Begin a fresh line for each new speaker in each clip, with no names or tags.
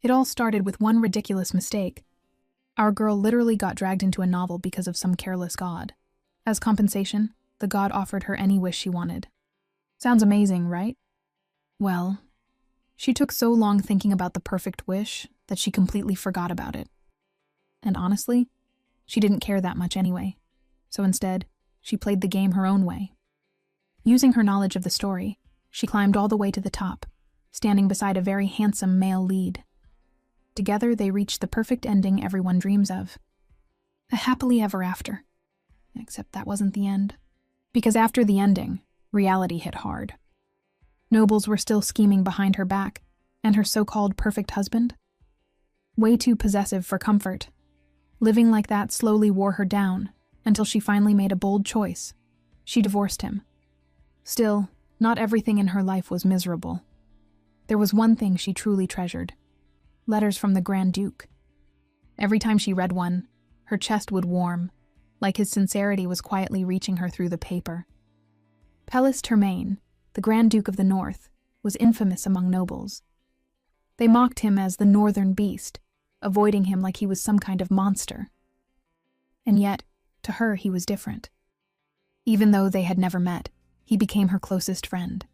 It all started with one ridiculous mistake. Our girl literally got dragged into a novel because of some careless god. As compensation, the god offered her any wish she wanted. Sounds amazing, right? Well, she took so long thinking about the perfect wish that she completely forgot about it. And honestly, she didn't care that much anyway. So instead, she played the game her own way. Using her knowledge of the story, she climbed all the way to the top, standing beside a very handsome male lead. Together, they reached the perfect ending everyone dreams of. A happily ever after. Except that wasn't the end. Because after the ending, reality hit hard. Nobles were still scheming behind her back, and her so-called perfect husband? Way too possessive for comfort. Living like that slowly wore her down, until she finally made a bold choice. She divorced him. Still, not everything in her life was miserable. There was one thing she truly treasured. Letters from the Grand Duke. Every time she read one, her chest would warm, like his sincerity was quietly reaching her through the paper. Pellis Termaine, the Grand Duke of the North, was infamous among nobles. They mocked him as the Northern Beast, avoiding him like he was some kind of monster. And yet, to her he was different. Even though they had never met, he became her closest friend,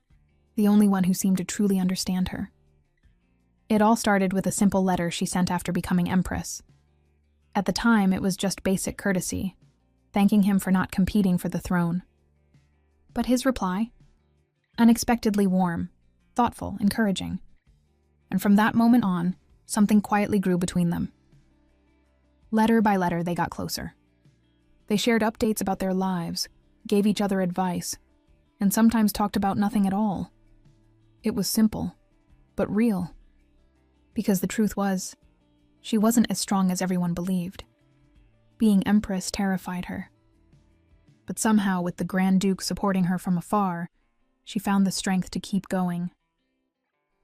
the only one who seemed to truly understand her. It all started with a simple letter she sent after becoming empress. At the time, it was just basic courtesy, thanking him for not competing for the throne. But his reply? Unexpectedly warm, thoughtful, encouraging. And from that moment on, something quietly grew between them. Letter by letter, they got closer. They shared updates about their lives, gave each other advice, and sometimes talked about nothing at all. It was simple, but real. Because the truth was, she wasn't as strong as everyone believed. Being empress terrified her. But somehow, with the Grand Duke supporting her from afar, she found the strength to keep going.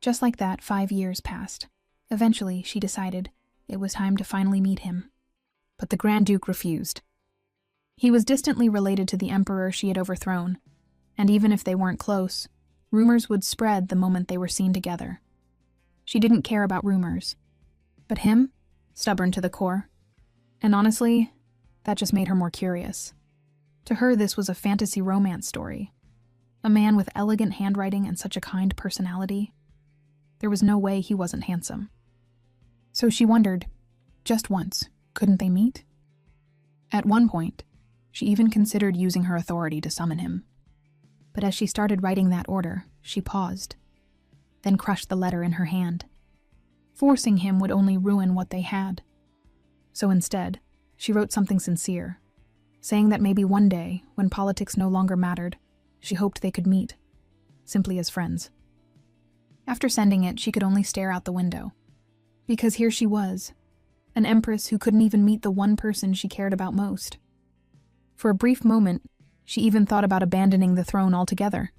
Just like that, 5 years passed. Eventually, she decided it was time to finally meet him. But the Grand Duke refused. He was distantly related to the emperor she had overthrown, and even if they weren't close, rumors would spread the moment they were seen together. She didn't care about rumors. But him? Stubborn to the core. And honestly, that just made her more curious. To her, this was a fantasy romance story. A man with elegant handwriting and such a kind personality. There was no way he wasn't handsome. So she wondered, just once, couldn't they meet? At one point, she even considered using her authority to summon him. But as she started writing that order, she paused, then crushed the letter in her hand. Forcing him would only ruin what they had. So instead, she wrote something sincere, saying that maybe one day, when politics no longer mattered, she hoped they could meet, simply as friends. After sending it, she could only stare out the window. Because here she was, an empress who couldn't even meet the one person she cared about most. For a brief moment, she even thought about abandoning the throne altogether.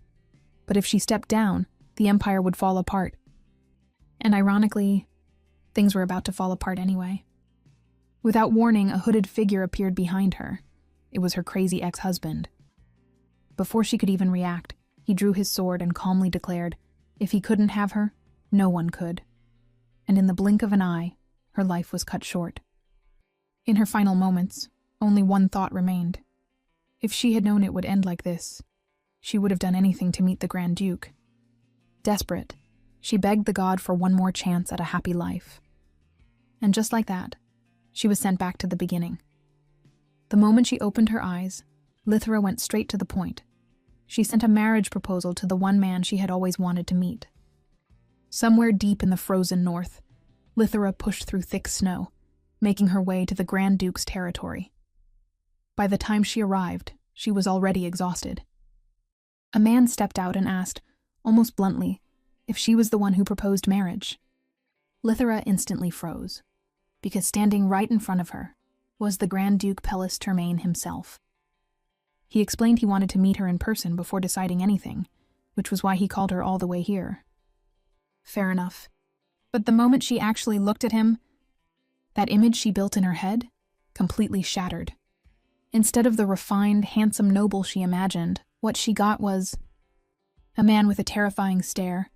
But if she stepped down, the empire would fall apart. And ironically, things were about to fall apart anyway. Without warning, a hooded figure appeared behind her. It was her crazy ex-husband. Before she could even react, he drew his sword and calmly declared, if he couldn't have her, no one could. And in the blink of an eye, her life was cut short. In her final moments, only one thought remained. If she had known it would end like this, she would have done anything to meet the Grand Duke. Desperate, she begged the god for one more chance at a happy life. And just like that, she was sent back to the beginning. The moment she opened her eyes, Lithra went straight to the point. She sent a marriage proposal to the one man she had always wanted to meet. Somewhere deep in the frozen north, Lithra pushed through thick snow, making her way to the Grand Duke's territory. By the time she arrived, she was already exhausted. A man stepped out and asked, almost bluntly, if she was the one who proposed marriage. Lithra instantly froze, because standing right in front of her was the Grand Duke Pellis Termaine himself. He explained he wanted to meet her in person before deciding anything, which was why he called her all the way here. Fair enough. But the moment she actually looked at him, that image she built in her head completely shattered. Instead of the refined, handsome noble she imagined, what she got was a man with a terrifying stare,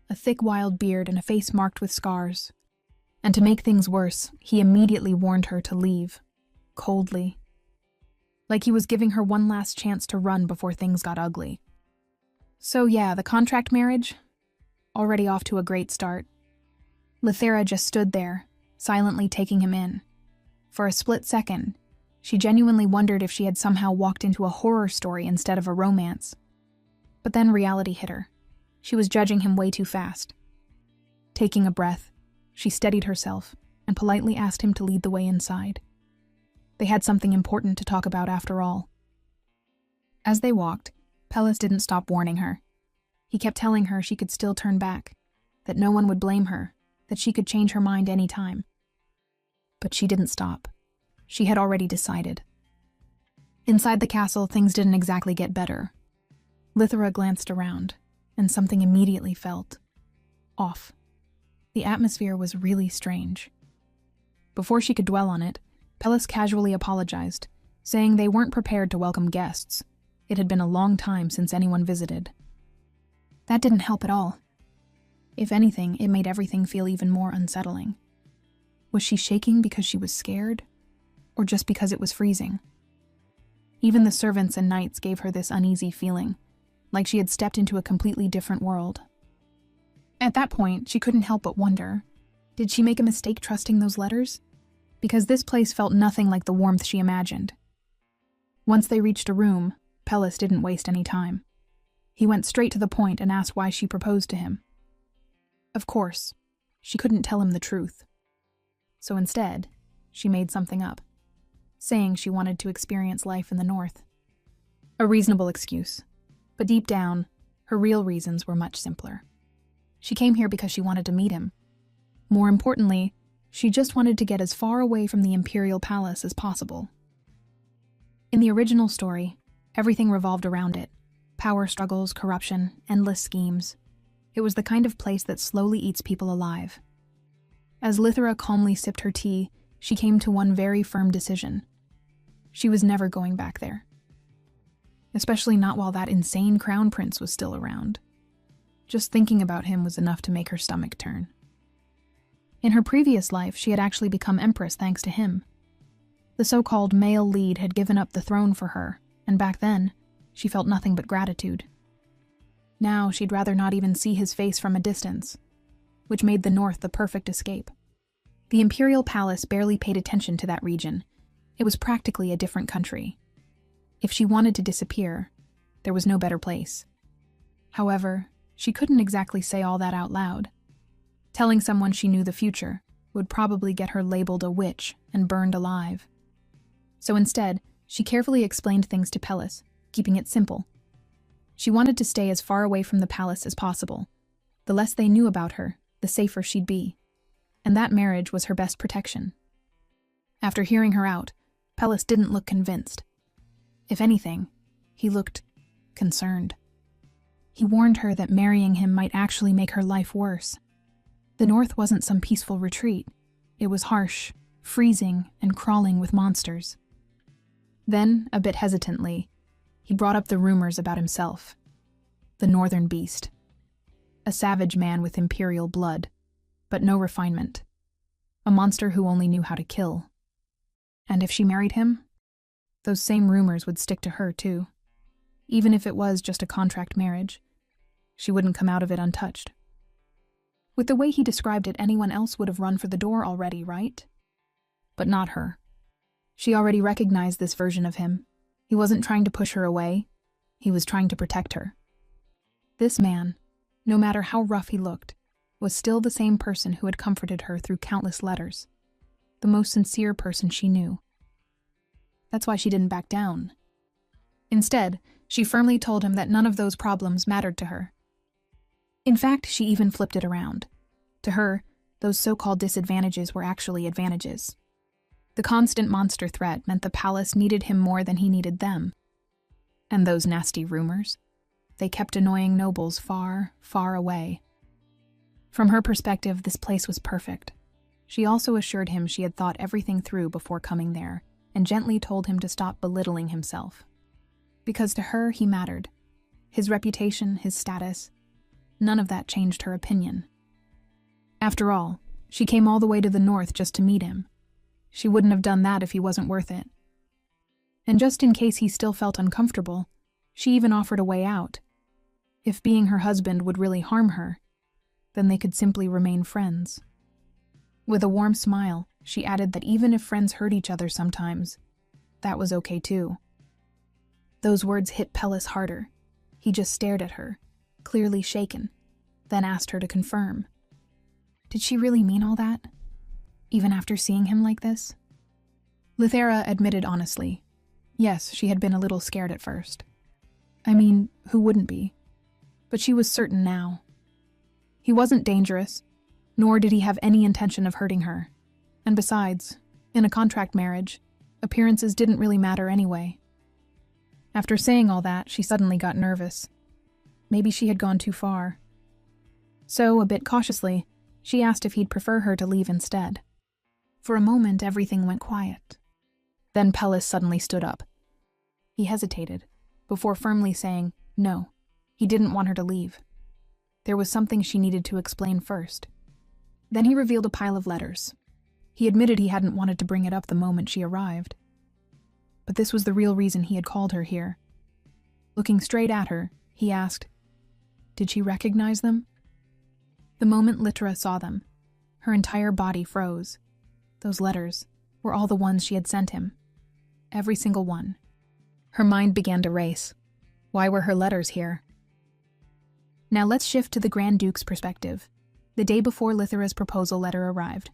a thick wild beard, and a face marked with scars. And to make things worse, he immediately warned her to leave, coldly. Like he was giving her one last chance to run before things got ugly. So yeah, the contract marriage, already off to a great start. Lithera just stood there, silently taking him in. For a split second, she genuinely wondered if she had somehow walked into a horror story instead of a romance. But then reality hit her. She was judging him way too fast. Taking a breath, she steadied herself and politely asked him to lead the way inside. They had something important to talk about after all. As they walked, Pellis didn't stop warning her. He kept telling her she could still turn back, that no one would blame her, that she could change her mind any time. But she didn't stop. She had already decided. Inside the castle, things didn't exactly get better. Lithera glanced around, and something immediately felt off. The atmosphere was really strange. Before she could dwell on it, Pellis casually apologized, saying they weren't prepared to welcome guests. It had been a long time since anyone visited. That didn't help at all. If anything, it made everything feel even more unsettling. Was she shaking because she was scared, or just because it was freezing? Even the servants and knights gave her this uneasy feeling, like she had stepped into a completely different world. At that point, she couldn't help but wonder, did she make a mistake trusting those letters? Because this place felt nothing like the warmth she imagined. Once they reached a room, Pellis didn't waste any time. He went straight to the point and asked why she proposed to him. Of course, she couldn't tell him the truth. So instead, she made something up, saying she wanted to experience life in the north. A reasonable excuse, but deep down, her real reasons were much simpler. She came here because she wanted to meet him. More importantly, she just wanted to get as far away from the imperial palace as possible. In the original story, everything revolved around it. Power struggles, corruption, endless schemes. It was the kind of place that slowly eats people alive. As Lithera calmly sipped her tea, she came to one very firm decision. She was never going back there. Especially not while that insane crown prince was still around. Just thinking about him was enough to make her stomach turn. In her previous life, she had actually become empress thanks to him. The so-called male lead had given up the throne for her, and back then, she felt nothing but gratitude. Now she'd rather not even see his face from a distance, which made the north the perfect escape. The imperial palace barely paid attention to that region. It was practically a different country. If she wanted to disappear, there was no better place. However, she couldn't exactly say all that out loud. Telling someone she knew the future would probably get her labeled a witch and burned alive. So instead, she carefully explained things to Pellis, keeping it simple. She wanted to stay as far away from the palace as possible. The less they knew about her, the safer she'd be. And that marriage was her best protection. After hearing her out, Pellis didn't look convinced. If anything, he looked concerned. He warned her that marrying him might actually make her life worse. The north wasn't some peaceful retreat. It was harsh, freezing, and crawling with monsters. Then, a bit hesitantly, he brought up the rumors about himself. The northern beast. A savage man with imperial blood, but no refinement. A monster who only knew how to kill. And if she married him, those same rumors would stick to her too. Even if it was just a contract marriage, she wouldn't come out of it untouched. With the way he described it, anyone else would have run for the door already, right? But not her. She already recognized this version of him. He wasn't trying to push her away. He was trying to protect her. This man, no matter how rough he looked, was still the same person who had comforted her through countless letters. The most sincere person she knew. That's why she didn't back down. Instead, she firmly told him that none of those problems mattered to her. In fact, she even flipped it around. To her, those so-called disadvantages were actually advantages. The constant monster threat meant the palace needed him more than he needed them. And those nasty rumors? They kept annoying nobles far, far away. From her perspective, this place was perfect. She also assured him she had thought everything through before coming there, and gently told him to stop belittling himself. Because to her, he mattered. His reputation, his status, none of that changed her opinion. After all, She came all the way to the north just to meet him. She wouldn't have done that if he wasn't worth it. And just in case he still felt uncomfortable, she even offered a way out. If being her husband would really harm her, then they could simply remain friends. With a warm smile, she added that even if friends hurt each other sometimes, that was okay too. Those words hit Pellis harder. He just stared at her, clearly shaken, then asked her to confirm. Did she really mean all that? Even after seeing him like this? Lithera admitted honestly. Yes, she had been a little scared at first. I mean, who wouldn't be? But she was certain now. He wasn't dangerous, nor did he have any intention of hurting her. And besides, in a contract marriage, appearances didn't really matter anyway. After saying all that, she suddenly got nervous. Maybe she had gone too far. So, a bit cautiously, she asked if he'd prefer her to leave instead. For a moment, everything went quiet. Then Pellis suddenly stood up. He hesitated, before firmly saying, no, he didn't want her to leave. There was something she needed to explain first. Then he revealed a pile of letters. He admitted he hadn't wanted to bring it up the moment she arrived. But this was the real reason he had called her here. Looking straight at her, he asked, did she recognize them? The moment Lithera saw them, her entire body froze. Those letters were all the ones she had sent him. Every single one. Her mind began to race. Why were her letters here? Now let's shift to the Grand Duke's perspective, the day before Lithera's proposal letter arrived.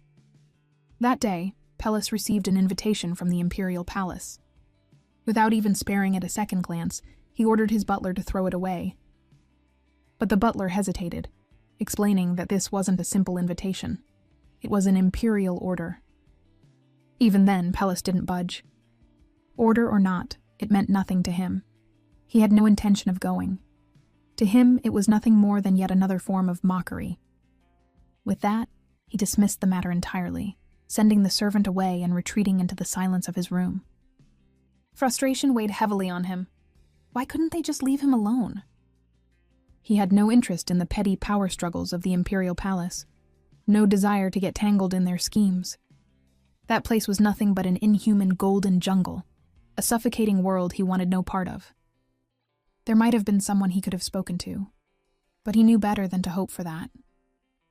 That day, Pellis received an invitation from the Imperial Palace. Without even sparing it a second glance, he ordered his butler to throw it away. But the butler hesitated, explaining that this wasn't a simple invitation. It was an imperial order. Even then, Pellis didn't budge. Order or not, it meant nothing to him. He had no intention of going. To him, it was nothing more than yet another form of mockery. With that, he dismissed the matter entirely, sending the servant away and retreating into the silence of his room. Frustration weighed heavily on him. Why couldn't they just leave him alone? He had no interest in the petty power struggles of the Imperial Palace, no desire to get tangled in their schemes. That place was nothing but an inhuman golden jungle, a suffocating world he wanted no part of. There might have been someone he could have spoken to, but he knew better than to hope for that.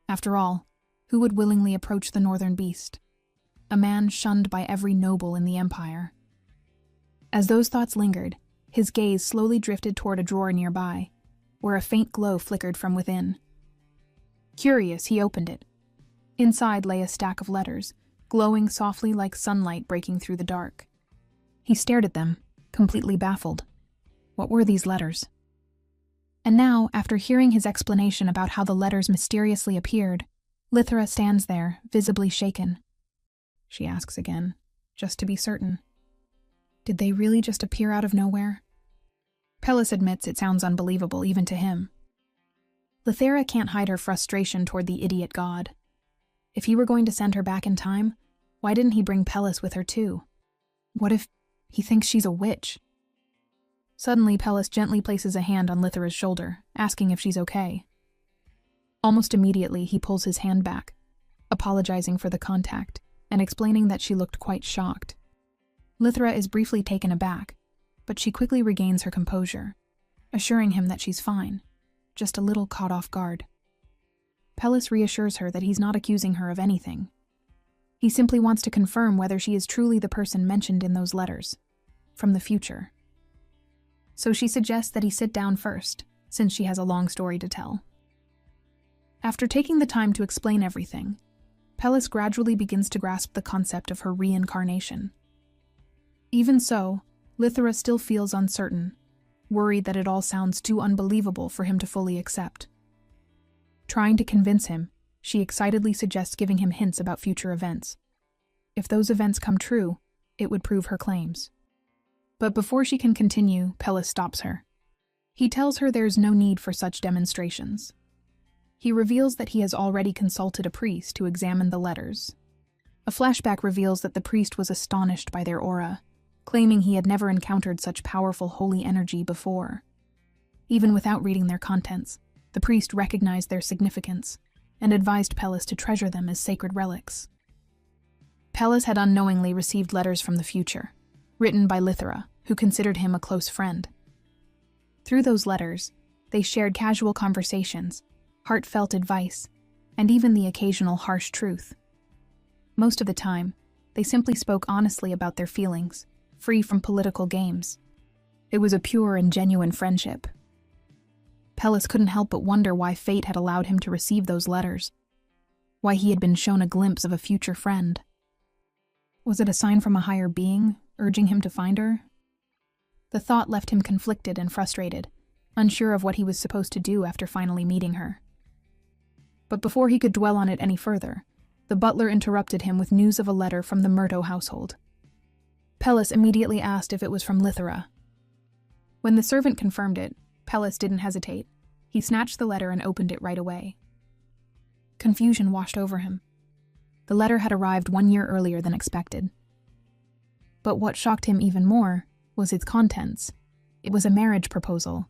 After all, who would willingly approach the Northern Beast? A man shunned by every noble in the Empire. As those thoughts lingered, his gaze slowly drifted toward a drawer nearby, where a faint glow flickered from within. Curious, he opened it. Inside lay a stack of letters, glowing softly like sunlight breaking through the dark. He stared at them, completely baffled. What were these letters? And now, after hearing his explanation about how the letters mysteriously appeared, Lithera stands there, visibly shaken. She asks again, just to be certain. Did they really just appear out of nowhere? Pellis admits it sounds unbelievable even to him. Lithera can't hide her frustration toward the idiot god. If he were going to send her back in time, why didn't he bring Pellis with her too? What if he thinks she's a witch? Suddenly, Pellis gently places a hand on Lithera's shoulder, asking if she's okay. Almost immediately, he pulls his hand back, apologizing for the contact, and explaining that she looked quite shocked. Lithera is briefly taken aback, but she quickly regains her composure, assuring him that she's fine, just a little caught off guard. Pellis reassures her that he's not accusing her of anything. He simply wants to confirm whether she is truly the person mentioned in those letters, from the future. So she suggests that he sit down first, since she has a long story to tell. After taking the time to explain everything, Pellis gradually begins to grasp the concept of her reincarnation. Even so, Lithera still feels uncertain, worried that it all sounds too unbelievable for him to fully accept. Trying to convince him, she excitedly suggests giving him hints about future events. If those events come true, it would prove her claims. But before she can continue, Pellis stops her. He tells her there's no need for such demonstrations. He reveals that he has already consulted a priest to examine the letters. A flashback reveals that the priest was astonished by their aura, claiming he had never encountered such powerful holy energy before. Even without reading their contents, the priest recognized their significance, and advised Pellis to treasure them as sacred relics. Pellis had unknowingly received letters from the future, written by Lithra, who considered him a close friend. Through those letters, they shared casual conversations, heartfelt advice, and even the occasional harsh truth. Most of the time, they simply spoke honestly about their feelings, free from political games. It was a pure and genuine friendship. Pellis couldn't help but wonder why fate had allowed him to receive those letters, why he had been shown a glimpse of a future friend. Was it a sign from a higher being, urging him to find her? The thought left him conflicted and frustrated, unsure of what he was supposed to do after finally meeting her. But before he could dwell on it any further, the butler interrupted him with news of a letter from the Murto household. Pellis immediately asked if it was from Lithra. When the servant confirmed it, Pellis didn't hesitate. He snatched the letter and opened it right away. Confusion washed over him. The letter had arrived 1 year earlier than expected. But what shocked him even more was its contents. It was a marriage proposal.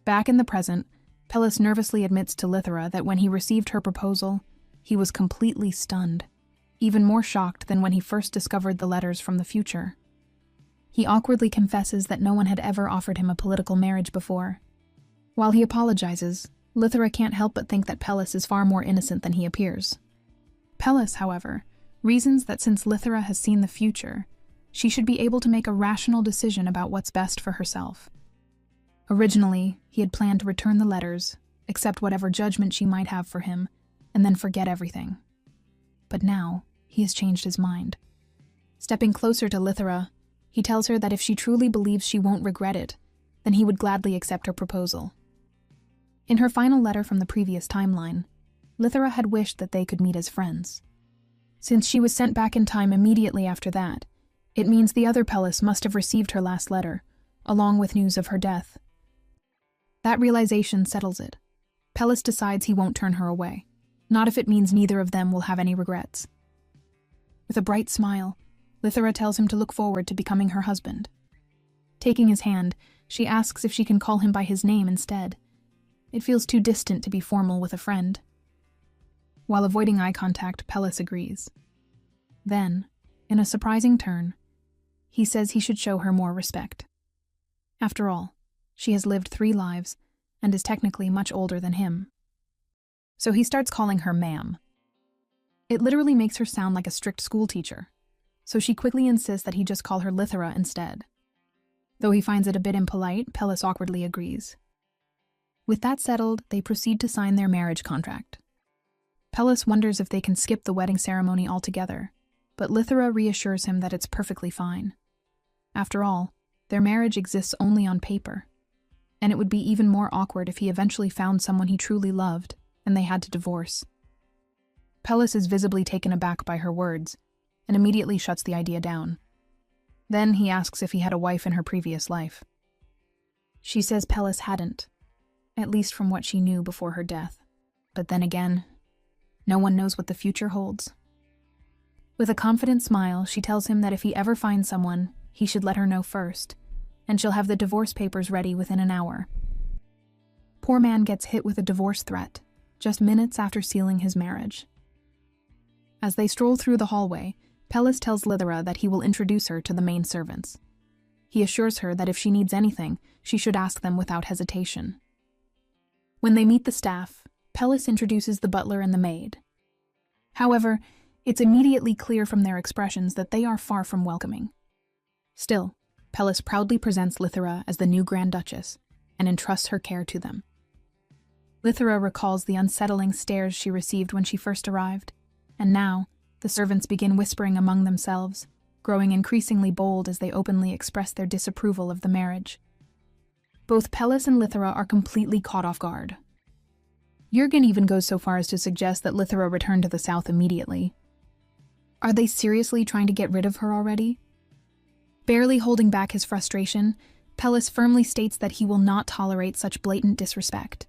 Back in the present, Pellis nervously admits to Lithra that when he received her proposal, he was completely stunned, even more shocked than when he first discovered the letters from the future. He awkwardly confesses that no one had ever offered him a political marriage before. While he apologizes, Lithra can't help but think that Pellis is far more innocent than he appears. Pellis, however, reasons that since Lithra has seen the future, she should be able to make a rational decision about what's best for herself. Originally, he had planned to return the letters, accept whatever judgment she might have for him, and then forget everything. But now, he has changed his mind. Stepping closer to Lithra, he tells her that if she truly believes she won't regret it, then he would gladly accept her proposal. In her final letter from the previous timeline, Lithra had wished that they could meet as friends. Since she was sent back in time immediately after that, it means the other Pellis must have received her last letter, along with news of her death. That realization settles it. Pellis decides he won't turn her away, not if it means neither of them will have any regrets. With a bright smile, Lithra tells him to look forward to becoming her husband. Taking his hand, she asks if she can call him by his name instead. It feels too distant to be formal with a friend. While avoiding eye contact, Pellis agrees. Then, in a surprising turn, he says he should show her more respect. After all, she has lived 3 lives and is technically much older than him. So he starts calling her ma'am. It literally makes her sound like a strict schoolteacher, so she quickly insists that he just call her Lithra instead. Though he finds it a bit impolite, Pellis awkwardly agrees. With that settled, they proceed to sign their marriage contract. Pellis wonders if they can skip the wedding ceremony altogether, but Lithra reassures him that it's perfectly fine. After all, their marriage exists only on paper, and it would be even more awkward if he eventually found someone he truly loved and they had to divorce. Pellis is visibly taken aback by her words and immediately shuts the idea down. Then he asks if he had a wife in her previous life. She says Pellis hadn't, at least from what she knew before her death. But then again, no one knows what the future holds. With a confident smile, she tells him that if he ever finds someone, he should let her know first, and she'll have the divorce papers ready within an hour. Poor man gets hit with a divorce threat, just minutes after sealing his marriage. As they stroll through the hallway, Pellis tells Lithra that he will introduce her to the main servants. He assures her that if she needs anything, she should ask them without hesitation. When they meet the staff, Pellis introduces the butler and the maid. However, it's immediately clear from their expressions that they are far from welcoming. Still, Pellis proudly presents Lithra as the new Grand Duchess and entrusts her care to them. Lithra recalls the unsettling stares she received when she first arrived, and now the servants begin whispering among themselves, growing increasingly bold as they openly express their disapproval of the marriage. Both Pellis and Lithra are completely caught off guard. Jürgen even goes so far as to suggest that Lithra return to the south immediately. Are they seriously trying to get rid of her already? Barely holding back his frustration, Pellis firmly states that he will not tolerate such blatant disrespect.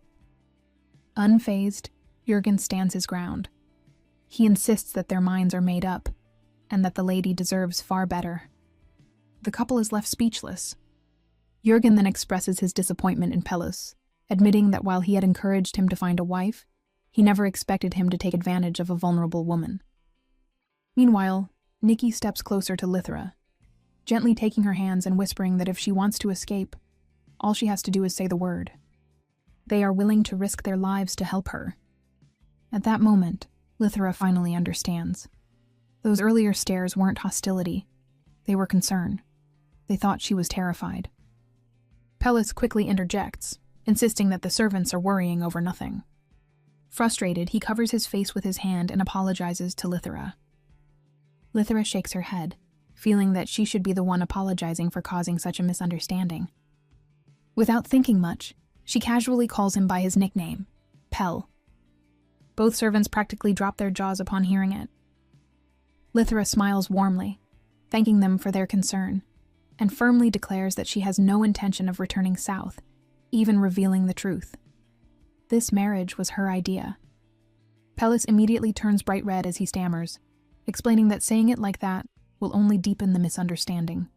Unfazed, Jürgen stands his ground. He insists that their minds are made up, and that the lady deserves far better. The couple is left speechless. Jürgen then expresses his disappointment in Pellis, admitting that while he had encouraged him to find a wife, He never expected him to take advantage of a vulnerable woman. Meanwhile, Nikki steps closer to Lithra, gently taking her hands and whispering that if she wants to escape, all she has to do is say the word. They are willing to risk their lives to help her. At that moment, Lithra finally understands. Those earlier stares weren't hostility. They were concern. They thought she was terrified. Pellis quickly interjects, insisting that the servants are worrying over nothing. Frustrated, he covers his face with his hand and apologizes to Lithra. Lithra shakes her head, feeling that she should be the one apologizing for causing such a misunderstanding. Without thinking much, she casually calls him by his nickname, Pell. Both servants practically drop their jaws upon hearing it. Lithra smiles warmly, thanking them for their concern, and firmly declares that she has no intention of returning south, even revealing the truth. This marriage was her idea. Pellis immediately turns bright red as he stammers, explaining that saying it like that will only deepen the misunderstanding.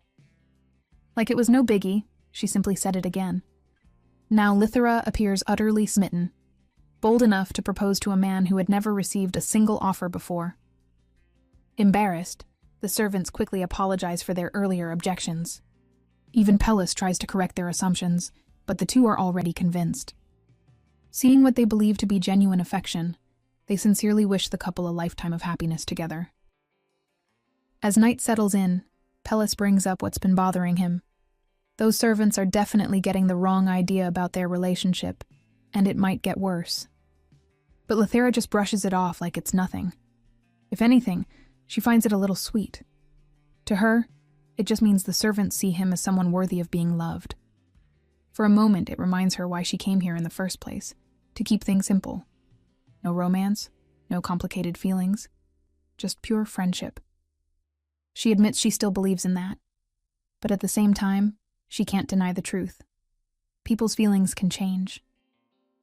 Like it was no biggie, she simply said it again. Now Lithra appears utterly smitten, bold enough to propose to a man who had never received a single offer before. Embarrassed, the servants quickly apologize for their earlier objections. Even Pellis tries to correct their assumptions, but the two are already convinced. Seeing what they believe to be genuine affection, they sincerely wish the couple a lifetime of happiness together. As night settles in, Pellis brings up what's been bothering him. Those servants are definitely getting the wrong idea about their relationship, and it might get worse. But Lithra just brushes it off like it's nothing. If anything, she finds it a little sweet. To her, it just means the servants see him as someone worthy of being loved. For a moment, it reminds her why she came here in the first place, to keep things simple. No romance, no complicated feelings, just pure friendship. She admits she still believes in that, but at the same time, she can't deny the truth. People's feelings can change,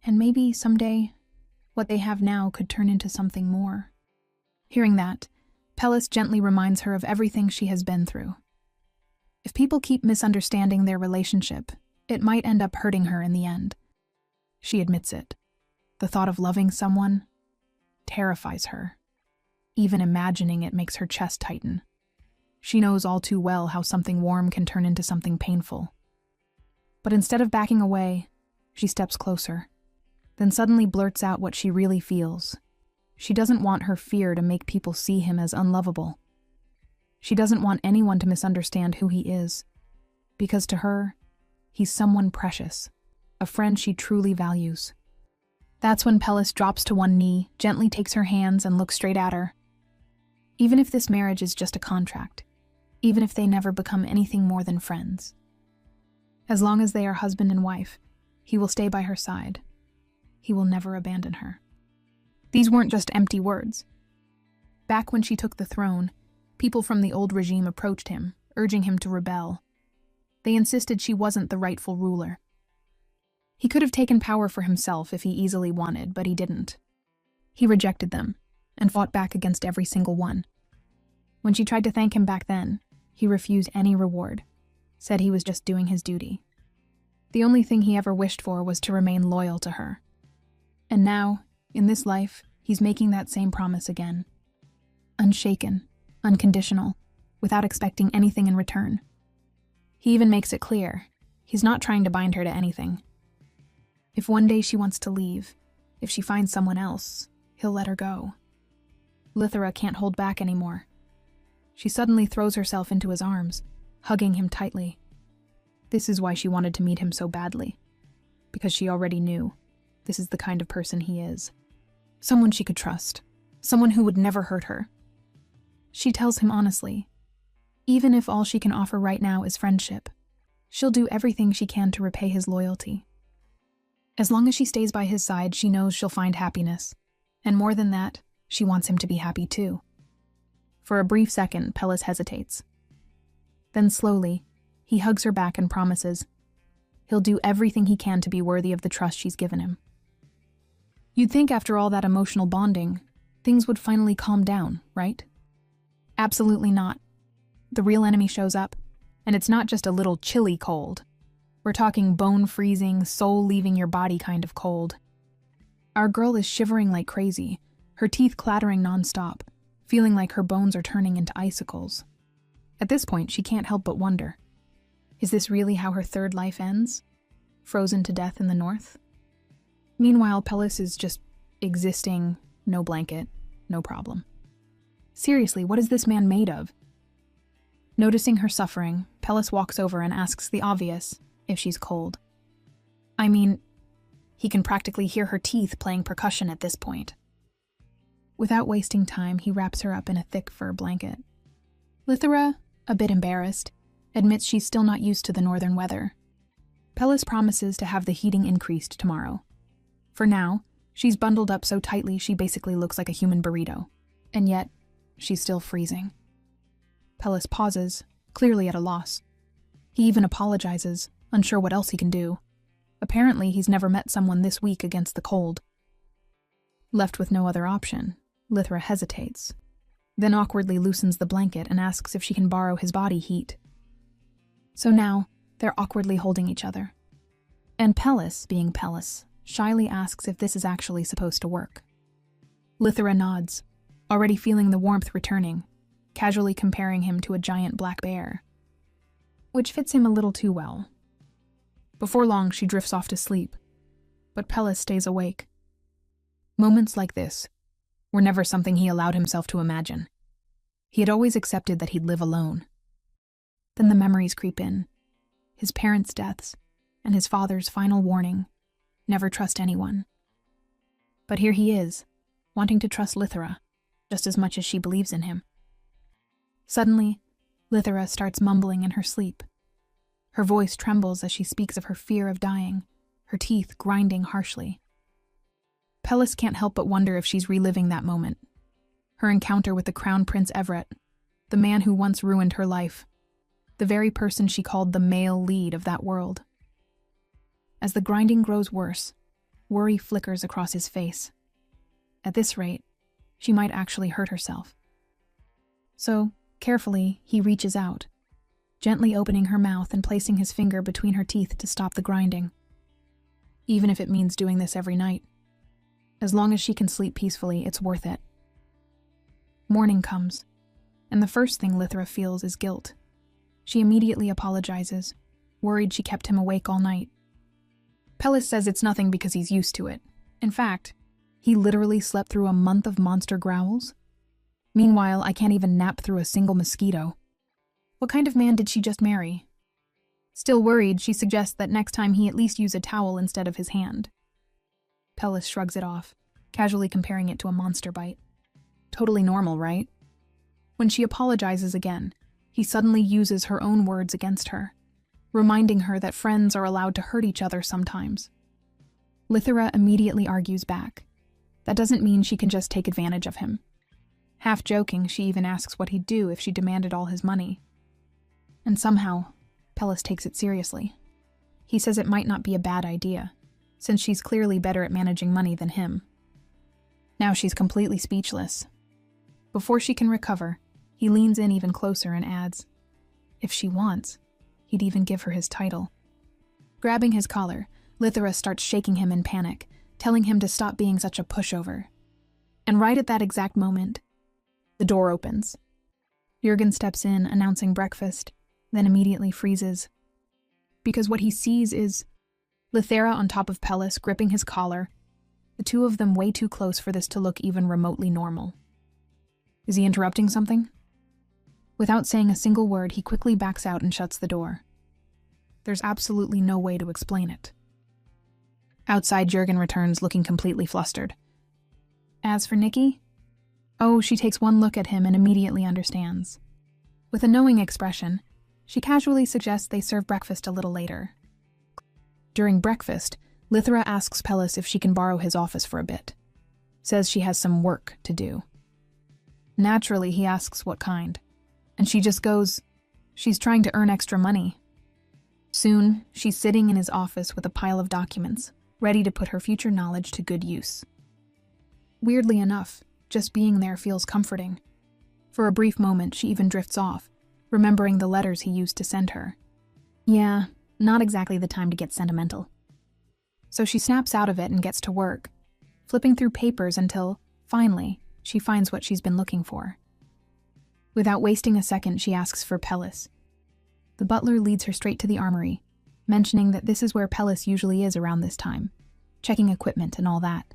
and maybe someday, what they have now could turn into something more. Hearing that, Pellis gently reminds her of everything she has been through. If people keep misunderstanding their relationship, it might end up hurting her in the end. She admits it. The thought of loving someone terrifies her. Even imagining it makes her chest tighten. She knows all too well how something warm can turn into something painful. But instead of backing away, she steps closer, then suddenly blurts out what she really feels. She doesn't want her fear to make people see him as unlovable. She doesn't want anyone to misunderstand who he is, because to her, he's someone precious, a friend she truly values. That's when Pellis drops to one knee, gently takes her hands, and looks straight at her. Even if this marriage is just a contract, even if they never become anything more than friends, as long as they are husband and wife, he will stay by her side. He will never abandon her. These weren't just empty words. Back when she took the throne, people from the old regime approached him, urging him to rebel. They insisted she wasn't the rightful ruler. He could have taken power for himself if he easily wanted, but he didn't. He rejected them, and fought back against every single one. When she tried to thank him back then, he refused any reward, said he was just doing his duty. The only thing he ever wished for was to remain loyal to her. And now, in this life, he's making that same promise again. Unshaken, unconditional, without expecting anything in return. He even makes it clear, he's not trying to bind her to anything. If one day she wants to leave, if she finds someone else, he'll let her go. Lithra can't hold back anymore. She suddenly throws herself into his arms, hugging him tightly. This is why she wanted to meet him so badly, because she already knew this is the kind of person he is. Someone she could trust, someone who would never hurt her. She tells him honestly, even if all she can offer right now is friendship, she'll do everything she can to repay his loyalty. As long as she stays by his side, she knows she'll find happiness. And more than that, she wants him to be happy too. For a brief second, Pellis hesitates. Then slowly, he hugs her back and promises he'll do everything he can to be worthy of the trust she's given him. You'd think after all that emotional bonding, things would finally calm down, right? Absolutely not. The real enemy shows up, and it's not just a little chilly cold. We're talking bone-freezing, soul-leaving-your-body kind of cold. Our girl is shivering like crazy, her teeth clattering nonstop, feeling like her bones are turning into icicles. At this point, she can't help but wonder, is this really how her third life ends? Frozen to death in the north? Meanwhile, Pellis is just existing, no blanket, no problem. Seriously, what is this man made of? Noticing her suffering, Pellis walks over and asks the obvious, if she's cold. I mean, he can practically hear her teeth playing percussion at this point. Without wasting time, he wraps her up in a thick fur blanket. Lythra, a bit embarrassed, admits she's still not used to the northern weather. Pellis promises to have the heating increased tomorrow. For now, she's bundled up so tightly she basically looks like a human burrito. And yet, she's still freezing. Pellis pauses, clearly at a loss. He even apologizes, unsure what else he can do. Apparently, he's never met someone this weak against the cold. Left with no other option, Lythra hesitates, then awkwardly loosens the blanket and asks if she can borrow his body heat. So now, they're awkwardly holding each other. And Pellis, being Pellis, shyly asks if this is actually supposed to work. Lythra nods, already feeling the warmth returning, casually comparing him to a giant black bear, which fits him a little too well. Before long, she drifts off to sleep, but Pellis stays awake. Moments like this were never something he allowed himself to imagine. He had always accepted that he'd live alone. Then the memories creep in, his parents' deaths, and his father's final warning, never trust anyone. But here he is, wanting to trust Lythra, just as much as she believes in him. Suddenly, Lythra starts mumbling in her sleep. Her voice trembles as she speaks of her fear of dying, her teeth grinding harshly. Pellis can't help but wonder if she's reliving that moment. Her encounter with the Crown Prince Everett, the man who once ruined her life, the very person she called the male lead of that world. As the grinding grows worse, worry flickers across his face. At this rate, she might actually hurt herself. So, carefully, he reaches out, gently opening her mouth and placing his finger between her teeth to stop the grinding. Even if it means doing this every night. As long as she can sleep peacefully, it's worth it. Morning comes, and the first thing Lythra feels is guilt. She immediately apologizes, worried she kept him awake all night. Pellis says it's nothing because he's used to it. In fact, he literally slept through a month of monster growls. Meanwhile, I can't even nap through a single mosquito. What kind of man did she just marry? Still worried, she suggests that next time he at least use a towel instead of his hand. Pellis shrugs it off, casually comparing it to a monster bite. Totally normal, right? When she apologizes again, he suddenly uses her own words against her, reminding her that friends are allowed to hurt each other sometimes. Lythra immediately argues back. That doesn't mean she can just take advantage of him. Half joking, she even asks what he'd do if she demanded all his money. And somehow, Pellis takes it seriously. He says it might not be a bad idea, since she's clearly better at managing money than him. Now she's completely speechless. Before she can recover, he leans in even closer and adds, if she wants, he'd even give her his title. Grabbing his collar, Lythra starts shaking him in panic, telling him to stop being such a pushover. And right at that exact moment, the door opens. Jürgen steps in, announcing breakfast, then immediately freezes. Because what he sees is Lythra on top of Pellis, gripping his collar, the two of them way too close for this to look even remotely normal. Is he interrupting something? Without saying a single word, he quickly backs out and shuts the door. There's absolutely no way to explain it. Outside, Jürgen returns looking completely flustered. As for Nikki? Oh, she takes one look at him and immediately understands. With a knowing expression, she casually suggests they serve breakfast a little later. During breakfast, Lythra asks Pellis if she can borrow his office for a bit. Says she has some work to do. Naturally, he asks what kind, and she just goes, she's trying to earn extra money. Soon, she's sitting in his office with a pile of documents, ready to put her future knowledge to good use. Weirdly enough, just being there feels comforting. For a brief moment, she even drifts off, remembering the letters he used to send her. Yeah, not exactly the time to get sentimental. So she snaps out of it and gets to work, flipping through papers until, finally, she finds what she's been looking for. Without wasting a second, she asks for Pellis. The butler leads her straight to the armory, mentioning that this is where Pellis usually is around this time, checking equipment and all that.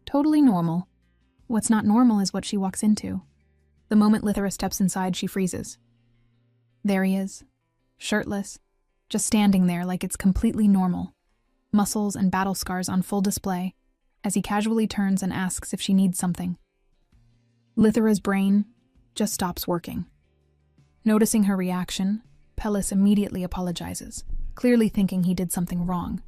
Totally normal. What's not normal is what she walks into. The moment Lithra steps inside, she freezes. There he is, shirtless, just standing there like it's completely normal, muscles and battle scars on full display, as he casually turns and asks if she needs something. Lithra's brain just stops working. Noticing her reaction, Pellis immediately apologizes, clearly thinking he did something wrong.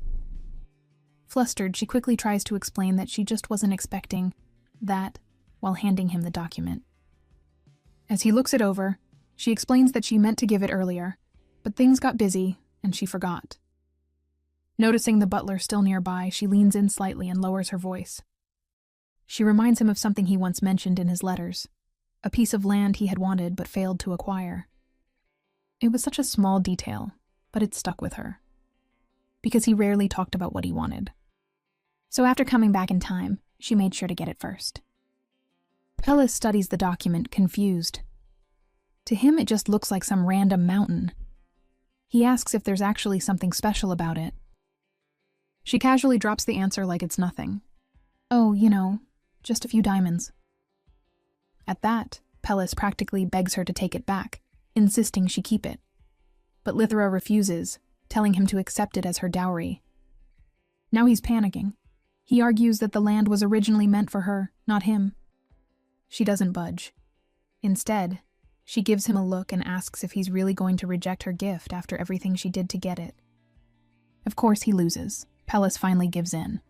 Flustered, she quickly tries to explain that she just wasn't expecting that while handing him the document. As he looks it over, she explains that she meant to give it earlier, but things got busy and she forgot. Noticing the butler still nearby, she leans in slightly and lowers her voice. She reminds him of something he once mentioned in his letters, a piece of land he had wanted but failed to acquire. It was such a small detail, but it stuck with her, because he rarely talked about what he wanted. So after coming back in time, she made sure to get it first. Pellis studies the document, confused. To him, it just looks like some random mountain. He asks if there's actually something special about it. She casually drops the answer like it's nothing. Oh, just a few diamonds. At that, Pellis practically begs her to take it back, insisting she keep it. But Lithra refuses, telling him to accept it as her dowry. Now he's panicking. He argues that the land was originally meant for her, not him. She doesn't budge. Instead, she gives him a look and asks if he's really going to reject her gift after everything she did to get it. Of course he loses. Pellis finally gives in.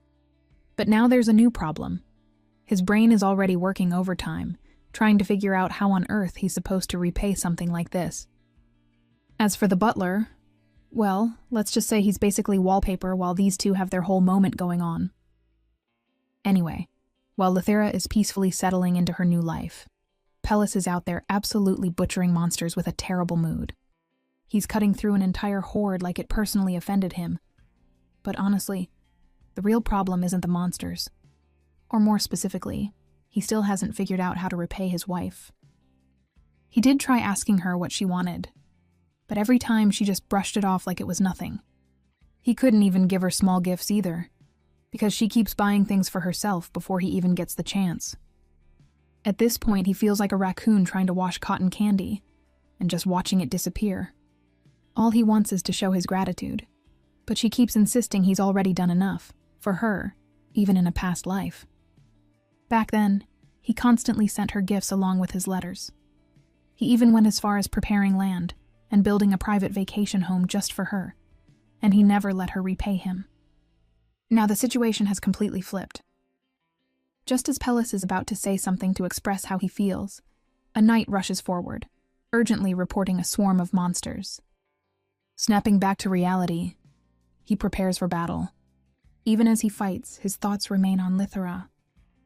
But now there's a new problem. His brain is already working overtime, trying to figure out how on earth he's supposed to repay something like this. As for the butler, well, let's just say he's basically wallpaper while these two have their whole moment going on. Anyway, while Lithra is peacefully settling into her new life, Pellis is out there absolutely butchering monsters with a terrible mood. He's cutting through an entire horde like it personally offended him. But honestly, the real problem isn't the monsters. Or more specifically, he still hasn't figured out how to repay his wife. He did try asking her what she wanted, but every time she just brushed it off like it was nothing. He couldn't even give her small gifts either, because she keeps buying things for herself before he even gets the chance. At this point, he feels like a raccoon trying to wash cotton candy, and just watching it disappear. All he wants is to show his gratitude, but she keeps insisting he's already done enough, for her, even in a past life. Back then, he constantly sent her gifts along with his letters. He even went as far as preparing land and building a private vacation home just for her, and he never let her repay him. Now the situation has completely flipped. Just as Pellis is about to say something to express how he feels, a knight rushes forward, urgently reporting a swarm of monsters. Snapping back to reality, he prepares for battle. Even as he fights, his thoughts remain on Lithra.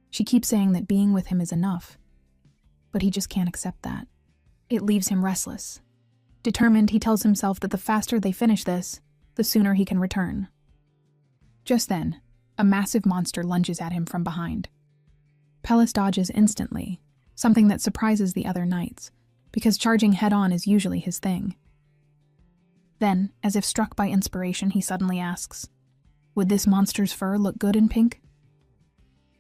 She keeps saying that being with him is enough, but he just can't accept that. It leaves him restless. Determined, he tells himself that the faster they finish this, the sooner he can return. Just then, a massive monster lunges at him from behind. Pellis dodges instantly, something that surprises the other knights, because charging head-on is usually his thing. Then, as if struck by inspiration, he suddenly asks, "Would this monster's fur look good in pink?"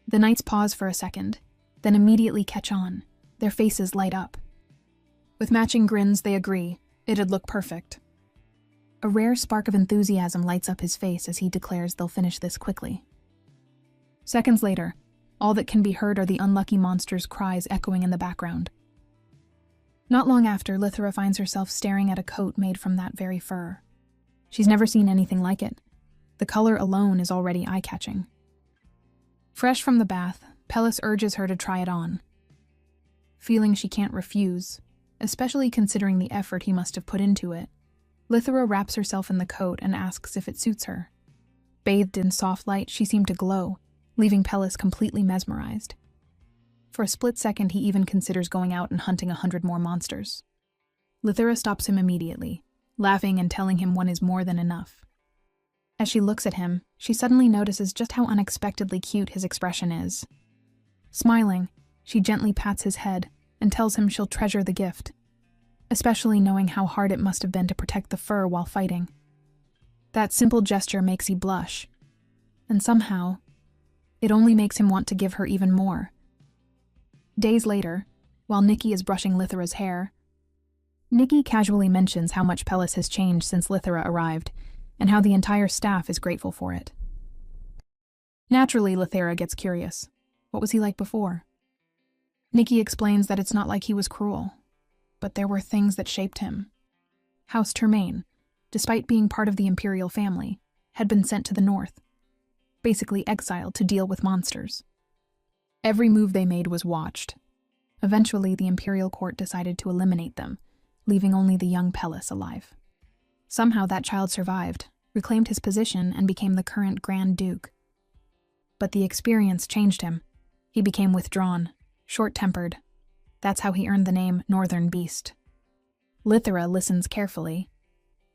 The knights pause for a second, then immediately catch on. Their faces light up. With matching grins, they agree. It'd look perfect. A rare spark of enthusiasm lights up his face as he declares they'll finish this quickly. Seconds later, all that can be heard are the unlucky monster's cries echoing in the background. Not long after, Lithra finds herself staring at a coat made from that very fur. She's never seen anything like it. The color alone is already eye-catching. Fresh from the bath, Pellis urges her to try it on. Feeling she can't refuse, especially considering the effort he must have put into it, Lithra wraps herself in the coat and asks if it suits her. Bathed in soft light, she seemed to glow, leaving Pellis completely mesmerized. For a split second, he even considers going out and hunting 100 more monsters. Lithra stops him immediately, laughing and telling him one is more than enough. As she looks at him, she suddenly notices just how unexpectedly cute his expression is. Smiling, she gently pats his head and tells him she'll treasure the gift, especially knowing how hard it must have been to protect the fur while fighting. That simple gesture makes he blush, and somehow, it only makes him want to give her even more. Days later, while Nikki is brushing Lithera's hair, Nikki casually mentions how much Pellis has changed since Lithera arrived, and how the entire staff is grateful for it. Naturally, Lithera gets curious. What was he like before? Nikki explains that it's not like he was cruel, but there were things that shaped him. House Termaine, despite being part of the imperial family, had been sent to the north, basically exiled to deal with monsters. Every move they made was watched. Eventually, the imperial court decided to eliminate them, leaving only the young Pellis alive. Somehow that child survived, reclaimed his position, and became the current Grand Duke. But the experience changed him. He became withdrawn, short-tempered. That's how he earned the name Northern Beast. Lithera listens carefully,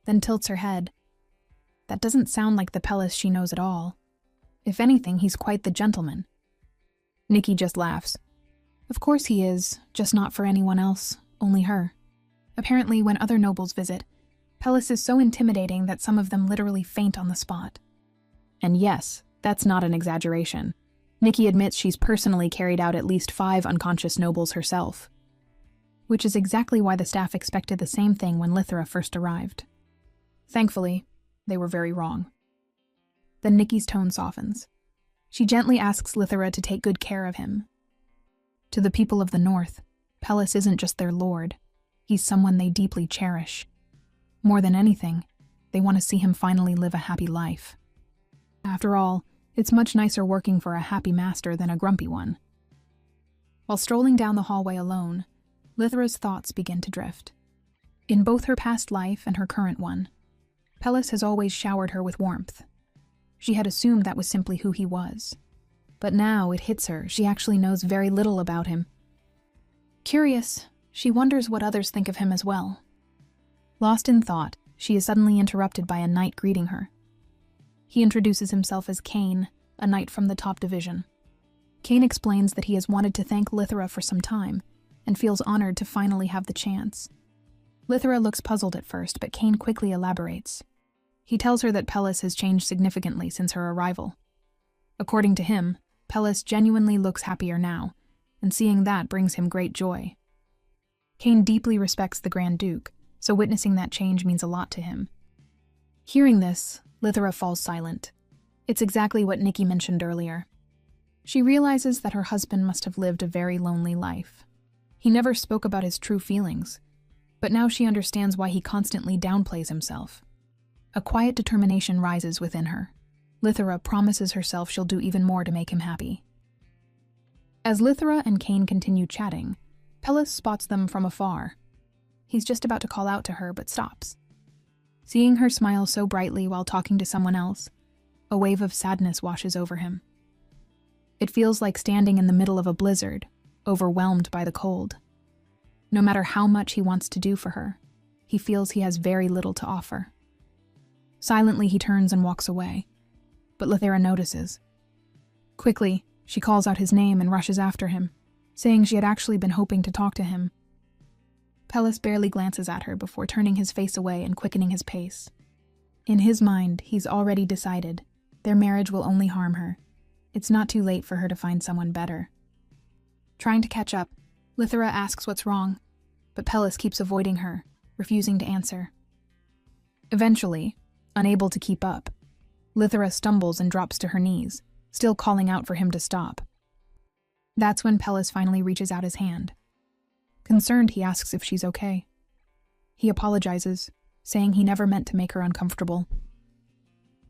then tilts her head. That doesn't sound like the Pellis she knows at all. If anything, he's quite the gentleman. Nikki just laughs. Of course he is, just not for anyone else, only her. Apparently, when other nobles visit, Pellis is so intimidating that some of them literally faint on the spot. And yes, that's not an exaggeration. Nikki admits she's personally carried out at least 5 unconscious nobles herself, which is exactly why the staff expected the same thing when Lithera first arrived. Thankfully, they were very wrong. Then Nikki's tone softens. She gently asks Lithera to take good care of him. To the people of the North, Pellis isn't just their lord. He's someone they deeply cherish. More than anything, they want to see him finally live a happy life. After all, it's much nicer working for a happy master than a grumpy one. While strolling down the hallway alone, Lithera's thoughts begin to drift. In both her past life and her current one, Pellis has always showered her with warmth. She had assumed that was simply who he was. But now it hits her, she actually knows very little about him. Curious, she wonders what others think of him as well. Lost in thought, she is suddenly interrupted by a knight greeting her. He introduces himself as Kane, a knight from the top division. Kane explains that he has wanted to thank Lithera for some time, and feels honored to finally have the chance. Lithera looks puzzled at first, but Kane quickly elaborates. He tells her that Pellis has changed significantly since her arrival. According to him, Pellis genuinely looks happier now, and seeing that brings him great joy. Kane deeply respects the Grand Duke, so witnessing that change means a lot to him. Hearing this, Lithera falls silent. It's exactly what Nikki mentioned earlier. She realizes that her husband must have lived a very lonely life. He never spoke about his true feelings, but now she understands why he constantly downplays himself. A quiet determination rises within her. Lithera promises herself she'll do even more to make him happy. As Lithera and Kane continue chatting, Pellis spots them from afar. He's just about to call out to her, but stops. Seeing her smile so brightly while talking to someone else, a wave of sadness washes over him. It feels like standing in the middle of a blizzard, overwhelmed by the cold. No matter how much he wants to do for her, he feels he has very little to offer. Silently, he turns and walks away, but Lithera notices. Quickly, she calls out his name and rushes after him, saying she had actually been hoping to talk to him. Pellis barely glances at her before turning his face away and quickening his pace. In his mind, he's already decided their marriage will only harm her. It's not too late for her to find someone better. Trying to catch up, Lithera asks what's wrong, but Pellis keeps avoiding her, refusing to answer. Eventually, unable to keep up, Lithera stumbles and drops to her knees, still calling out for him to stop. That's when Pellis finally reaches out his hand. Concerned, he asks if she's okay. He apologizes, saying he never meant to make her uncomfortable.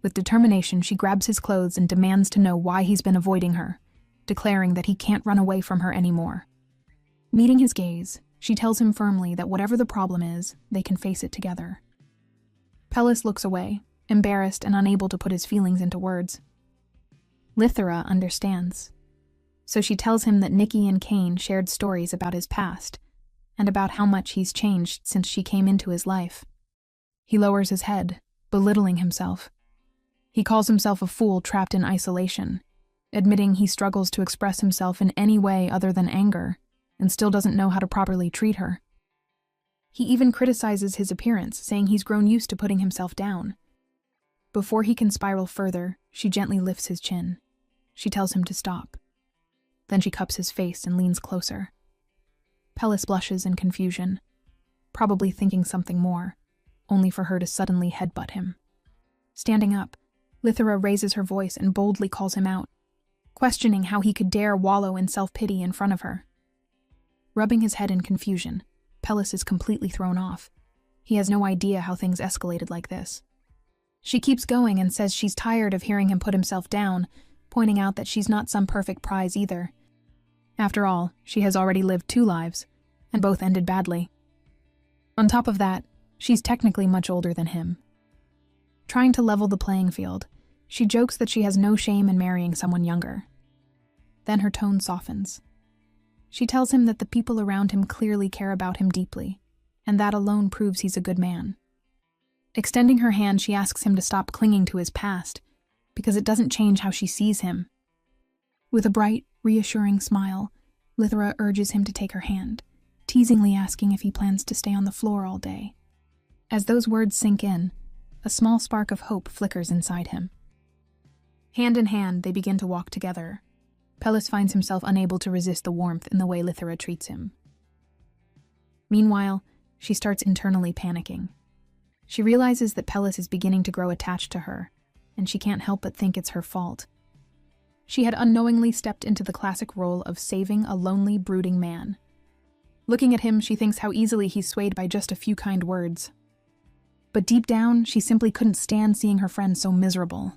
With determination, she grabs his clothes and demands to know why he's been avoiding her, declaring that he can't run away from her anymore. Meeting his gaze, she tells him firmly that whatever the problem is, they can face it together. Pellis looks away, embarrassed and unable to put his feelings into words. Lithera understands. So she tells him that Nikki and Kane shared stories about his past, and about how much he's changed since she came into his life. He lowers his head, belittling himself. He calls himself a fool trapped in isolation, admitting he struggles to express himself in any way other than anger, and still doesn't know how to properly treat her. He even criticizes his appearance, saying he's grown used to putting himself down. Before he can spiral further, she gently lifts his chin. She tells him to stop. Then she cups his face and leans closer. Pellis blushes in confusion, probably thinking something more, only for her to suddenly headbutt him. Standing up, Lithera raises her voice and boldly calls him out, questioning how he could dare wallow in self-pity in front of her. Rubbing his head in confusion, Pellis is completely thrown off. He has no idea how things escalated like this. She keeps going and says she's tired of hearing him put himself down, pointing out that she's not some perfect prize either. After all, she has already lived 2 lives, and both ended badly. On top of that, she's technically much older than him. Trying to level the playing field, she jokes that she has no shame in marrying someone younger. Then her tone softens. She tells him that the people around him clearly care about him deeply, and that alone proves he's a good man. Extending her hand, she asks him to stop clinging to his past, because it doesn't change how she sees him. With a bright, reassuring smile, Lithera urges him to take her hand, teasingly asking if he plans to stay on the floor all day. As those words sink in, a small spark of hope flickers inside him. Hand in hand, they begin to walk together. Pellis finds himself unable to resist the warmth in the way Lithera treats him. Meanwhile, she starts internally panicking. She realizes that Pellis is beginning to grow attached to her, and she can't help but think it's her fault. She had unknowingly stepped into the classic role of saving a lonely, brooding man. Looking at him, she thinks how easily he's swayed by just a few kind words. But deep down, she simply couldn't stand seeing her friend so miserable.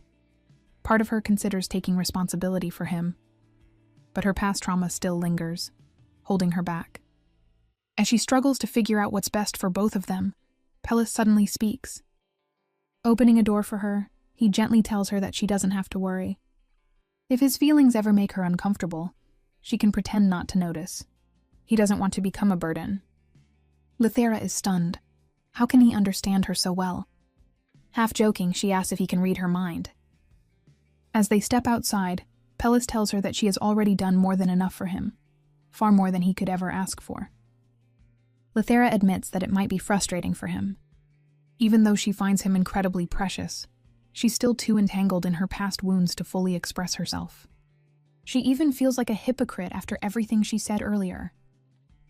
Part of her considers taking responsibility for him, but her past trauma still lingers, holding her back. As she struggles to figure out what's best for both of them, Pellis suddenly speaks. Opening a door for her, he gently tells her that she doesn't have to worry. If his feelings ever make her uncomfortable, she can pretend not to notice. He doesn't want to become a burden. Lithera is stunned. How can he understand her so well? Half joking, she asks if he can read her mind. As they step outside, Pellis tells her that she has already done more than enough for him, far more than he could ever ask for. Lithera admits that it might be frustrating for him. Even though she finds him incredibly precious, she's still too entangled in her past wounds to fully express herself. She even feels like a hypocrite after everything she said earlier.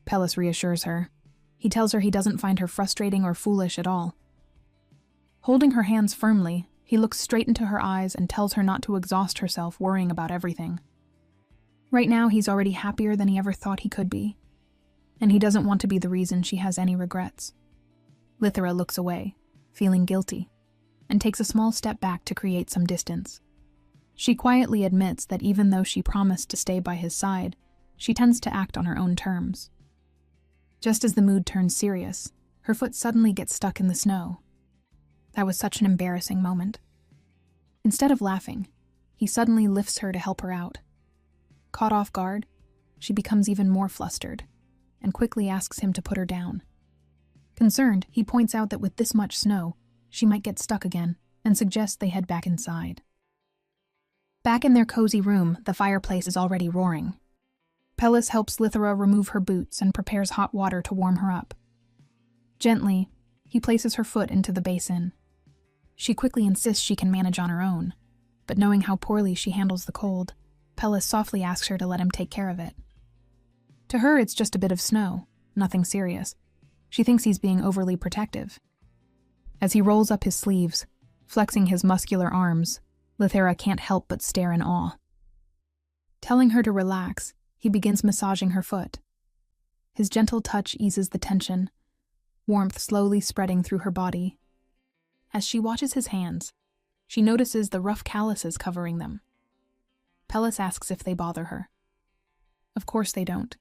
Pellis reassures her. He tells her he doesn't find her frustrating or foolish at all. Holding her hands firmly, he looks straight into her eyes and tells her not to exhaust herself worrying about everything. Right now, he's already happier than he ever thought he could be, and he doesn't want to be the reason she has any regrets. Lithera looks away, feeling guilty, and takes a small step back to create some distance. She quietly admits that even though she promised to stay by his side, she tends to act on her own terms. Just as the mood turns serious, her foot suddenly gets stuck in the snow. That was such an embarrassing moment. Instead of laughing, he suddenly lifts her to help her out. Caught off guard, she becomes even more flustered, and quickly asks him to put her down. Concerned, he points out that with this much snow, she might get stuck again, and suggests they head back inside. Back in their cozy room, the fireplace is already roaring. Pellis helps Lithera remove her boots and prepares hot water to warm her up. Gently, he places her foot into the basin. She quickly insists she can manage on her own, but knowing how poorly she handles the cold, Pellis softly asks her to let him take care of it. To her, it's just a bit of snow, nothing serious. She thinks he's being overly protective. As he rolls up his sleeves, flexing his muscular arms, Lithera can't help but stare in awe. Telling her to relax, he begins massaging her foot. His gentle touch eases the tension, warmth slowly spreading through her body. As she watches his hands, she notices the rough calluses covering them. Pellis asks if they bother her. Of course they don't.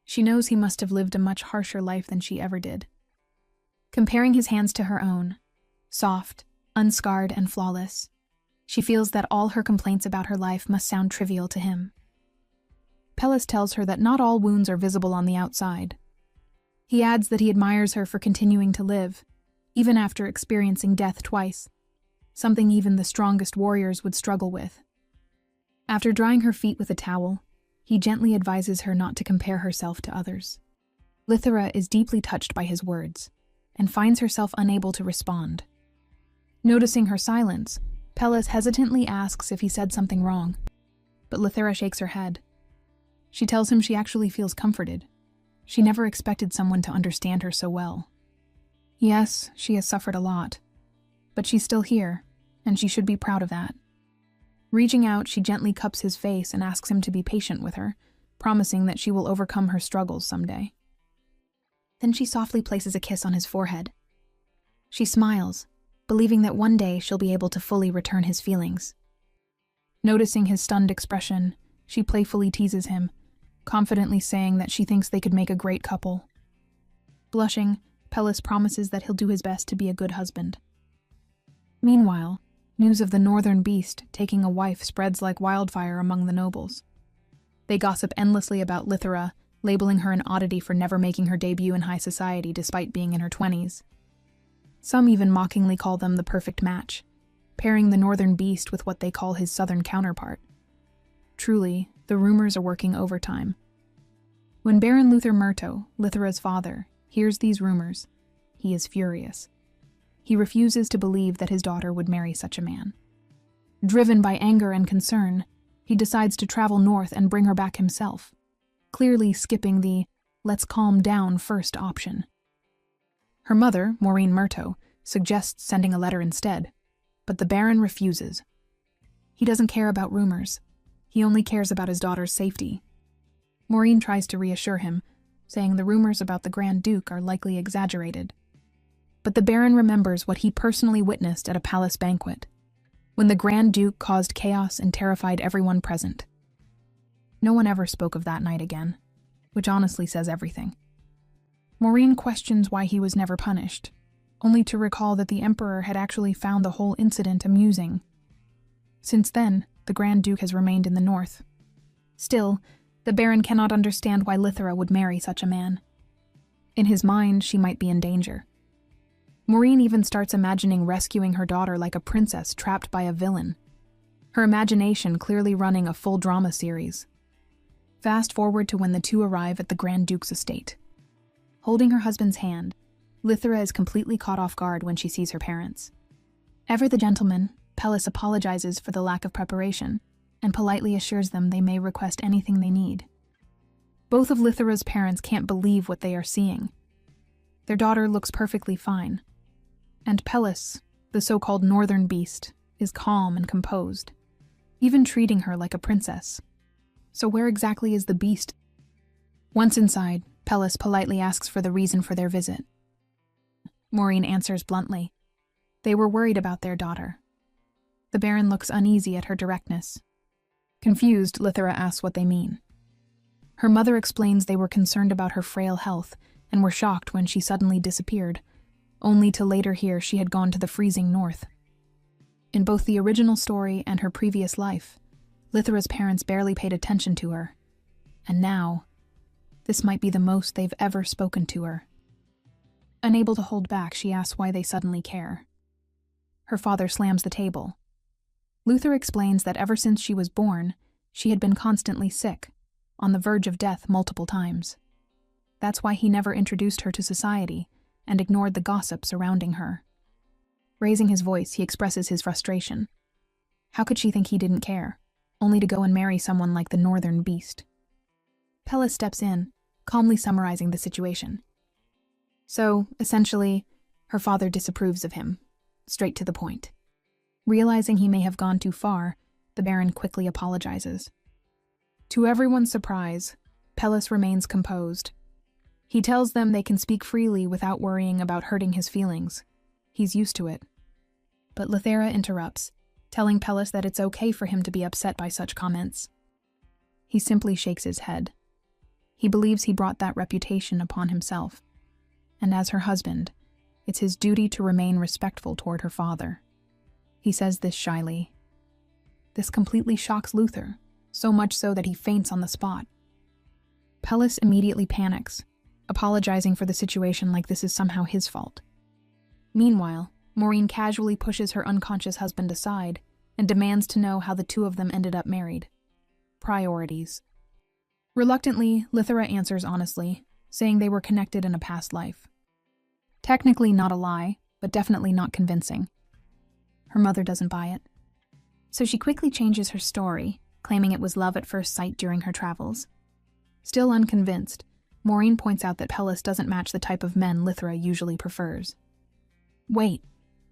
She knows he must have lived a much harsher life than she ever did. Comparing his hands to her own, soft, unscarred, and flawless, she feels that all her complaints about her life must sound trivial to him. Pellis tells her that not all wounds are visible on the outside. He adds that he admires her for continuing to live, even after experiencing death twice. something even the strongest warriors would struggle with. After drying her feet with a towel, he gently advises her not to compare herself to others. Lythra is deeply touched by his words and finds herself unable to respond. Noticing her silence, Pellis hesitantly asks if he said something wrong, but Lythra shakes her head. She tells him she actually feels comforted. She never expected someone to understand her so well. Yes, she has suffered a lot, but she's still here, and she should be proud of that. Reaching out, she gently cups his face and asks him to be patient with her, promising that she will overcome her struggles someday. Then she softly places a kiss on his forehead. She smiles, believing that one day she'll be able to fully return his feelings. Noticing his stunned expression, she playfully teases him, confidently saying that she thinks they could make a great couple. Blushing, Pellis promises that he'll do his best to be a good husband. Meanwhile, news of the northern beast taking a wife spreads like wildfire among the nobles. They gossip endlessly about Lythra, labeling her an oddity for never making her debut in high society despite being in her 20s. Some even mockingly call them the perfect match, pairing the northern beast with what they call his southern counterpart. Truly, the rumors are working overtime. When Baron Luther Murto, Lythra's father, hears these rumors, he is furious. He refuses to believe that his daughter would marry such a man. Driven by anger and concern, he decides to travel north and bring her back himself, clearly skipping the "let's calm down" first option. Her mother, Maureen Murto, suggests sending a letter instead, but the Baron refuses. He doesn't care about rumors. He only cares about his daughter's safety. Maureen tries to reassure him, saying the rumors about the Grand Duke are likely exaggerated. But the Baron remembers what he personally witnessed at a palace banquet, when the Grand Duke caused chaos and terrified everyone present. No one ever spoke of that night again, which honestly says everything. Maureen questions why he was never punished, only to recall that the Emperor had actually found the whole incident amusing. Since then, the Grand Duke has remained in the north. Still, the Baron cannot understand why Lythra would marry such a man. In his mind, she might be in danger. Maureen even starts imagining rescuing her daughter like a princess trapped by a villain, her imagination clearly running a full drama series. Fast forward to when the two arrive at the Grand Duke's estate. Holding her husband's hand, Lythra is completely caught off guard when she sees her parents. Ever the gentleman, Pellis apologizes for the lack of preparation and politely assures them they may request anything they need. Both of Lythra's parents can't believe what they are seeing. Their daughter looks perfectly fine, and Pellis, the so-called northern beast, is calm and composed, even treating her like a princess. So where exactly is the beast? Once inside, Pellis politely asks for the reason for their visit. Maureen answers bluntly. They were worried about their daughter. The Baron looks uneasy at her directness. Confused, Lythra asks what they mean. Her mother explains they were concerned about her frail health and were shocked when she suddenly disappeared, only to later hear she had gone to the freezing north. In both the original story and her previous life, Lythra's parents barely paid attention to her, and now, this might be the most they've ever spoken to her. Unable to hold back, she asks why they suddenly care. Her father slams the table. Luther explains that ever since she was born, she had been constantly sick, on the verge of death multiple times. That's why he never introduced her to society and ignored the gossip surrounding her. Raising his voice, he expresses his frustration. How could she think he didn't care, only to go and marry someone like the northern beast? Pellis steps in, calmly summarizing the situation. So, essentially, her father disapproves of him, straight to the point. Realizing he may have gone too far, the Baron quickly apologizes. To everyone's surprise, Pellis remains composed. He tells them they can speak freely without worrying about hurting his feelings. He's used to it. But Lythra interrupts, telling Pellis that it's okay for him to be upset by such comments. He simply shakes his head. He believes he brought that reputation upon himself, and as her husband, it's his duty to remain respectful toward her father. He says this shyly. This completely shocks Luther, so much so that he faints on the spot. Pellis immediately panics, apologizing for the situation like this is somehow his fault. Meanwhile, Maureen casually pushes her unconscious husband aside and demands to know how the two of them ended up married. Priorities. Reluctantly, Lithera answers honestly, saying they were connected in a past life. Technically not a lie, but definitely not convincing. Her mother doesn't buy it. So she quickly changes her story, claiming it was love at first sight during her travels. Still unconvinced, Maureen points out that Pellis doesn't match the type of men Lithera usually prefers. Wait,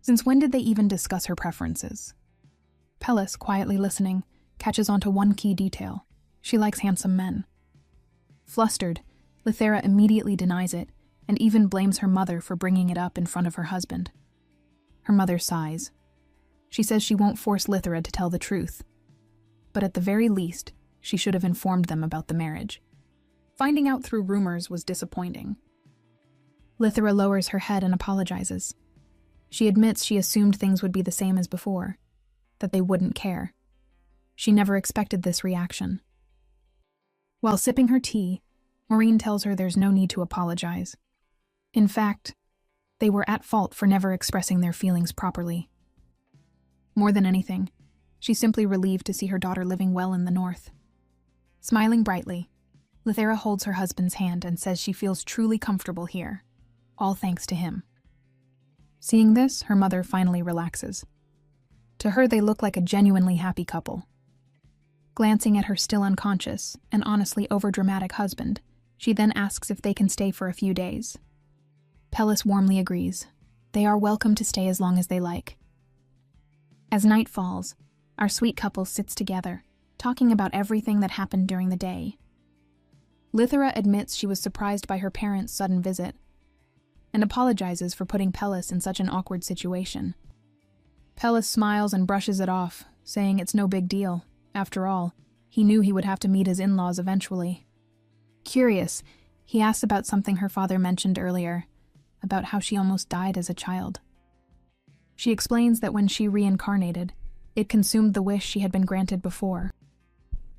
since when did they even discuss her preferences? Pellis, quietly listening, catches onto one key detail. She likes handsome men. Flustered, Lithera immediately denies it and even blames her mother for bringing it up in front of her husband. Her mother sighs. She says she won't force Lithera to tell the truth, but at the very least, she should have informed them about the marriage. Finding out through rumors was disappointing. Lithera lowers her head and apologizes. She admits she assumed things would be the same as before, that they wouldn't care. She never expected this reaction. While sipping her tea, Maureen tells her there's no need to apologize. In fact, they were at fault for never expressing their feelings properly. More than anything, she's simply relieved to see her daughter living well in the north. Smiling brightly, Lithera holds her husband's hand and says she feels truly comfortable here, all thanks to him. Seeing this, her mother finally relaxes. To her, they look like a genuinely happy couple. Glancing at her still unconscious and honestly overdramatic husband, she then asks if they can stay for a few days. Pellis warmly agrees. They are welcome to stay as long as they like. As night falls, our sweet couple sits together, talking about everything that happened during the day. Lithera admits she was surprised by her parents' sudden visit, and apologizes for putting Pellis in such an awkward situation. Pellis smiles and brushes it off, saying it's no big deal. After all, he knew he would have to meet his in-laws eventually. Curious, he asks about something her father mentioned earlier, about how she almost died as a child. She explains that when she reincarnated, it consumed the wish she had been granted before.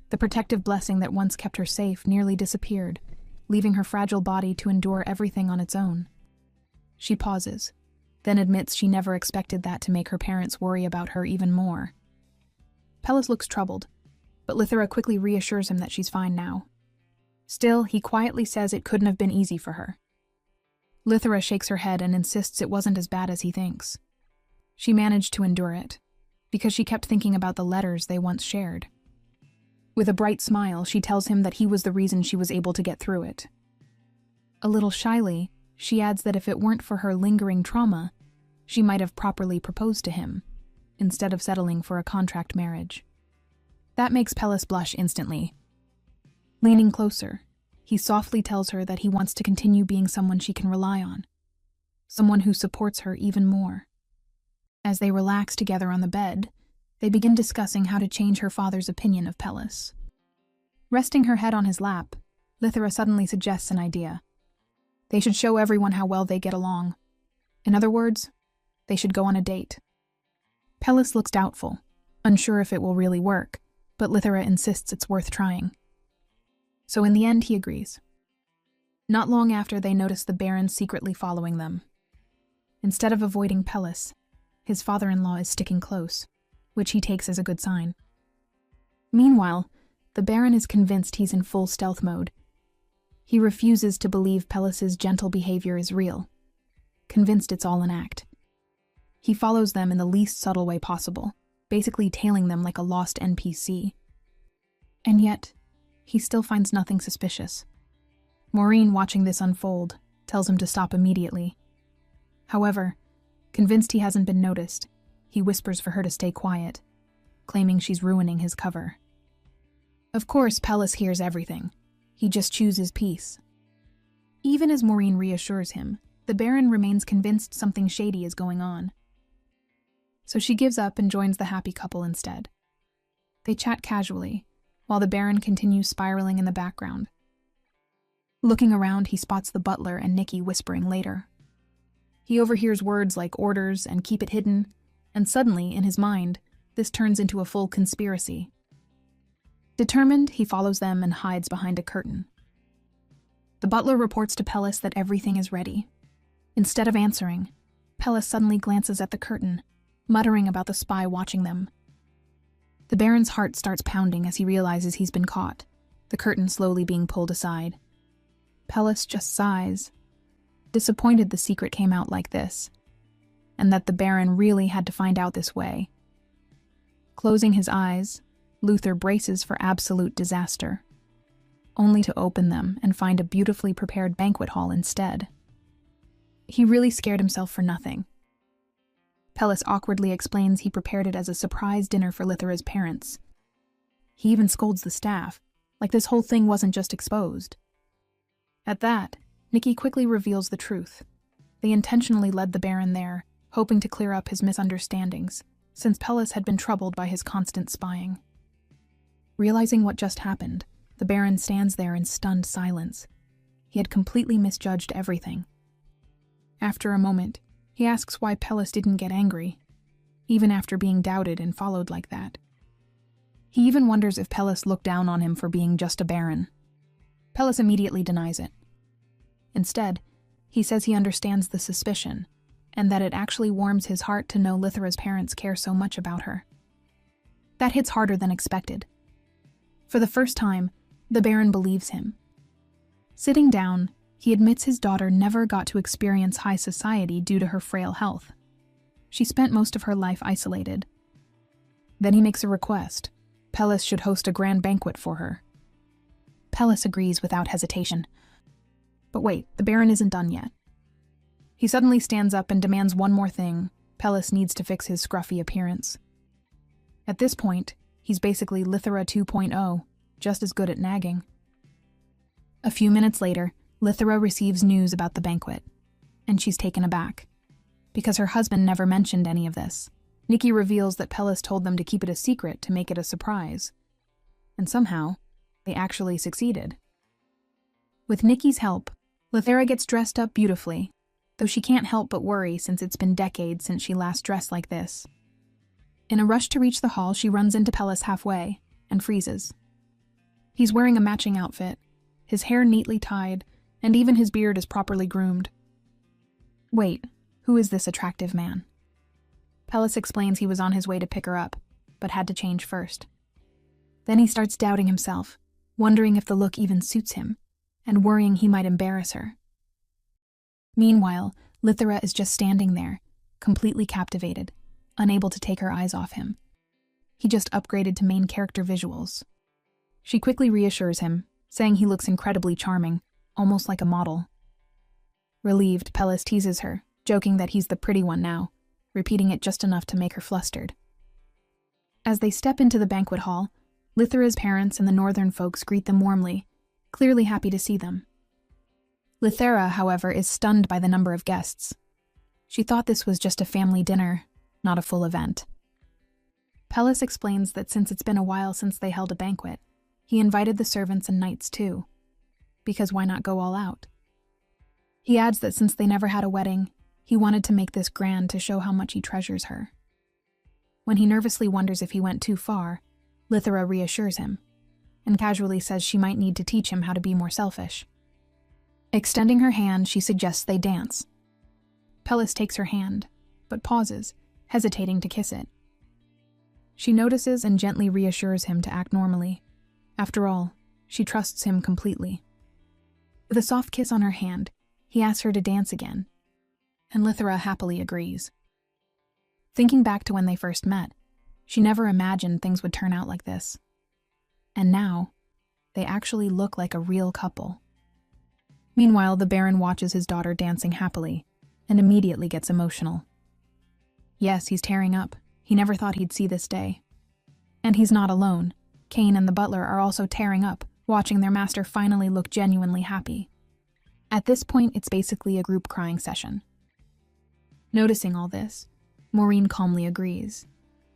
The protective blessing that once kept her safe nearly disappeared, leaving her fragile body to endure everything on its own. She pauses, then admits she never expected that to make her parents worry about her even more. Pellis looks troubled, but Lithera quickly reassures him that she's fine now. Still, he quietly says it couldn't have been easy for her. Lithera shakes her head and insists it wasn't as bad as he thinks. She managed to endure it, because she kept thinking about the letters they once shared. With a bright smile, she tells him that he was the reason she was able to get through it. A little shyly, she adds that if it weren't for her lingering trauma, she might have properly proposed to him, instead of settling for a contract marriage. That makes Pellis blush instantly. Leaning closer, he softly tells her that he wants to continue being someone she can rely on, someone who supports her even more. As they relax together on the bed, they begin discussing how to change her father's opinion of Pellis. Resting her head on his lap, Lithera suddenly suggests an idea. They should show everyone how well they get along. In other words, they should go on a date. Pellis looks doubtful, unsure if it will really work, but Lithera insists it's worth trying. So in the end, he agrees. Not long after, they notice the Baron secretly following them. Instead of avoiding Pellis, his father-in-law is sticking close, which he takes as a good sign. Meanwhile, the Baron is convinced he's in full stealth mode. He refuses to believe Pellis's gentle behavior is real, convinced it's all an act. He follows them in the least subtle way possible, basically tailing them like a lost NPC. And yet, he still finds nothing suspicious. Maureen, watching this unfold, tells him to stop immediately. However, convinced he hasn't been noticed, he whispers for her to stay quiet, claiming she's ruining his cover. Of course, Pellis hears everything. He just chooses peace. Even as Maureen reassures him, the Baron remains convinced something shady is going on. So she gives up and joins the happy couple instead. They chat casually, while the Baron continues spiraling in the background. Looking around, he spots the butler and Nikki whispering later. He overhears words like orders and keep it hidden, and suddenly, in his mind, this turns into a full conspiracy. Determined, he follows them and hides behind a curtain. The butler reports to Pellis that everything is ready. Instead of answering, Pellis suddenly glances at the curtain, muttering about the spy watching them. The Baron's heart starts pounding as he realizes he's been caught, the curtain slowly being pulled aside. Pellis just sighs, disappointed the secret came out like this, and that the Baron really had to find out this way. Closing his eyes, Luther braces for absolute disaster, only to open them and find a beautifully prepared banquet hall instead. He really scared himself for nothing. Pellis awkwardly explains he prepared it as a surprise dinner for Lithera's parents. He even scolds the staff, like this whole thing wasn't just exposed. At that, Nikki quickly reveals the truth. They intentionally led the Baron there, hoping to clear up his misunderstandings, since Pellis had been troubled by his constant spying. Realizing what just happened, the Baron stands there in stunned silence. He had completely misjudged everything. After a moment, he asks why Pellis didn't get angry, even after being doubted and followed like that. He even wonders if Pellis looked down on him for being just a Baron. Pellis immediately denies it. Instead, he says he understands the suspicion, and that it actually warms his heart to know Lithera's parents care so much about her. That hits harder than expected. For the first time, the Baron believes him. Sitting down, he admits his daughter never got to experience high society due to her frail health. She spent most of her life isolated. Then he makes a request. Pellis should host a grand banquet for her. Pellis agrees without hesitation. But wait, the Baron isn't done yet. He suddenly stands up and demands one more thing. Pellis needs to fix his scruffy appearance. At this point, he's basically Lithera 2.0, just as good at nagging. A few minutes later, Lithera receives news about the banquet, and she's taken aback. Because her husband never mentioned any of this, Nikki reveals that Pellis told them to keep it a secret to make it a surprise. And somehow, they actually succeeded. With Nikki's help, Lithera gets dressed up beautifully, though she can't help but worry since it's been decades since she last dressed like this. In a rush to reach the hall, she runs into Pellis halfway and freezes. He's wearing a matching outfit, his hair neatly tied, and even his beard is properly groomed. Wait, who is this attractive man? Pellis explains he was on his way to pick her up, but had to change first. Then he starts doubting himself, wondering if the look even suits him, and worrying he might embarrass her. Meanwhile, Lithera is just standing there, completely captivated, unable to take her eyes off him. He just upgraded to main character visuals. She quickly reassures him, saying he looks incredibly charming, almost like a model. Relieved, Pellis teases her, joking that he's the pretty one now, repeating it just enough to make her flustered. As they step into the banquet hall, Lithera's parents and the northern folks greet them warmly, clearly happy to see them. Lithera, however, is stunned by the number of guests. She thought this was just a family dinner, not a full event. Pellis explains that since it's been a while since they held a banquet, he invited the servants and knights too, because why not go all out? He adds that since they never had a wedding, he wanted to make this grand to show how much he treasures her. When he nervously wonders if he went too far, Lithera reassures him, and casually says she might need to teach him how to be more selfish. Extending her hand, she suggests they dance. Pellis takes her hand, but pauses, hesitating to kiss it. She notices and gently reassures him to act normally. After all, she trusts him completely. With a soft kiss on her hand, he asks her to dance again, and Lithera happily agrees. Thinking back to when they first met, she never imagined things would turn out like this. And now, they actually look like a real couple. Meanwhile, the Baron watches his daughter dancing happily, and immediately gets emotional. Yes, he's tearing up. He never thought he'd see this day. And he's not alone. Kane and the butler are also tearing up, watching their master finally look genuinely happy. At this point, it's basically a group crying session. Noticing all this, Maureen calmly agrees.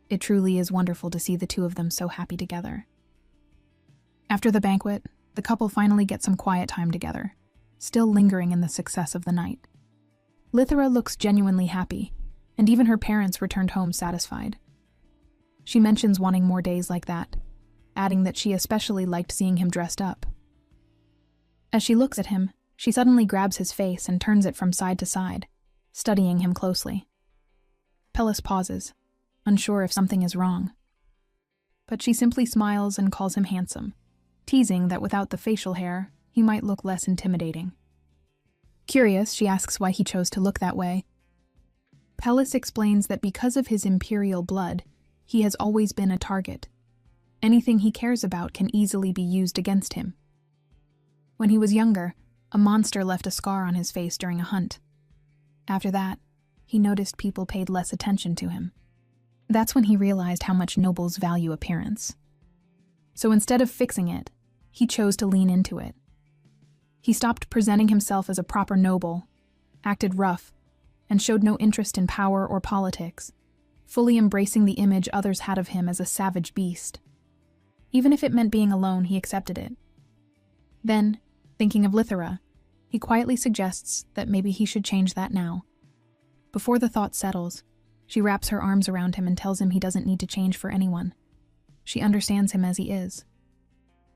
It truly is wonderful to see the two of them so happy together. After the banquet, the couple finally get some quiet time together, still lingering in the success of the night. Lithera looks genuinely happy, and even her parents returned home satisfied. She mentions wanting more days like that, adding that she especially liked seeing him dressed up. As she looks at him, she suddenly grabs his face and turns it from side to side, studying him closely. Pellis pauses, unsure if something is wrong. But she simply smiles and calls him handsome, teasing that without the facial hair, he might look less intimidating. Curious, she asks why he chose to look that way. Pellis explains that because of his imperial blood, he has always been a target. Anything he cares about can easily be used against him. When he was younger, a monster left a scar on his face during a hunt. After that, he noticed people paid less attention to him. That's when he realized how much nobles value appearance. So instead of fixing it, he chose to lean into it. He stopped presenting himself as a proper noble, acted rough, and showed no interest in power or politics, fully embracing the image others had of him as a savage beast. Even if it meant being alone, he accepted it. Then, thinking of Lithera, he quietly suggests that maybe he should change that now. Before the thought settles, she wraps her arms around him and tells him he doesn't need to change for anyone. She understands him as he is.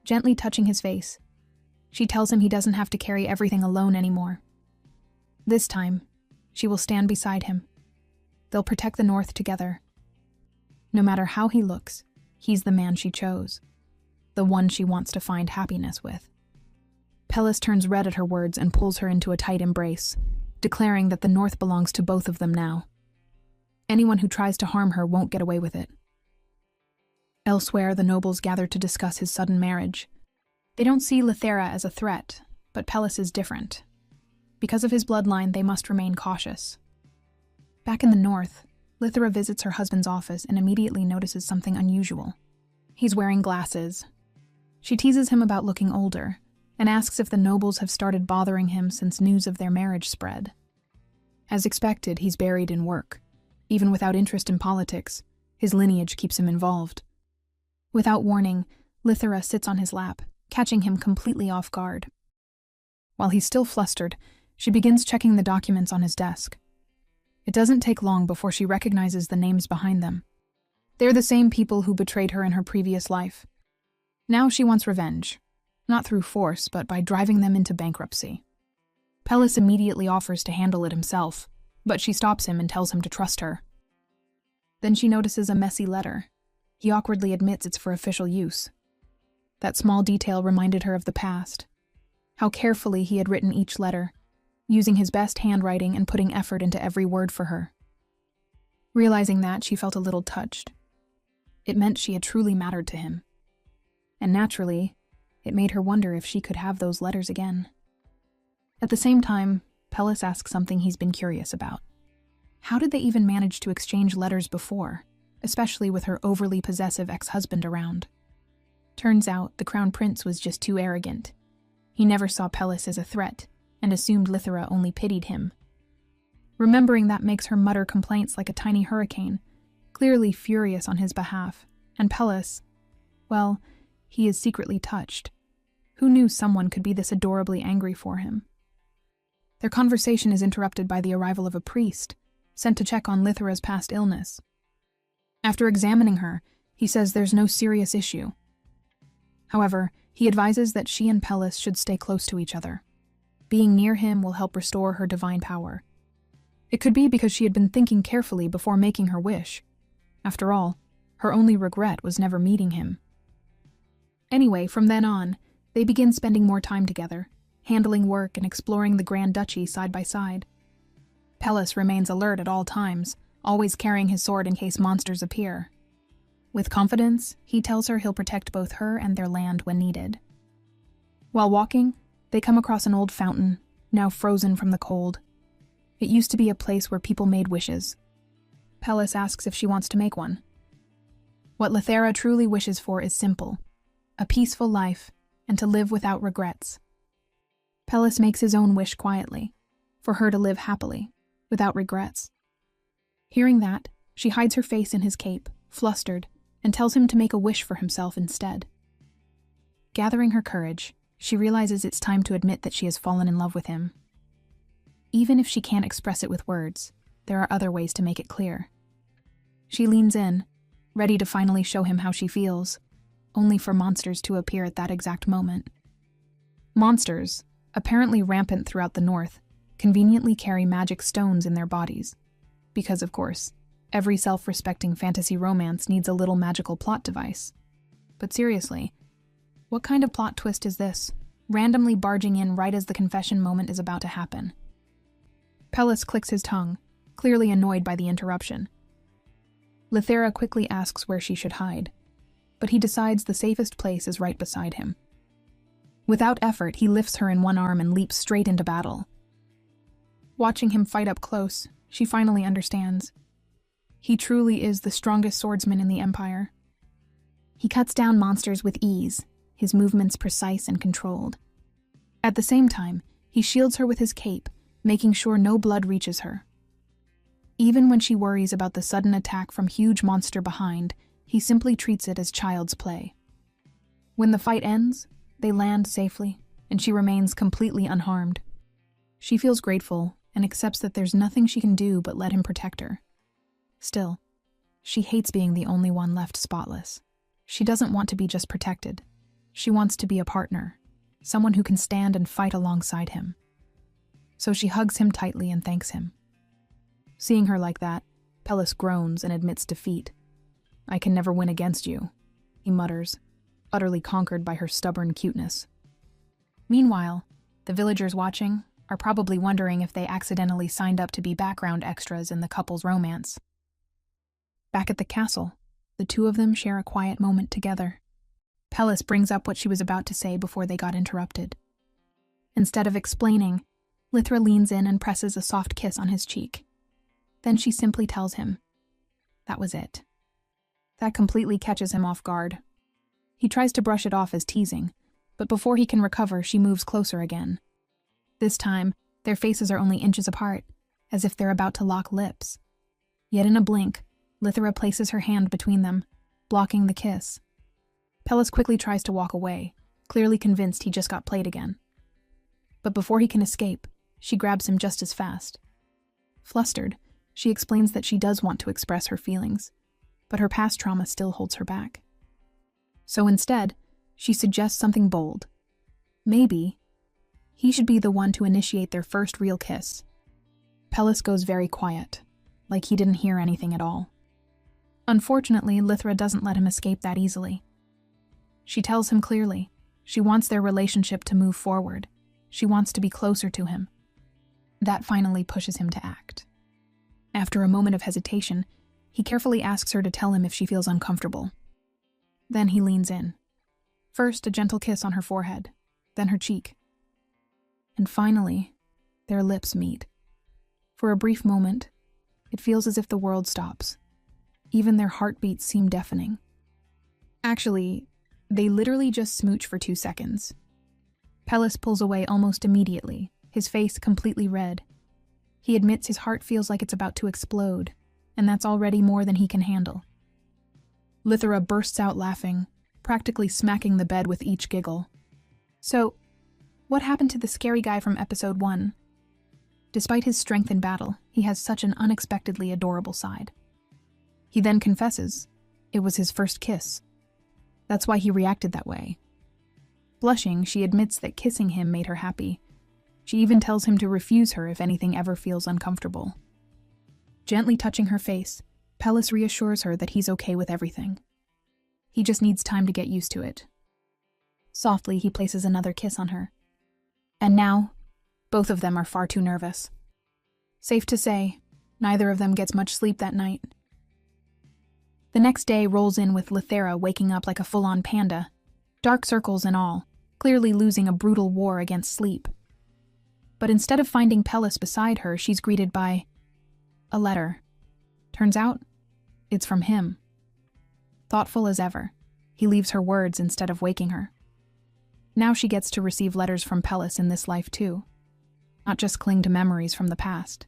Gently touching his face, she tells him he doesn't have to carry everything alone anymore. This time, she will stand beside him. They'll protect the North together. No matter how he looks, he's the man she chose, the one she wants to find happiness with. Pellis turns red at her words and pulls her into a tight embrace, declaring that the North belongs to both of them now. Anyone who tries to harm her won't get away with it. Elsewhere, the nobles gather to discuss his sudden marriage. They don't see Lithera as a threat, but Pellis is different. Because of his bloodline, they must remain cautious. Back in the north, Lithera visits her husband's office and immediately notices something unusual. He's wearing glasses. She teases him about looking older, and asks if the nobles have started bothering him since news of their marriage spread. As expected, he's buried in work. Even without interest in politics, his lineage keeps him involved. Without warning, Lithera sits on his lap, catching him completely off guard. While he's still flustered, she begins checking the documents on his desk. It doesn't take long before she recognizes the names behind them. They're the same people who betrayed her in her previous life. Now she wants revenge, not through force, but by driving them into bankruptcy. Pellis immediately offers to handle it himself, but she stops him and tells him to trust her. Then she notices a messy letter. He awkwardly admits it's for official use. That small detail reminded her of the past, how carefully he had written each letter, using his best handwriting and putting effort into every word for her. Realizing that, she felt a little touched. It meant she had truly mattered to him. And naturally, it made her wonder if she could have those letters again. At the same time, Pellis asks something he's been curious about. How did they even manage to exchange letters before, especially with her overly possessive ex-husband around? Turns out, the Crown Prince was just too arrogant. He never saw Pellis as a threat, and assumed Lithera only pitied him. Remembering that makes her mutter complaints like a tiny hurricane, clearly furious on his behalf, and Pellis, well, he is secretly touched. Who knew someone could be this adorably angry for him? Their conversation is interrupted by the arrival of a priest, sent to check on Lithera's past illness. After examining her, he says there's no serious issue. However, he advises that she and Pellis should stay close to each other. Being near him will help restore her divine power. It could be because she had been thinking carefully before making her wish. After all, her only regret was never meeting him. Anyway, from then on, they begin spending more time together, handling work and exploring the Grand Duchy side by side. Pellis remains alert at all times, always carrying his sword in case monsters appear. With confidence, he tells her he'll protect both her and their land when needed. While walking, they come across an old fountain, now frozen from the cold. It used to be a place where people made wishes. Pellis asks if she wants to make one. What Lithera truly wishes for is simple: a peaceful life, and to live without regrets. Pellis makes his own wish quietly, for her to live happily, without regrets. Hearing that, she hides her face in his cape, flustered, and tells him to make a wish for himself instead. Gathering her courage, she realizes it's time to admit that she has fallen in love with him. Even if she can't express it with words, there are other ways to make it clear. She leans in, ready to finally show him how she feels, only for monsters to appear at that exact moment. Monsters, apparently rampant throughout the north, conveniently carry magic stones in their bodies. Because, of course, every self-respecting fantasy romance needs a little magical plot device. But seriously, what kind of plot twist is this, randomly barging in right as the confession moment is about to happen? Pellis clicks his tongue, clearly annoyed by the interruption. Lythera quickly asks where she should hide, but he decides the safest place is right beside him. Without effort, he lifts her in one arm and leaps straight into battle. Watching him fight up close, she finally understands. He truly is the strongest swordsman in the Empire. He cuts down monsters with ease, his movements precise and controlled. At the same time, he shields her with his cape, making sure no blood reaches her. Even when she worries about the sudden attack from huge monster behind, he simply treats it as child's play. When the fight ends, they land safely, and she remains completely unharmed. She feels grateful and accepts that there's nothing she can do but let him protect her. Still, she hates being the only one left spotless. She doesn't want to be just protected. She wants to be a partner, someone who can stand and fight alongside him. So she hugs him tightly and thanks him. Seeing her like that, Pellis groans and admits defeat. "I can never win against you," he mutters, utterly conquered by her stubborn cuteness. Meanwhile, the villagers watching are probably wondering if they accidentally signed up to be background extras in the couple's romance. Back at the castle, the two of them share a quiet moment together. Pellis brings up what she was about to say before they got interrupted. Instead of explaining, Lythera leans in and presses a soft kiss on his cheek. Then she simply tells him, that was it. That completely catches him off guard. He tries to brush it off as teasing, but before he can recover, she moves closer again. This time, their faces are only inches apart, as if they're about to lock lips. Yet in a blink, Lythera places her hand between them, blocking the kiss. Pellis quickly tries to walk away, clearly convinced he just got played again. But before he can escape, she grabs him just as fast. Flustered, she explains that she does want to express her feelings, but her past trauma still holds her back. So instead, she suggests something bold. Maybe he should be the one to initiate their first real kiss. Pellis goes very quiet, like he didn't hear anything at all. Unfortunately, Lythera doesn't let him escape that easily. She tells him clearly, she wants their relationship to move forward. She wants to be closer to him. That finally pushes him to act. After a moment of hesitation, he carefully asks her to tell him if she feels uncomfortable. Then he leans in. First, a gentle kiss on her forehead, then her cheek. And finally, their lips meet. For a brief moment, it feels as if the world stops. Even their heartbeats seem deafening. Actually, they literally just smooch for 2 seconds. Pellis pulls away almost immediately, his face completely red. He admits his heart feels like it's about to explode, and that's already more than he can handle. Lythera bursts out laughing, practically smacking the bed with each giggle. So, what happened to the scary guy from episode 1? Despite his strength in battle, he has such an unexpectedly adorable side. He then confesses it was his first kiss. That's why he reacted that way. Blushing, she admits that kissing him made her happy. She even tells him to refuse her if anything ever feels uncomfortable. Gently touching her face, Pellis reassures her that he's okay with everything. He just needs time to get used to it. Softly, he places another kiss on her. And now, both of them are far too nervous. Safe to say, neither of them gets much sleep that night. The next day rolls in with Lythera waking up like a full-on panda, dark circles and all, clearly losing a brutal war against sleep. But instead of finding Pellis beside her, she's greeted by a letter. Turns out, it's from him. Thoughtful as ever, he leaves her words instead of waking her. Now she gets to receive letters from Pellis in this life too, not just cling to memories from the past.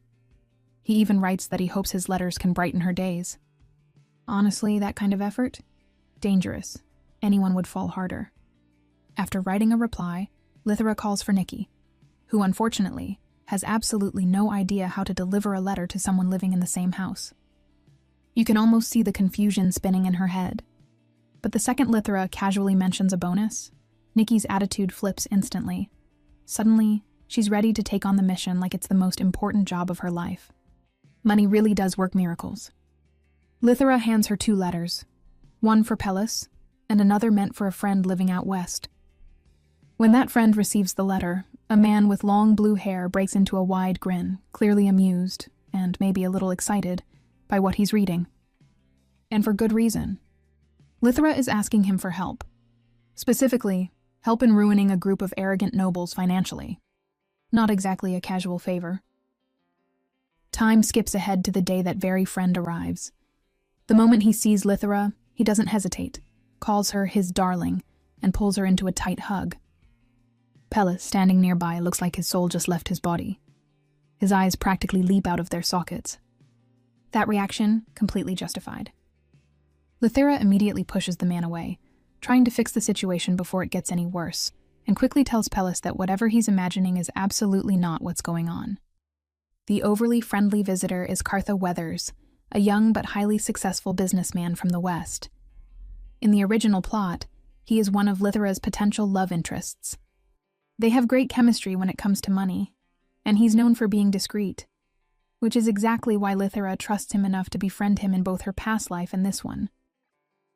He even writes that he hopes his letters can brighten her days. Honestly, that kind of effort? Dangerous. Anyone would fall harder. After writing a reply, Lythera calls for Nikki, who unfortunately has absolutely no idea how to deliver a letter to someone living in the same house. You can almost see the confusion spinning in her head. But the second Lythera casually mentions a bonus, Nikki's attitude flips instantly. Suddenly, She's ready to take on the mission like it's the most important job of her life. Money really does work miracles. Lithera hands her 2 letters, one for Pellis and another meant for a friend living out west. When that friend receives the letter, a man with long blue hair breaks into a wide grin, clearly amused, and maybe a little excited, by what he's reading. And for good reason. Lithera is asking him for help. Specifically, help in ruining a group of arrogant nobles financially. Not exactly a casual favor. Time skips ahead to the day that very friend arrives. The moment he sees Lithera, he doesn't hesitate, calls her his darling, and pulls her into a tight hug. Pellis, standing nearby, looks like his soul just left his body. His eyes practically leap out of their sockets. That reaction, completely justified. Lithera immediately pushes the man away, trying to fix the situation before it gets any worse, and quickly tells Pellis that whatever he's imagining is absolutely not what's going on. The overly friendly visitor is Cartha Weathers, a young but highly successful businessman from the West. In the original plot, he is one of Lithera's potential love interests. They have great chemistry when it comes to money, and he's known for being discreet, which is exactly why Lithera trusts him enough to befriend him in both her past life and this one.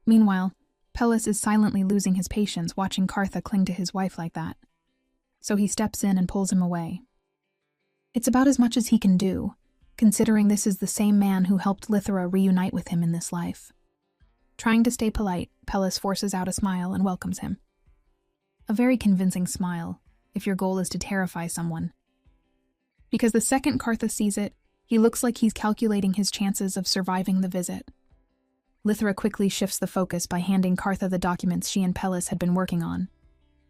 Meanwhile, Pellis is silently losing his patience watching Cartha cling to his wife like that. So he steps in and pulls him away. It's about as much as he can do, considering this is the same man who helped Lithera reunite with him in this life. Trying to stay polite, Pellis forces out a smile and welcomes him. A very convincing smile, if your goal is to terrify someone. Because the second Cartha sees it, he looks like he's calculating his chances of surviving the visit. Lithera quickly shifts the focus by handing Cartha the documents she and Pellis had been working on.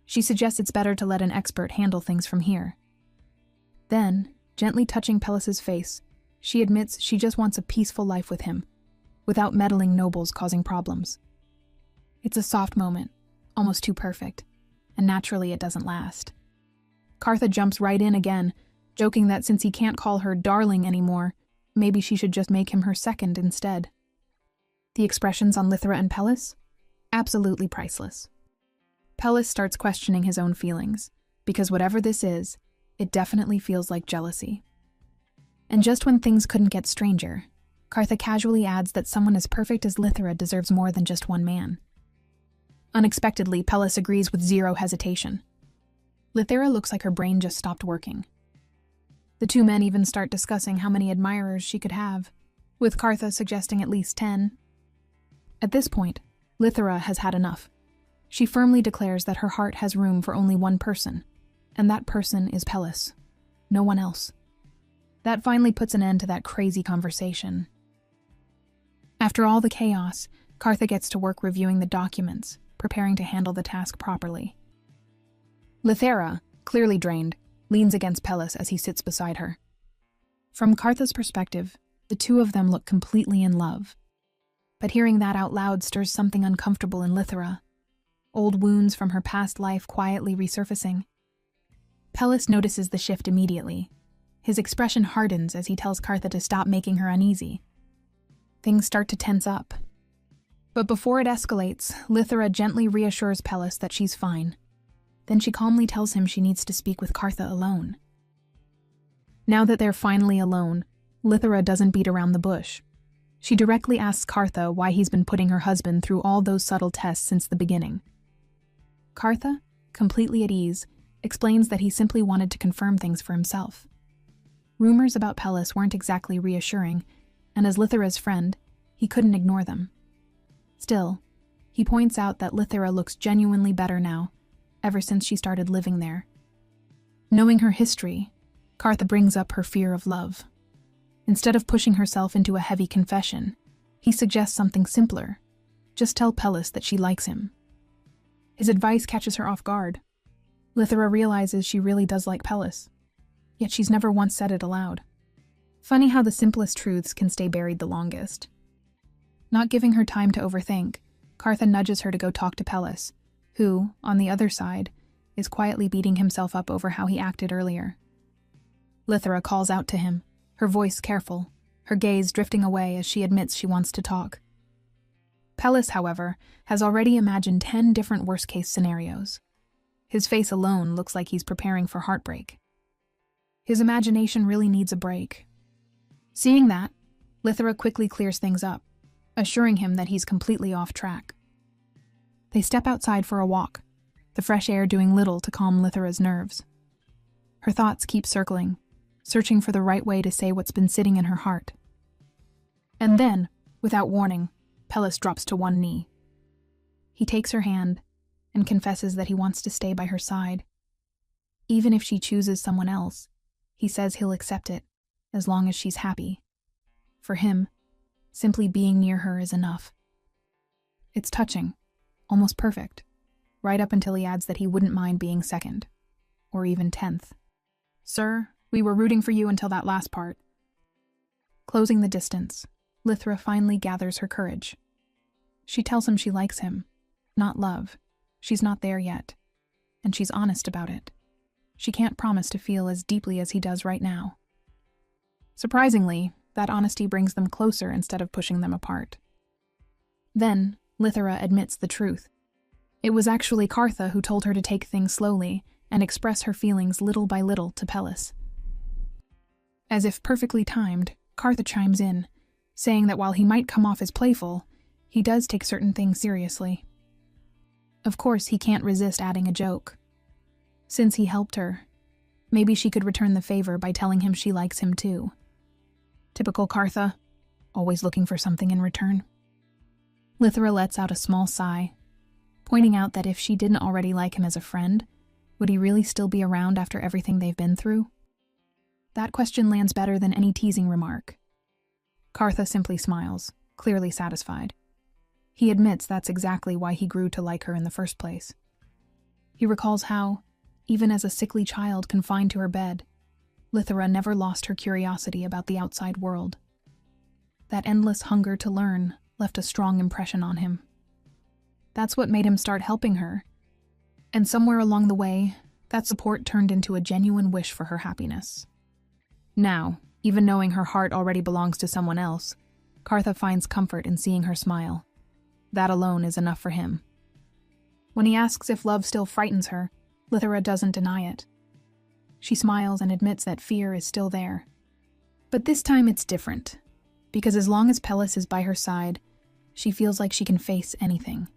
She suggests it's better to let an expert handle things from here. Then, gently touching Pellis's face, she admits she just wants a peaceful life with him, without meddling nobles causing problems. It's a soft moment, almost too perfect, and naturally it doesn't last. Cartha jumps right in again, joking that since he can't call her darling anymore, maybe she should just make him her second instead. The expressions on Lithera and Pellis? Absolutely priceless. Pellis starts questioning his own feelings, because whatever this is, it definitely feels like jealousy. And just when things couldn't get stranger, Cartha casually adds that someone as perfect as Lithera deserves more than just one man. Unexpectedly, Pellis agrees with zero hesitation. Lithera looks like her brain just stopped working. The 2 men even start discussing how many admirers she could have, with Cartha suggesting at least 10. At this point, Lithera has had enough. She firmly declares that her heart has room for only one person, and that person is Pellis. No one else. That finally puts an end to that crazy conversation. After all the chaos, Cartha gets to work reviewing the documents, preparing to handle the task properly. Lithera, clearly drained, leans against Pellis as he sits beside her. From Cartha's perspective, the 2 of them look completely in love. But hearing that out loud stirs something uncomfortable in Lithera. Old wounds from her past life quietly resurfacing. Pellis notices the shift immediately. His expression hardens as he tells Cartha to stop making her uneasy. Things start to tense up. But before it escalates, Lithera gently reassures Pellis that she's fine. Then she calmly tells him she needs to speak with Cartha alone. Now that they're finally alone, Lithera doesn't beat around the bush. She directly asks Cartha why he's been putting her husband through all those subtle tests since the beginning. Cartha, completely at ease, explains that he simply wanted to confirm things for himself. Rumors about Pellis weren't exactly reassuring, and as Lithera's friend, he couldn't ignore them. Still, he points out that Lithera looks genuinely better now, ever since she started living there. Knowing her history, Cartha brings up her fear of love. Instead of pushing herself into a heavy confession, he suggests something simpler. Just tell Pellis that she likes him. His advice catches her off guard. Lithera realizes she really does like Pellis, yet she's never once said it aloud. Funny how the simplest truths can stay buried the longest. Not giving her time to overthink, Cartha nudges her to go talk to Pellis, who, on the other side, is quietly beating himself up over how he acted earlier. Lithera calls out to him, her voice careful, her gaze drifting away as she admits she wants to talk. Pellis, however, has already imagined 10 different worst-case scenarios. His face alone looks like he's preparing for heartbreak. His imagination really needs a break. Seeing that, Lithra quickly clears things up, assuring him that he's completely off track. They step outside for a walk, the fresh air doing little to calm Lithra's nerves. Her thoughts keep circling, searching for the right way to say what's been sitting in her heart. And then, without warning, Pellis drops to one knee. He takes her hand and confesses that he wants to stay by her side. Even if she chooses someone else, he says he'll accept it, as long as she's happy. For him, simply being near her is enough. It's touching, almost perfect, right up until he adds that he wouldn't mind being second, or even 10th. Sir, we were rooting for you until that last part. Closing the distance, Lithra finally gathers her courage. She tells him she likes him, not love. She's not there yet, and she's honest about it. She can't promise to feel as deeply as he does right now. Surprisingly, that honesty brings them closer instead of pushing them apart. Then, Lithra admits the truth. It was actually Kartha who told her to take things slowly and express her feelings little by little to Pellis. As if perfectly timed, Kartha chimes in, saying that while he might come off as playful, he does take certain things seriously. Of course, he can't resist adding a joke. Since he helped her, maybe she could return the favor by telling him she likes him too. Typical Kartha, always looking for something in return. Lithra lets out a small sigh, pointing out that if she didn't already like him as a friend, would he really still be around after everything they've been through? That question lands better than any teasing remark. Kartha simply smiles, clearly satisfied. He admits that's exactly why he grew to like her in the first place. He recalls how, even as a sickly child confined to her bed, Lithra never lost her curiosity about the outside world. That endless hunger to learn left a strong impression on him. That's what made him start helping her. And somewhere along the way, that support turned into a genuine wish for her happiness. Now, even knowing her heart already belongs to someone else, Kartha finds comfort in seeing her smile. That alone is enough for him. When he asks if love still frightens her, Lithra doesn't deny it. She smiles and admits that fear is still there. But this time it's different, because as long as Pellis is by her side, she feels like she can face anything.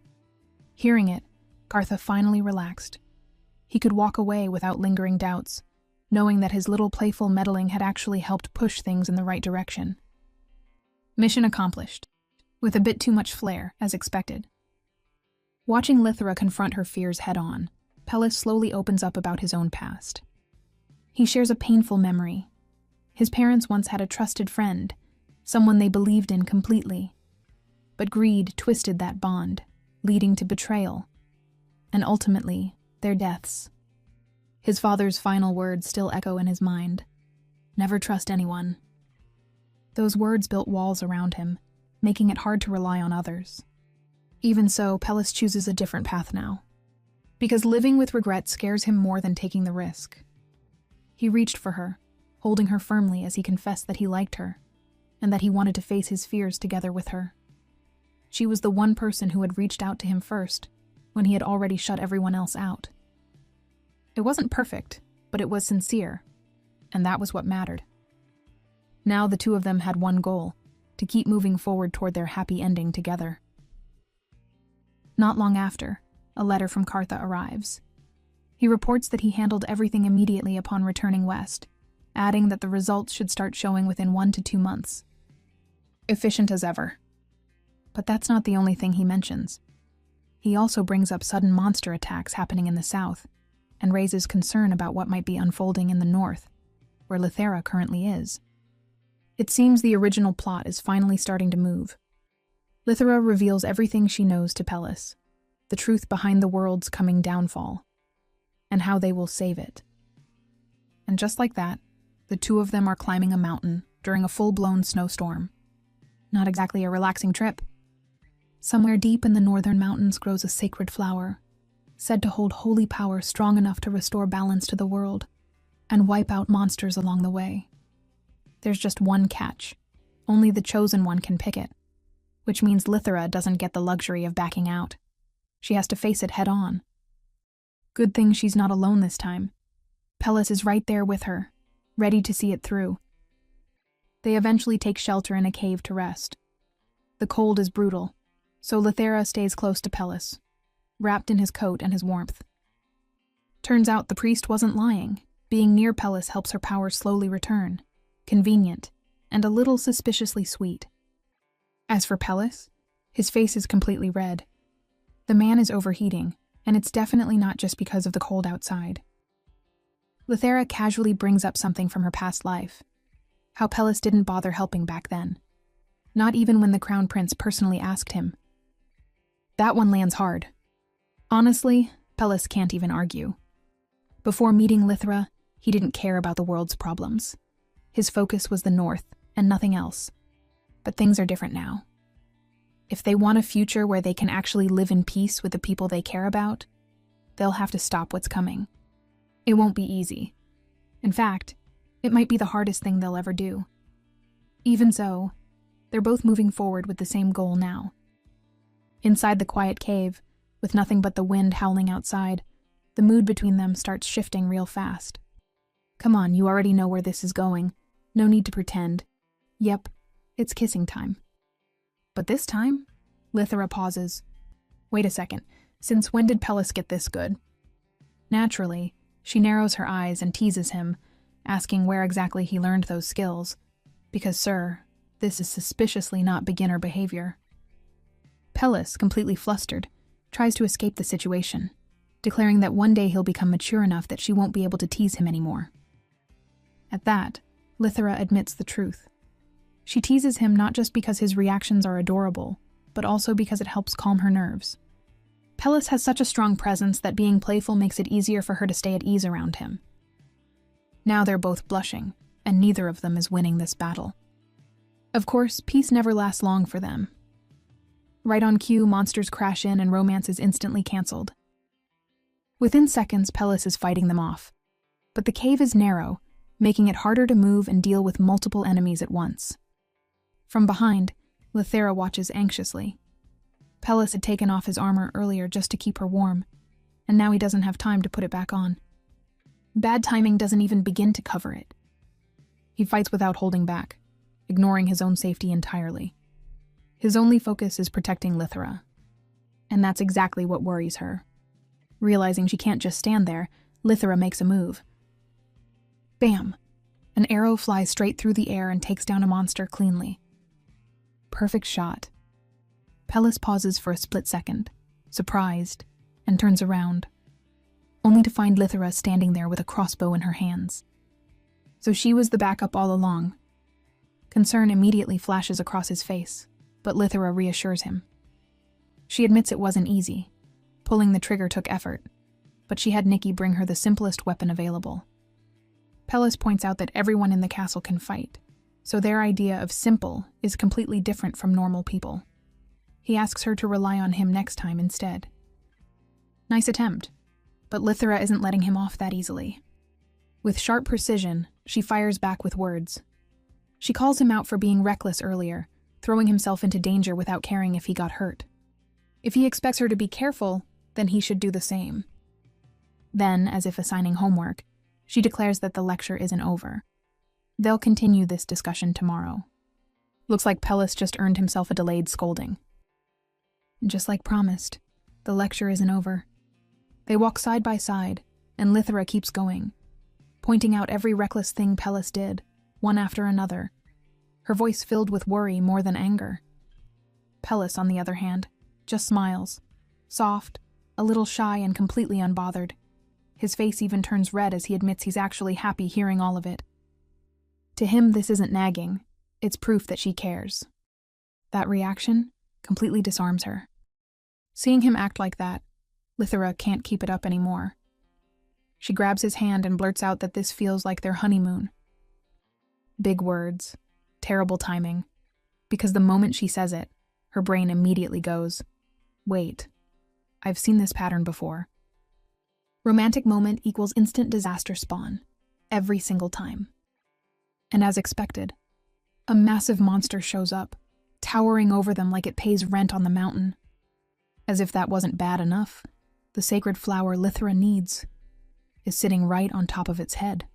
Hearing it, Kartha finally relaxed. He could walk away without lingering doubts, knowing that his little playful meddling had actually helped push things in the right direction. Mission accomplished, with a bit too much flair, as expected. Watching Lithra confront her fears head-on, Pellis slowly opens up about his own past. He shares a painful memory. His parents once had a trusted friend, someone they believed in completely. But greed twisted that bond, leading to betrayal, and ultimately, their deaths. His father's final words still echo in his mind. Never trust anyone. Those words built walls around him, making it hard to rely on others. Even so, Pellis chooses a different path now, because living with regret scares him more than taking the risk. He reached for her, holding her firmly as he confessed that he liked her, and that he wanted to face his fears together with her. She was the one person who had reached out to him first, when he had already shut everyone else out. It wasn't perfect, but it was sincere, and that was what mattered. Now the two of them had one goal, to keep moving forward toward their happy ending together. Not long after, a letter from Kartha arrives. He reports that he handled everything immediately upon returning west, adding that the results should start showing within 1 to 2 months. Efficient as ever. But that's not the only thing he mentions. He also brings up sudden monster attacks happening in the south, and raises concern about what might be unfolding in the north, where Lithra currently is. It seems the original plot is finally starting to move. Lithra reveals everything she knows to Pellis, the truth behind the world's coming downfall, and how they will save it. And just like that, the two of them are climbing a mountain during a full-blown snowstorm. Not exactly a relaxing trip. Somewhere deep in the northern mountains grows a sacred flower, said to hold holy power strong enough to restore balance to the world and wipe out monsters along the way. There's just one catch. Only the chosen one can pick it, which means Lithra doesn't get the luxury of backing out. She has to face it head-on. Good thing she's not alone this time. Pellis is right there with her, ready to see it through. They eventually take shelter in a cave to rest. The cold is brutal, so Lithera stays close to Pellis, wrapped in his coat and his warmth. Turns out the priest wasn't lying. Being near Pellis helps her powers slowly return, convenient, and a little suspiciously sweet. As for Pellis, his face is completely red. The man is overheating, and it's definitely not just because of the cold outside. Lithera casually brings up something from her past life, how Pellis didn't bother helping back then, not even when the Crown Prince personally asked him. That one lands hard. Honestly, Pellis can't even argue. Before meeting Lithera, he didn't care about the world's problems. His focus was the North and nothing else. But things are different now. If they want a future where they can actually live in peace with the people they care about, they'll have to stop what's coming. It won't be easy. In fact, it might be the hardest thing they'll ever do. Even so, they're both moving forward with the same goal now. Inside the quiet cave, with nothing but the wind howling outside, the mood between them starts shifting real fast. Come on, you already know where this is going. No need to pretend. Yep, it's kissing time. But this time, Lithera pauses. Wait a second, since when did Pellis get this good? Naturally, she narrows her eyes and teases him, asking where exactly he learned those skills. Because, sir, this is suspiciously not beginner behavior. Pellis, completely flustered, tries to escape the situation, declaring that one day he'll become mature enough that she won't be able to tease him anymore. At that, Lithera admits the truth. She teases him not just because his reactions are adorable, but also because it helps calm her nerves. Pellis has such a strong presence that being playful makes it easier for her to stay at ease around him. Now they're both blushing, and neither of them is winning this battle. Of course, peace never lasts long for them. Right on cue, monsters crash in and romance is instantly cancelled. Within seconds, Pellis is fighting them off. But the cave is narrow, making it harder to move and deal with multiple enemies at once. From behind, Lithera watches anxiously. Pellis had taken off his armor earlier just to keep her warm, and now he doesn't have time to put it back on. Bad timing doesn't even begin to cover it. He fights without holding back, ignoring his own safety entirely. His only focus is protecting Lithera, and that's exactly what worries her. Realizing she can't just stand there, Lithera makes a move. Bam! An arrow flies straight through the air and takes down a monster cleanly. Perfect shot. Pellis pauses for a split second, surprised, and turns around, only to find Lithera standing there with a crossbow in her hands. So she was the backup all along. Concern immediately flashes across his face, but Lithera reassures him. She admits it wasn't easy. Pulling the trigger took effort, but she had Nikki bring her the simplest weapon available. Pellis points out that everyone in the castle can fight, so their idea of simple is completely different from normal people. He asks her to rely on him next time instead. Nice attempt, but Lithera isn't letting him off that easily. With sharp precision, she fires back with words. She calls him out for being reckless earlier, throwing himself into danger without caring if he got hurt. If he expects her to be careful, then he should do the same. Then, as if assigning homework, she declares that the lecture isn't over. They'll continue this discussion tomorrow. Looks like Pellis just earned himself a delayed scolding. Just like promised, the lecture isn't over. They walk side by side, and Lithera keeps going, pointing out every reckless thing Pellis did, one after another, her voice filled with worry more than anger. Pellis, on the other hand, just smiles, soft, a little shy and completely unbothered. His face even turns red as he admits he's actually happy hearing all of it. To him, this isn't nagging, it's proof that she cares. That reaction completely disarms her. Seeing him act like that, Lithera can't keep it up anymore. She grabs his hand and blurts out that this feels like their honeymoon. Big words, terrible timing, because the moment she says it, her brain immediately goes, wait, I've seen this pattern before. Romantic moment equals instant disaster spawn, every single time. And as expected, a massive monster shows up, towering over them like it pays rent on the mountain. As if that wasn't bad enough, the sacred flower Lithera needs is sitting right on top of its head.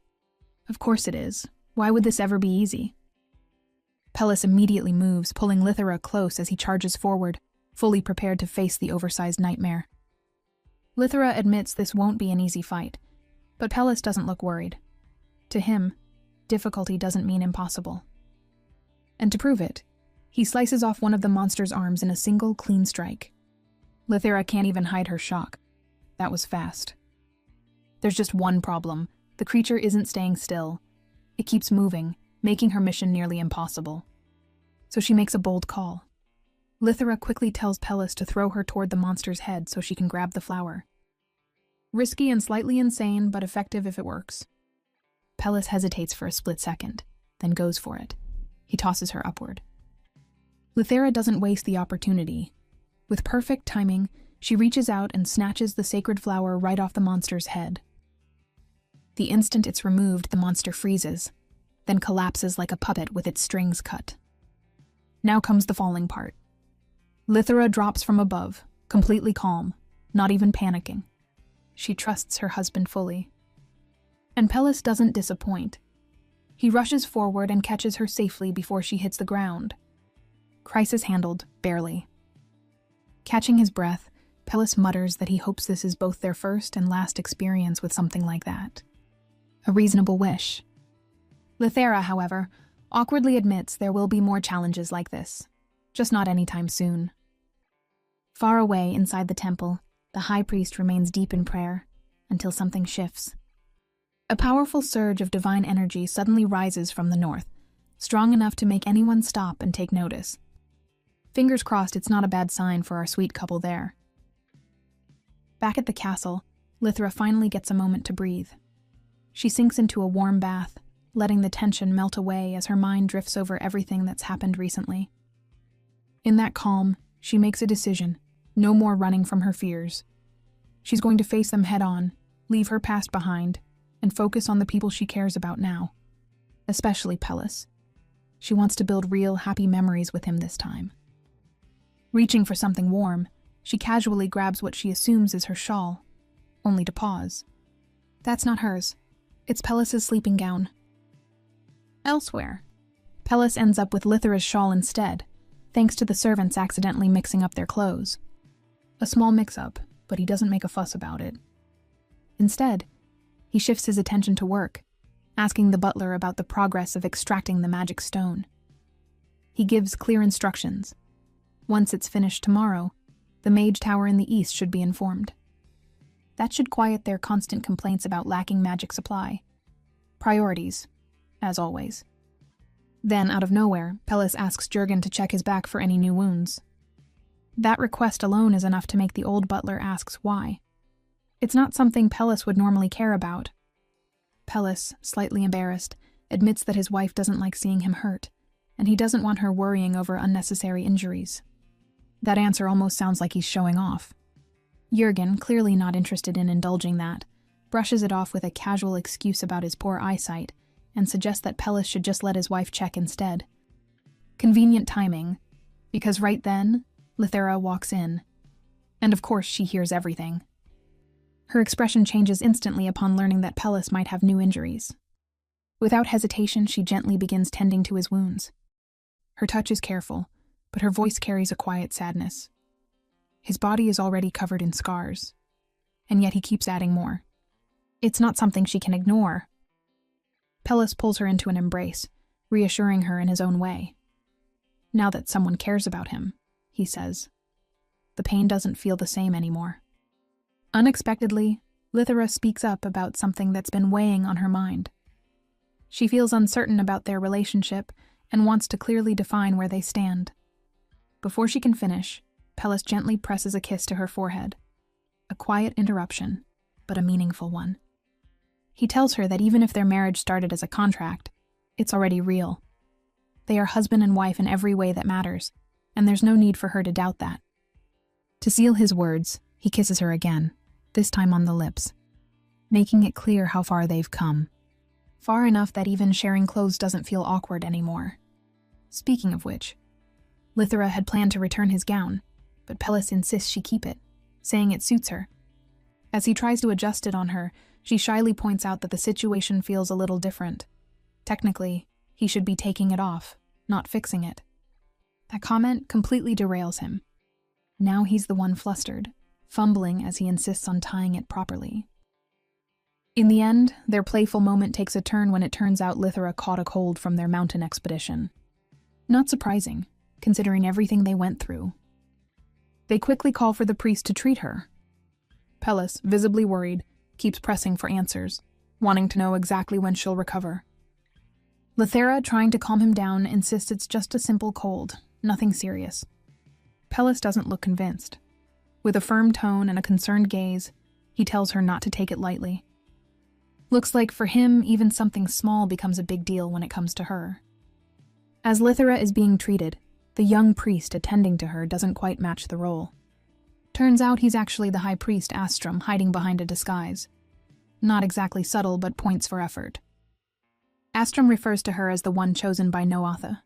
Of course it is. Why would this ever be easy? Pellis immediately moves, pulling Lithera close as he charges forward, fully prepared to face the oversized nightmare. Lithera admits this won't be an easy fight, but Pellis doesn't look worried. To him, difficulty doesn't mean impossible. And to prove it, he slices off one of the monster's arms in a single, clean strike. Lithera can't even hide her shock. That was fast. There's just one problem. The creature isn't staying still. It keeps moving, making her mission nearly impossible. So she makes a bold call. Lithera quickly tells Pellis to throw her toward the monster's head so she can grab the flower. Risky and slightly insane, but effective if it works. Pellis hesitates for a split second, then goes for it. He tosses her upward. Lithera doesn't waste the opportunity. With perfect timing, she reaches out and snatches the sacred flower right off the monster's head. The instant it's removed, the monster freezes, then collapses like a puppet with its strings cut. Now comes the falling part. Lithera drops from above, completely calm, not even panicking. She trusts her husband fully. And Pellis doesn't disappoint. He rushes forward and catches her safely before she hits the ground. Crisis handled, barely. Catching his breath, Pellis mutters that he hopes this is both their first and last experience with something like that. A reasonable wish. Lithera, however, awkwardly admits there will be more challenges like this, just not anytime soon. Far away inside the temple, the high priest remains deep in prayer until something shifts. A powerful surge of divine energy suddenly rises from the north, strong enough to make anyone stop and take notice. Fingers crossed it's not a bad sign for our sweet couple there. Back at the castle, Lithera finally gets a moment to breathe. She sinks into a warm bath, letting the tension melt away as her mind drifts over everything that's happened recently. In that calm, she makes a decision, no more running from her fears. She's going to face them head-on, leave her past behind, and focus on the people she cares about now, especially Pellis. She wants to build real, happy memories with him this time. Reaching for something warm, she casually grabs what she assumes is her shawl, only to pause. That's not hers. It's Pellis's sleeping gown. Elsewhere, Pellis ends up with Lithera's shawl instead, thanks to the servants accidentally mixing up their clothes. A small mix-up, but he doesn't make a fuss about it. Instead, he shifts his attention to work, asking the butler about the progress of extracting the magic stone. He gives clear instructions. Once it's finished tomorrow, the mage tower in the east should be informed. That should quiet their constant complaints about lacking magic supply. Priorities, as always. Then, out of nowhere, Pellis asks Jurgen to check his back for any new wounds. That request alone is enough to make the old butler ask why. It's not something Pellis would normally care about. Pellis, slightly embarrassed, admits that his wife doesn't like seeing him hurt, and he doesn't want her worrying over unnecessary injuries. That answer almost sounds like he's showing off. Jurgen, clearly not interested in indulging that, brushes it off with a casual excuse about his poor eyesight and suggests that Pellis should just let his wife check instead. Convenient timing, because right then, Lithera walks in. And of course she hears everything. Her expression changes instantly upon learning that Pellis might have new injuries. Without hesitation, she gently begins tending to his wounds. Her touch is careful, but her voice carries a quiet sadness. His body is already covered in scars, and yet he keeps adding more. It's not something she can ignore. Pellis pulls her into an embrace, reassuring her in his own way. Now that someone cares about him, he says, the pain doesn't feel the same anymore. Unexpectedly, Lithera speaks up about something that's been weighing on her mind. She feels uncertain about their relationship and wants to clearly define where they stand. Before she can finish, Pellis gently presses a kiss to her forehead. A quiet interruption, but a meaningful one. He tells her that even if their marriage started as a contract, it's already real. They are husband and wife in every way that matters, and there's no need for her to doubt that. To seal his words, he kisses her again, this time on the lips, making it clear how far they've come. Far enough that even sharing clothes doesn't feel awkward anymore. Speaking of which, Lithera had planned to return his gown, but Pellis insists she keep it, saying it suits her. As he tries to adjust it on her, She shyly points out that the situation feels a little different. Technically, he should be taking it off, not fixing it. That comment completely derails him. Now he's the one flustered, fumbling as he insists on tying it properly. In the end, their playful moment takes a turn when it turns out Lithra caught a cold from their mountain expedition. Not surprising, considering everything they went through. They quickly call for the priest to treat her. Pellis, visibly worried, keeps pressing for answers, wanting to know exactly when she'll recover. Lithera, trying to calm him down, insists it's just a simple cold, nothing serious. Pellis doesn't look convinced. With a firm tone and a concerned gaze, he tells her not to take it lightly. Looks like for him, even something small becomes a big deal when it comes to her. As Lithera is being treated, the young priest attending to her doesn't quite match the role. Turns out he's actually the high priest Astrum hiding behind a disguise. Not exactly subtle, but points for effort. Astrum refers to her as the one chosen by Noatha,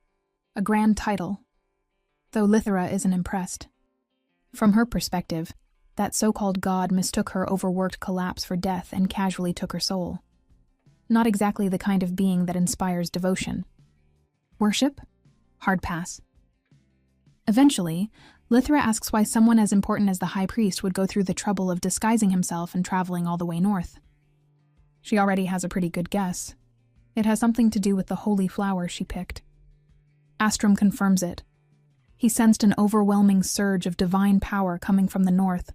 a grand title, though Lithera isn't impressed. From her perspective, that so-called god mistook her overworked collapse for death and casually took her soul. Not exactly the kind of being that inspires devotion. Worship? Hard pass. Eventually, Lithra asks why someone as important as the high priest would go through the trouble of disguising himself and traveling all the way north. She already has a pretty good guess. It has something to do with the holy flower she picked. Astrum confirms it. He sensed an overwhelming surge of divine power coming from the north.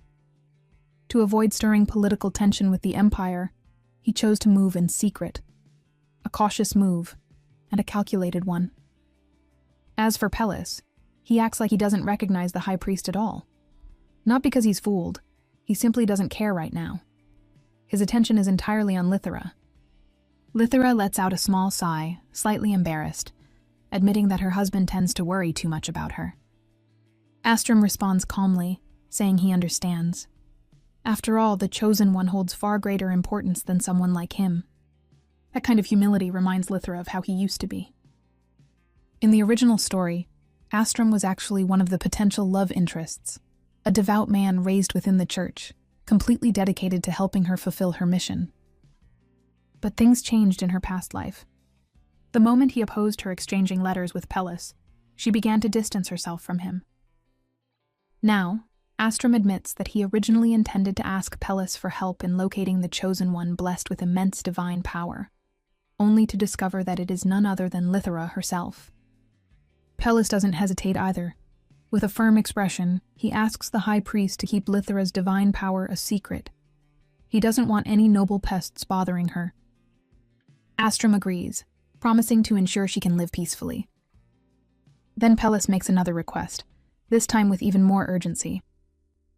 To avoid stirring political tension with the Empire, he chose to move in secret. A cautious move, and a calculated one. As for Pellis, he acts like he doesn't recognize the high priest at all. Not because he's fooled, he simply doesn't care right now. His attention is entirely on Lithra. Lithra lets out a small sigh, slightly embarrassed, admitting that her husband tends to worry too much about her. Astrum responds calmly, saying he understands. After all, the chosen one holds far greater importance than someone like him. That kind of humility reminds Lithra of how he used to be. In the original story, Astrum was actually one of the potential love interests, a devout man raised within the church, completely dedicated to helping her fulfill her mission. But things changed in her past life. The moment he opposed her exchanging letters with Pellis, she began to distance herself from him. Now, Astrum admits that he originally intended to ask Pellis for help in locating the chosen one blessed with immense divine power, only to discover that it is none other than Lithra herself. Pellis doesn't hesitate either. With a firm expression, he asks the high priest to keep Lithra's divine power a secret. He doesn't want any noble pests bothering her. Astrum agrees, promising to ensure she can live peacefully. Then Pellis makes another request, this time with even more urgency.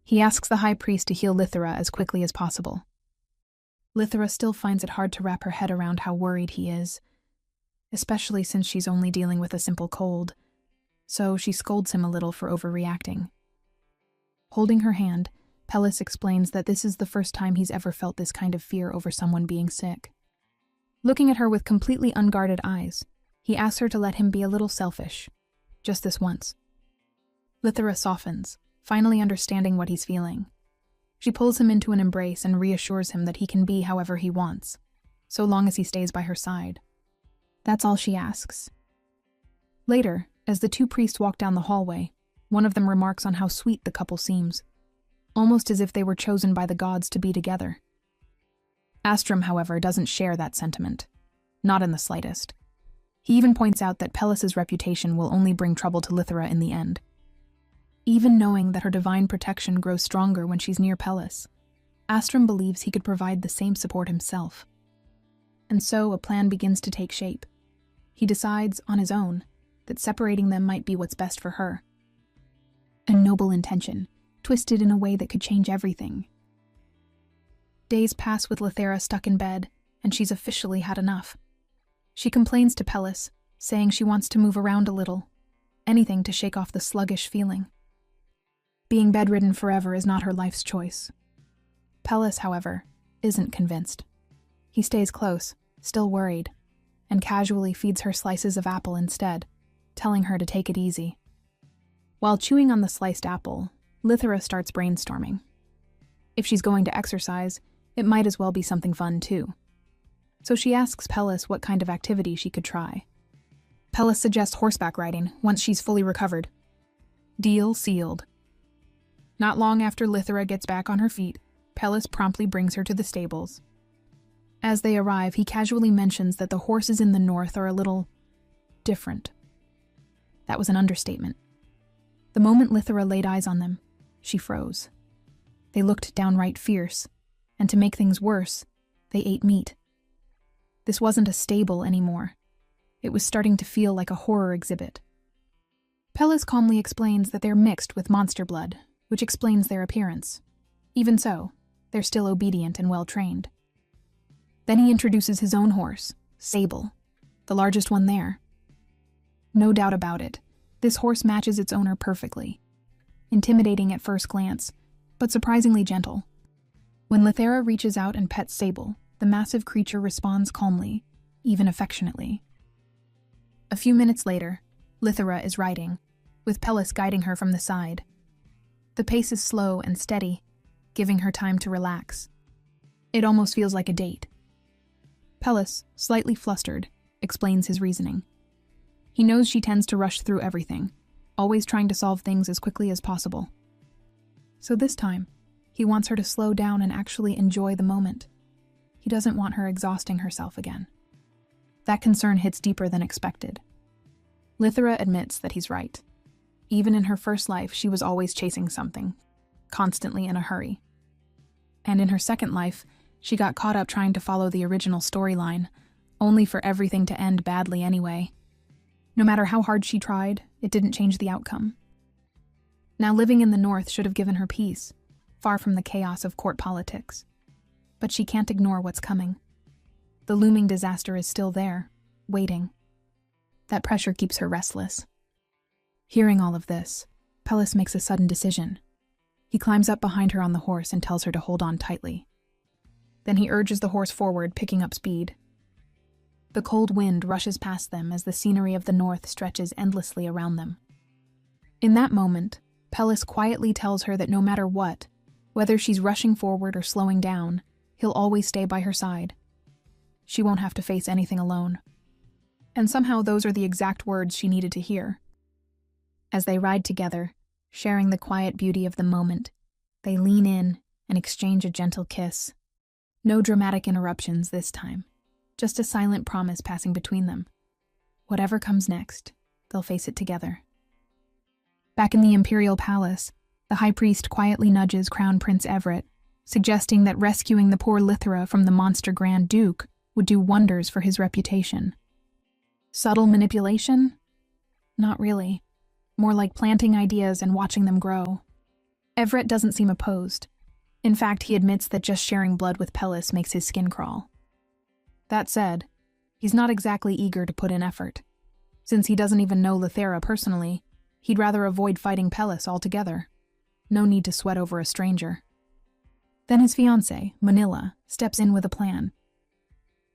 He asks the high priest to heal Lithra as quickly as possible. Lithra still finds it hard to wrap her head around how worried he is, especially since she's only dealing with a simple cold, so she scolds him a little for overreacting. Holding her hand, Pellis explains that this is the first time he's ever felt this kind of fear over someone being sick. Looking at her with completely unguarded eyes, he asks her to let him be a little selfish, just this once. Lithra softens, finally understanding what he's feeling. She pulls him into an embrace and reassures him that he can be however he wants, so long as he stays by her side. That's all she asks. Later, as the two priests walk down the hallway, one of them remarks on how sweet the couple seems, almost as if they were chosen by the gods to be together. Astrum, however, doesn't share that sentiment, not in the slightest. He even points out that Pellis's reputation will only bring trouble to Lithra in the end. Even knowing that her divine protection grows stronger when she's near Pellis, Astrum believes he could provide the same support himself. And so a plan begins to take shape. He decides, on his own, that separating them might be what's best for her. A noble intention, twisted in a way that could change everything. Days pass with Lithera stuck in bed, and she's officially had enough. She complains to Pellis, saying she wants to move around a little, anything to shake off the sluggish feeling. Being bedridden forever is not her life's choice. Pellis, however, isn't convinced. He stays close, still worried, and casually feeds her slices of apple instead, telling her to take it easy. While chewing on the sliced apple, Lithra starts brainstorming. If she's going to exercise, It might as well be something fun, too. So she asks Pellis what kind of activity she could try. Pellis suggests horseback riding once she's fully recovered. Deal sealed. Not long after Lithera gets back on her feet, Pellis promptly brings her to the stables. As they arrive, he casually mentions that the horses in the north are a little different. That was an understatement. The moment Lithera laid eyes on them, she froze. They looked downright fierce, and to make things worse, they ate meat. This wasn't a stable anymore. It was starting to feel like a horror exhibit. Pellis calmly explains that they're mixed with monster blood, which explains their appearance. Even so, they're still obedient and well-trained. Then he introduces his own horse, Sable, the largest one there. No doubt about it, this horse matches its owner perfectly. Intimidating at first glance, but surprisingly gentle. When Lithera reaches out and pets Sable, the massive creature responds calmly, even affectionately. A few minutes later, Lithera is riding, with Pellis guiding her from the side. The pace is slow and steady, giving her time to relax. It almost feels like a date. Pellis, slightly flustered, explains his reasoning. He knows she tends to rush through everything, always trying to solve things as quickly as possible. So this time, he wants her to slow down and actually enjoy the moment. He doesn't want her exhausting herself again. That concern hits deeper than expected. Lithera admits that he's right. Even in her first life, she was always chasing something, constantly in a hurry. And in her second life, she got caught up trying to follow the original storyline, only for everything to end badly anyway. No matter how hard she tried, it didn't change the outcome. Now living in the north should have given her peace, far from the chaos of court politics. But she can't ignore what's coming. The looming disaster is still there, waiting. That pressure keeps her restless. Hearing all of this, Pellis makes a sudden decision. He climbs up behind her on the horse and tells her to hold on tightly. Then he urges the horse forward, picking up speed. The cold wind rushes past them as the scenery of the north stretches endlessly around them. In that moment, Pellis quietly tells her that no matter what, whether she's rushing forward or slowing down, he'll always stay by her side. She won't have to face anything alone. And somehow those are the exact words she needed to hear. As they ride together, sharing the quiet beauty of the moment, they lean in and exchange a gentle kiss. No dramatic interruptions this time, just a silent promise passing between them. Whatever comes next, they'll face it together. Back in the Imperial Palace, the High Priest quietly nudges Crown Prince Everett, suggesting that rescuing the poor Lithera from the monster Grand Duke would do wonders for his reputation. Subtle manipulation? Not really. More like planting ideas and watching them grow. Everett doesn't seem opposed. In fact, he admits that just sharing blood with Pellis makes his skin crawl. That said, he's not exactly eager to put in effort. Since he doesn't even know Lithera personally, he'd rather avoid fighting Pellis altogether. No need to sweat over a stranger. Then his fiancée, Manila, steps in with a plan.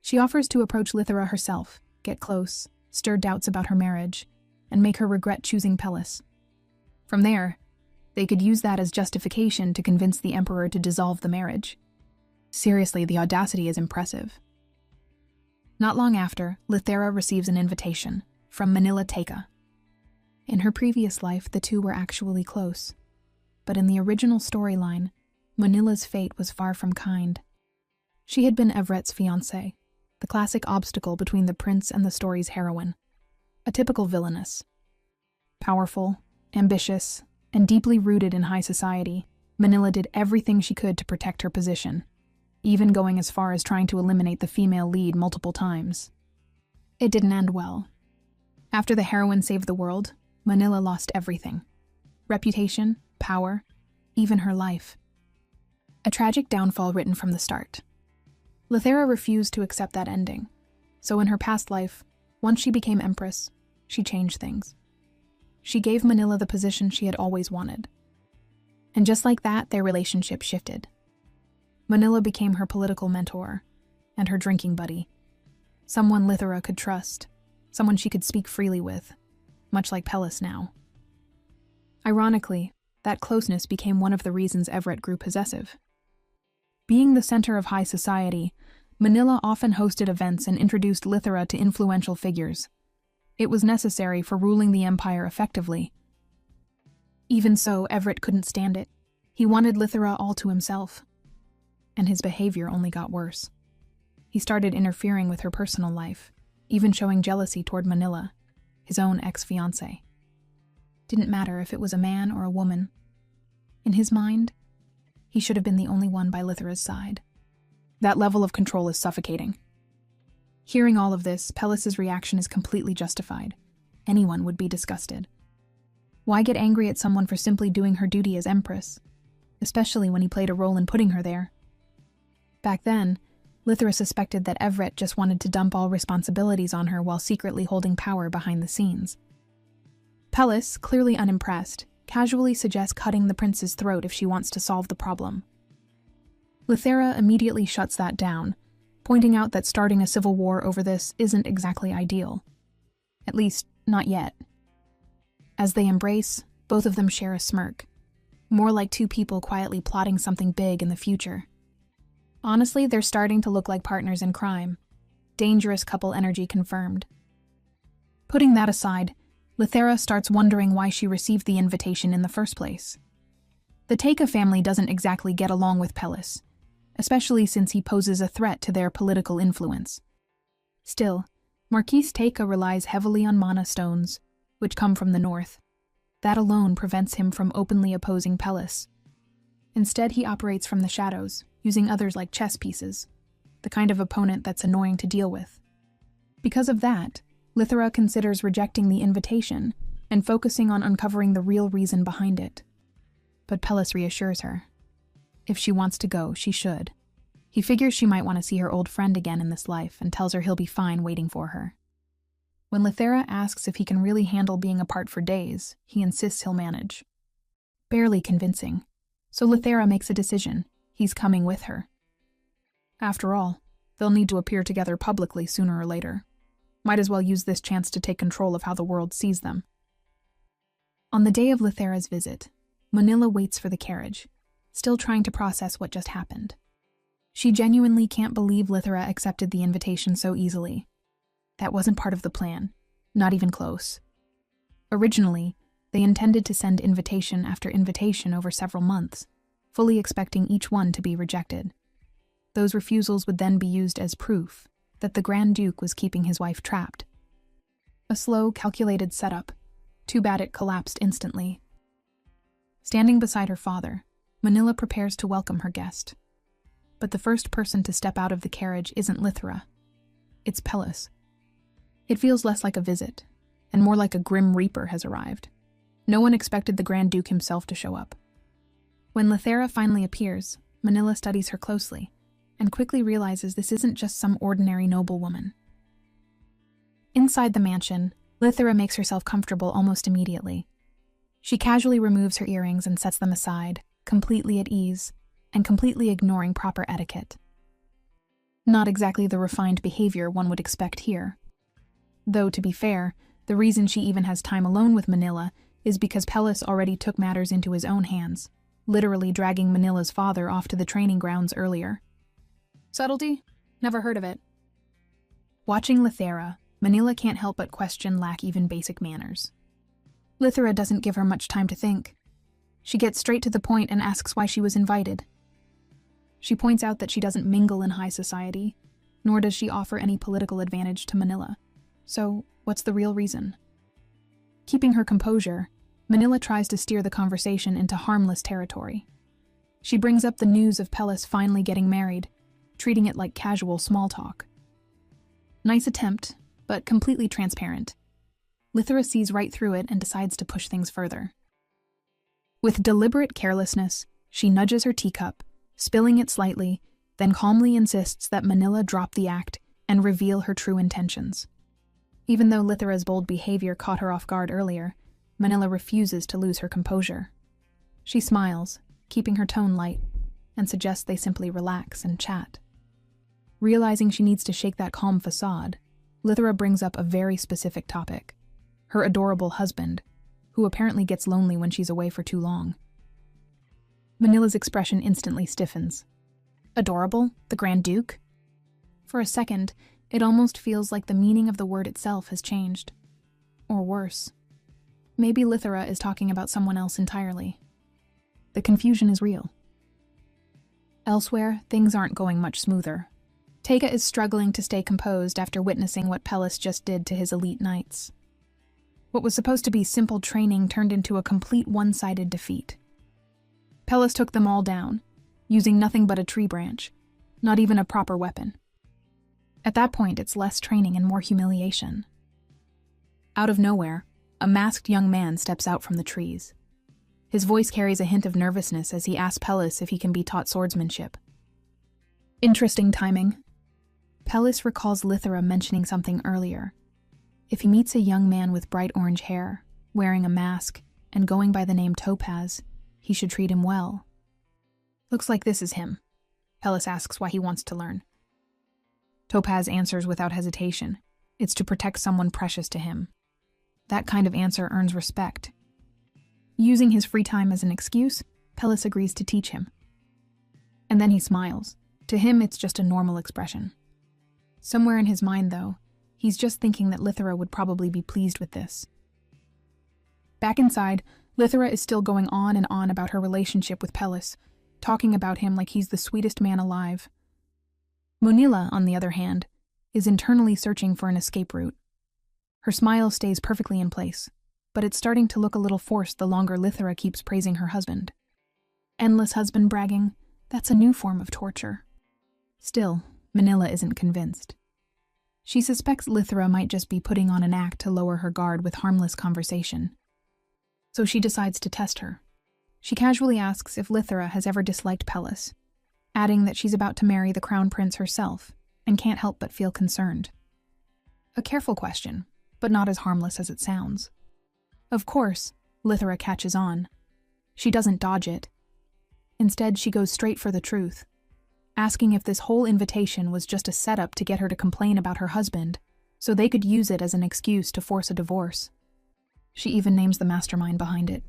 She offers to approach Lithera herself, get close, stir doubts about her marriage, and make her regret choosing Pellis. From there, they could use that as justification to convince the Emperor to dissolve the marriage. Seriously, the audacity is impressive. Not long after, Lithera receives an invitation from Manila Teika. In her previous life, the two were actually close. But in the original storyline, Manila's fate was far from kind. She had been Everett's fiancée, the classic obstacle between the prince and the story's heroine. A typical villainess. Powerful, ambitious, and deeply rooted in high society, Manila did everything she could to protect her position, even going as far as trying to eliminate the female lead multiple times. It didn't end well. After the heroine saved the world, Manila lost everything. Reputation, power, even her life. A tragic downfall written from the start. Lithera refused to accept that ending, so in her past life, once she became Empress, she changed things. She gave Manila the position she had always wanted. And just like that, their relationship shifted. Manila became her political mentor and her drinking buddy. Someone Lithera could trust, someone she could speak freely with, much like Pellis now. Ironically, that closeness became one of the reasons Everett grew possessive. Being the center of high society, Manila often hosted events and introduced Lithera to influential figures. It was necessary for ruling the empire effectively. Even so, Everett couldn't stand it. He wanted Lithera all to himself. And his behavior only got worse. He started interfering with her personal life, even showing jealousy toward Manila, his own ex-fiancée. Didn't matter if it was a man or a woman. In his mind, he should have been the only one by Lithera's side. That level of control is suffocating. Hearing all of this, Pellis's reaction is completely justified. Anyone would be disgusted. Why get angry at someone for simply doing her duty as empress, especially when he played a role in putting her there? Back then, Lithera suspected that Everett just wanted to dump all responsibilities on her while secretly holding power behind the scenes. Pellis, clearly unimpressed, casually suggests cutting the prince's throat if she wants to solve the problem. Lithera immediately shuts that down, pointing out that starting a civil war over this isn't exactly ideal. At least, not yet. As they embrace, both of them share a smirk, more like two people quietly plotting something big in the future. Honestly, they're starting to look like partners in crime. Dangerous couple energy confirmed. Putting that aside, Lithera starts wondering why she received the invitation in the first place. The Teika family doesn't exactly get along with Pellis, especially since he poses a threat to their political influence. Still, Marquis Teika relies heavily on mana stones, which come from the north. That alone prevents him from openly opposing Pellis. Instead, he operates from the shadows, using others like chess pieces, the kind of opponent that's annoying to deal with. Because of that, Lithera considers rejecting the invitation and focusing on uncovering the real reason behind it. But Pellis reassures her. If she wants to go, she should. He figures she might want to see her old friend again in this life and tells her he'll be fine waiting for her. When Lithera asks if he can really handle being apart for days, he insists he'll manage. Barely convincing, so Lithera makes a decision. He's coming with her. After all, they'll need to appear together publicly sooner or later. Might as well use this chance to take control of how the world sees them. On the day of Lithera's visit, Manila waits for the carriage, still trying to process what just happened. She genuinely can't believe Lithera accepted the invitation so easily. That wasn't part of the plan, not even close. Originally, they intended to send invitation after invitation over several months, fully expecting each one to be rejected. Those refusals would then be used as proof that the Grand Duke was keeping his wife trapped. A slow, calculated setup. Too bad it collapsed instantly. Standing beside her father, Manila prepares to welcome her guest. But the first person to step out of the carriage isn't Lithera. It's Pellis. It feels less like a visit, and more like a grim reaper has arrived. No one expected the Grand Duke himself to show up. When Lithera finally appears, Manila studies her closely, and quickly realizes this isn't just some ordinary noblewoman. Inside the mansion, Lithera makes herself comfortable almost immediately. She casually removes her earrings and sets them aside, completely at ease, and completely ignoring proper etiquette. Not exactly the refined behavior one would expect here. Though, to be fair, the reason she even has time alone with Manila is because Pellis already took matters into his own hands, literally dragging Manila's father off to the training grounds earlier. Subtlety? Never heard of it. Watching Lithera, Manila can't help but question lack even basic manners. Lithera doesn't give her much time to think. She gets straight to the point and asks why she was invited. She points out that she doesn't mingle in high society, nor does she offer any political advantage to Manila. So, what's the real reason? Keeping her composure, Manila tries to steer the conversation into harmless territory. She brings up the news of Pellis finally getting married, treating it like casual small talk. Nice attempt, but completely transparent. Lithera sees right through it and decides to push things further. With deliberate carelessness, she nudges her teacup, spilling it slightly, then calmly insists that Manila drop the act and reveal her true intentions. Even though Lithera's bold behavior caught her off guard earlier, Manila refuses to lose her composure. She smiles, keeping her tone light, and suggests they simply relax and chat. Realizing she needs to shake that calm facade, Lithera brings up a very specific topic: her adorable husband, who apparently gets lonely when she's away for too long. Manila's expression instantly stiffens. Adorable? The Grand Duke? For a second, it almost feels like the meaning of the word itself has changed. Or worse. Maybe Lithera is talking about someone else entirely. The confusion is real. Elsewhere, things aren't going much smoother. Tega is struggling to stay composed after witnessing what Pellis just did to his elite knights. What was supposed to be simple training turned into a complete one-sided defeat. Pellis took them all down, using nothing but a tree branch, not even a proper weapon. At that point, it's less training and more humiliation. Out of nowhere, a masked young man steps out from the trees. His voice carries a hint of nervousness as he asks Pellis if he can be taught swordsmanship. Interesting timing. Pellis recalls Lithera mentioning something earlier. If he meets a young man with bright orange hair, wearing a mask, and going by the name Topaz, he should treat him well. Looks like this is him. Pellis asks why he wants to learn. Topaz answers without hesitation. It's to protect someone precious to him. That kind of answer earns respect. Using his free time as an excuse, Pellis agrees to teach him. And then he smiles. To him, it's just a normal expression. Somewhere in his mind, though, he's just thinking that Lithera would probably be pleased with this. Back inside, Lithera is still going on and on about her relationship with Pellis, talking about him like he's the sweetest man alive. Munilla, on the other hand, is internally searching for an escape route. Her smile stays perfectly in place, but it's starting to look a little forced the longer Lithera keeps praising her husband. Endless husband bragging, that's a new form of torture. Still, Munilla isn't convinced. She suspects Lithera might just be putting on an act to lower her guard with harmless conversation. So she decides to test her. She casually asks if Lithera has ever disliked Pellis, adding that she's about to marry the crown prince herself and can't help but feel concerned. A careful question, but not as harmless as it sounds. Of course, Lithera catches on. She doesn't dodge it. Instead, she goes straight for the truth, asking if this whole invitation was just a setup to get her to complain about her husband, so they could use it as an excuse to force a divorce. She even names the mastermind behind it,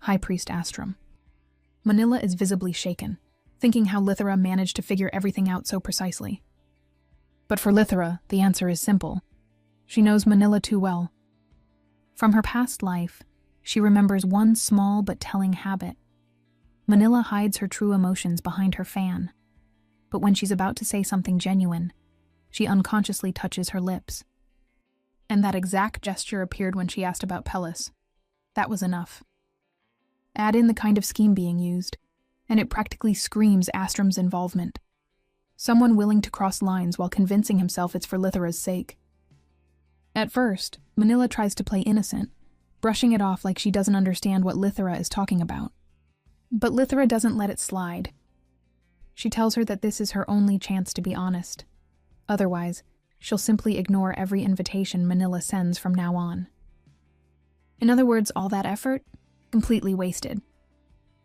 High Priest Astrum. Munilla is visibly shaken, thinking how Lithera managed to figure everything out so precisely. But for Lithera, the answer is simple. She knows Munilla too well. From her past life, she remembers one small but telling habit. Munilla hides her true emotions behind her fan, but when she's about to say something genuine, she unconsciously touches her lips. And that exact gesture appeared when she asked about Pellis. That was enough. Add in the kind of scheme being used, and it practically screams Astrum's involvement. Someone willing to cross lines while convincing himself it's for Lithera's sake. At first, Munilla tries to play innocent, brushing it off like she doesn't understand what Lithera is talking about. But Lithera doesn't let it slide. She tells her that this is her only chance to be honest. Otherwise, she'll simply ignore every invitation Munilla sends from now on. In other words, all that effort? Completely wasted.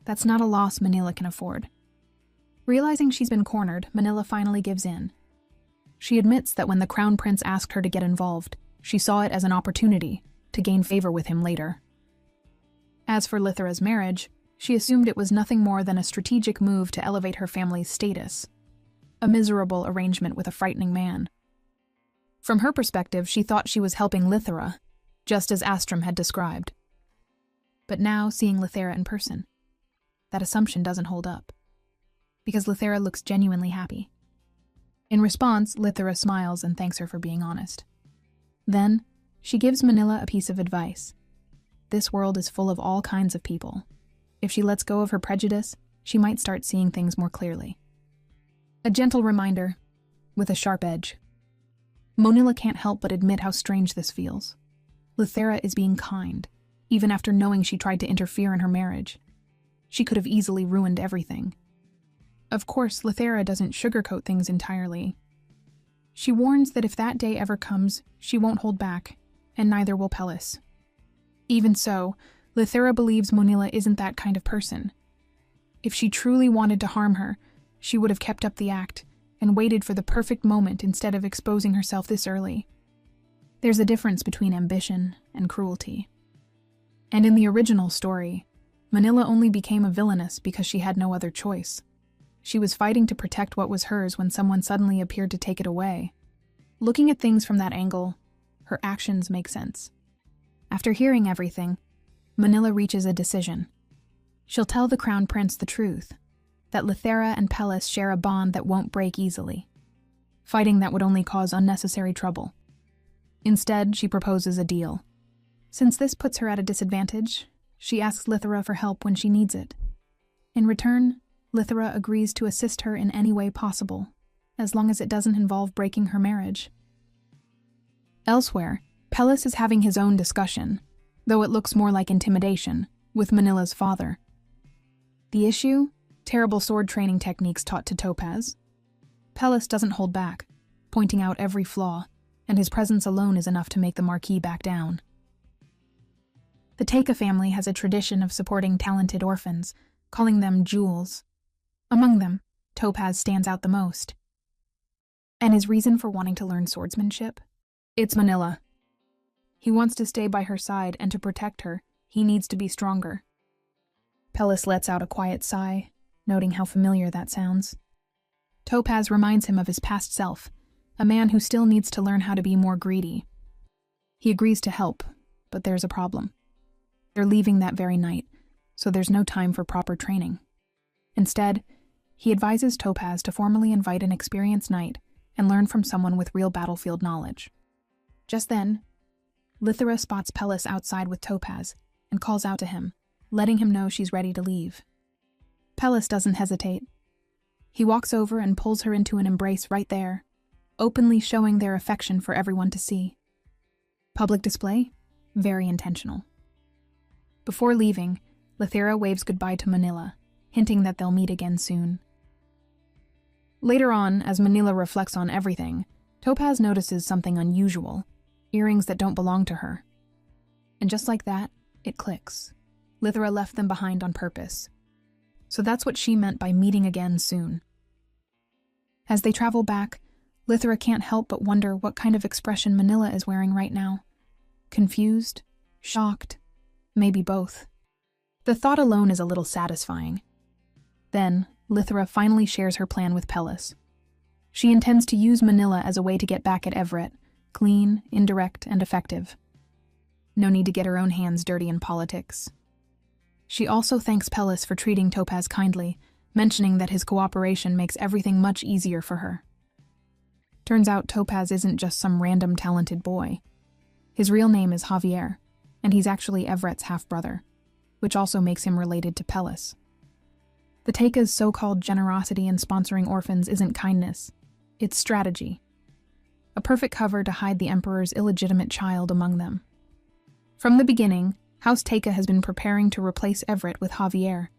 That's not a loss Munilla can afford. Realizing she's been cornered, Munilla finally gives in. She admits that when the Crown Prince asked her to get involved, she saw it as an opportunity to gain favor with him later. As for Lithera's marriage, she assumed it was nothing more than a strategic move to elevate her family's status. A miserable arrangement with a frightening man. From her perspective, she thought she was helping Lithera, just as Astrum had described. But now, seeing Lithera in person, that assumption doesn't hold up. Because Lithera looks genuinely happy. In response, Lithera smiles and thanks her for being honest. Then, she gives Munilla a piece of advice. This world is full of all kinds of people. If she lets go of her prejudice, she might start seeing things more clearly. A gentle reminder, with a sharp edge. Munilla can't help but admit how strange this feels. Lithera is being kind, even after knowing she tried to interfere in her marriage. She could have easily ruined everything. Of course, Lithera doesn't sugarcoat things entirely. She warns that if that day ever comes, she won't hold back, and neither will Pellis. Even so, Lithera believes Munilla isn't that kind of person. If she truly wanted to harm her, she would have kept up the act and waited for the perfect moment instead of exposing herself this early. There's a difference between ambition and cruelty. And in the original story, Munilla only became a villainess because she had no other choice. She was fighting to protect what was hers when someone suddenly appeared to take it away. Looking at things from that angle, her actions make sense. After hearing everything, Manila reaches a decision. She'll tell the Crown Prince the truth, that Lithera and Pellis share a bond that won't break easily, fighting that would only cause unnecessary trouble. Instead, she proposes a deal. Since this puts her at a disadvantage, she asks Lithera for help when she needs it. In return, Lithera agrees to assist her in any way possible, as long as it doesn't involve breaking her marriage. Elsewhere, Pellis is having his own discussion, though it looks more like intimidation, with Manila's father. The issue? Terrible sword training techniques taught to Topaz. Pellis doesn't hold back, pointing out every flaw, and his presence alone is enough to make the Marquis back down. The Teika family has a tradition of supporting talented orphans, calling them jewels. Among them, Topaz stands out the most. And his reason for wanting to learn swordsmanship? It's Manila. He wants to stay by her side, and to protect her, he needs to be stronger. Pellis lets out a quiet sigh, noting how familiar that sounds. Topaz reminds him of his past self, a man who still needs to learn how to be more greedy. He agrees to help, but there's a problem. They're leaving that very night, so there's no time for proper training. Instead, he advises Topaz to formally invite an experienced knight and learn from someone with real battlefield knowledge. Just then, Lithera spots Pellis outside with Topaz and calls out to him, letting him know she's ready to leave. Pellis doesn't hesitate. He walks over and pulls her into an embrace right there, openly showing their affection for everyone to see. Public display? Very intentional. Before leaving, Lithera waves goodbye to Manila, hinting that they'll meet again soon. Later on, as Manila reflects on everything, Topaz notices something unusual, earrings that don't belong to her. And just like that, it clicks. Lithera left them behind on purpose. So that's what she meant by meeting again soon. As they travel back, Lithera can't help but wonder what kind of expression Manila is wearing right now. Confused? Shocked? Maybe both. The thought alone is a little satisfying. Then, Lithera finally shares her plan with Pellis. She intends to use Manila as a way to get back at Everett, clean, indirect, and effective. No need to get her own hands dirty in politics. She also thanks Pellis for treating Topaz kindly, mentioning that his cooperation makes everything much easier for her. Turns out Topaz isn't just some random talented boy. His real name is Javier, and he's actually Everett's half-brother, which also makes him related to Pellis. The Teika's so-called generosity in sponsoring orphans isn't kindness, it's strategy. A perfect cover to hide the Emperor's illegitimate child among them. From the beginning, House Teika has been preparing to replace Everett with Javier.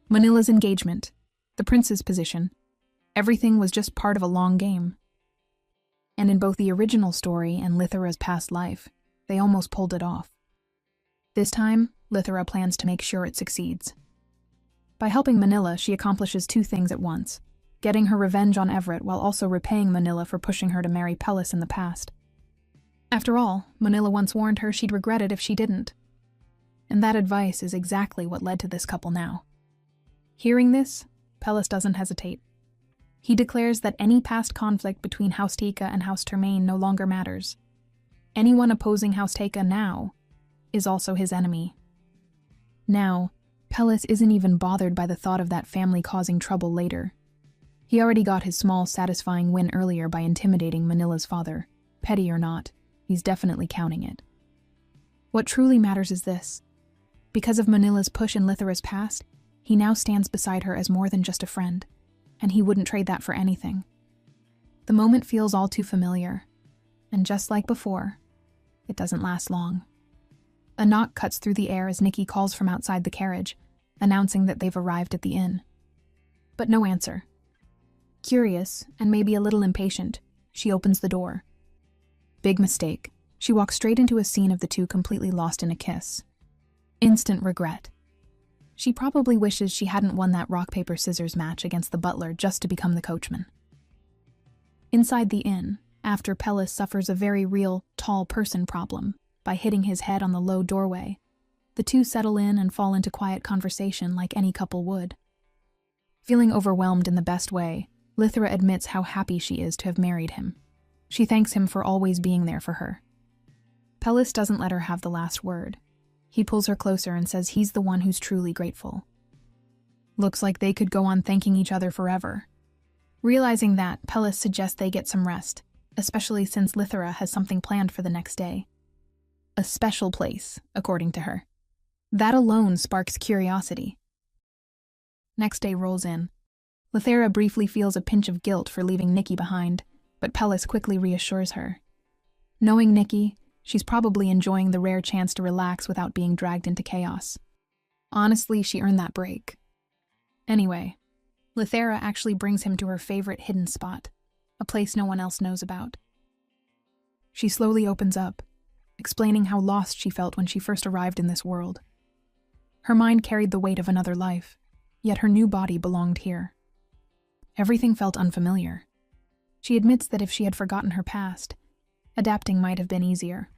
Manila's engagement, the prince's position, everything was just part of a long game. And in both the original story and Lithera's past life, they almost pulled it off. This time, Lithera plans to make sure it succeeds. By helping Manila, she accomplishes two things at once, getting her revenge on Everett while also repaying Manila for pushing her to marry Pellis in the past. After all, Manila once warned her she'd regret it if she didn't. And that advice is exactly what led to this couple now. Hearing this, Pellis doesn't hesitate. He declares that any past conflict between House Teika and House Termaine no longer matters. Anyone opposing House Teika now is also his enemy. Now, Pellis isn't even bothered by the thought of that family causing trouble later. He already got his small, satisfying win earlier by intimidating Manila's father. Petty or not, he's definitely counting it. What truly matters is this. Because of Manila's push in Lithera's past, he now stands beside her as more than just a friend, and he wouldn't trade that for anything. The moment feels all too familiar, and just like before, it doesn't last long. A knock cuts through the air as Nikki calls from outside the carriage, announcing that they've arrived at the inn. But no answer. Curious, and maybe a little impatient, she opens the door. Big mistake. She walks straight into a scene of the two completely lost in a kiss. Instant regret. She probably wishes she hadn't won that rock-paper-scissors match against the butler just to become the coachman. Inside the inn, after Pellis suffers a very real, tall person problem by hitting his head on the low doorway, the two settle in and fall into quiet conversation like any couple would. Feeling overwhelmed in the best way, Lithra admits how happy she is to have married him. She thanks him for always being there for her. Pellis doesn't let her have the last word. He pulls her closer and says he's the one who's truly grateful. Looks like they could go on thanking each other forever. Realizing that, Pellis suggests they get some rest, especially since Lithra has something planned for the next day. A special place, according to her. That alone sparks curiosity. Next day rolls in. Lithra briefly feels a pinch of guilt for leaving Nikki behind, but Pellis quickly reassures her. Knowing Nikki, she's probably enjoying the rare chance to relax without being dragged into chaos. Honestly, she earned that break. Anyway, Lithra actually brings him to her favorite hidden spot, a place no one else knows about. She slowly opens up, explaining how lost she felt when she first arrived in this world. Her mind carried the weight of another life, yet her new body belonged here. Everything felt unfamiliar. She admits that if she had forgotten her past, adapting might have been easier.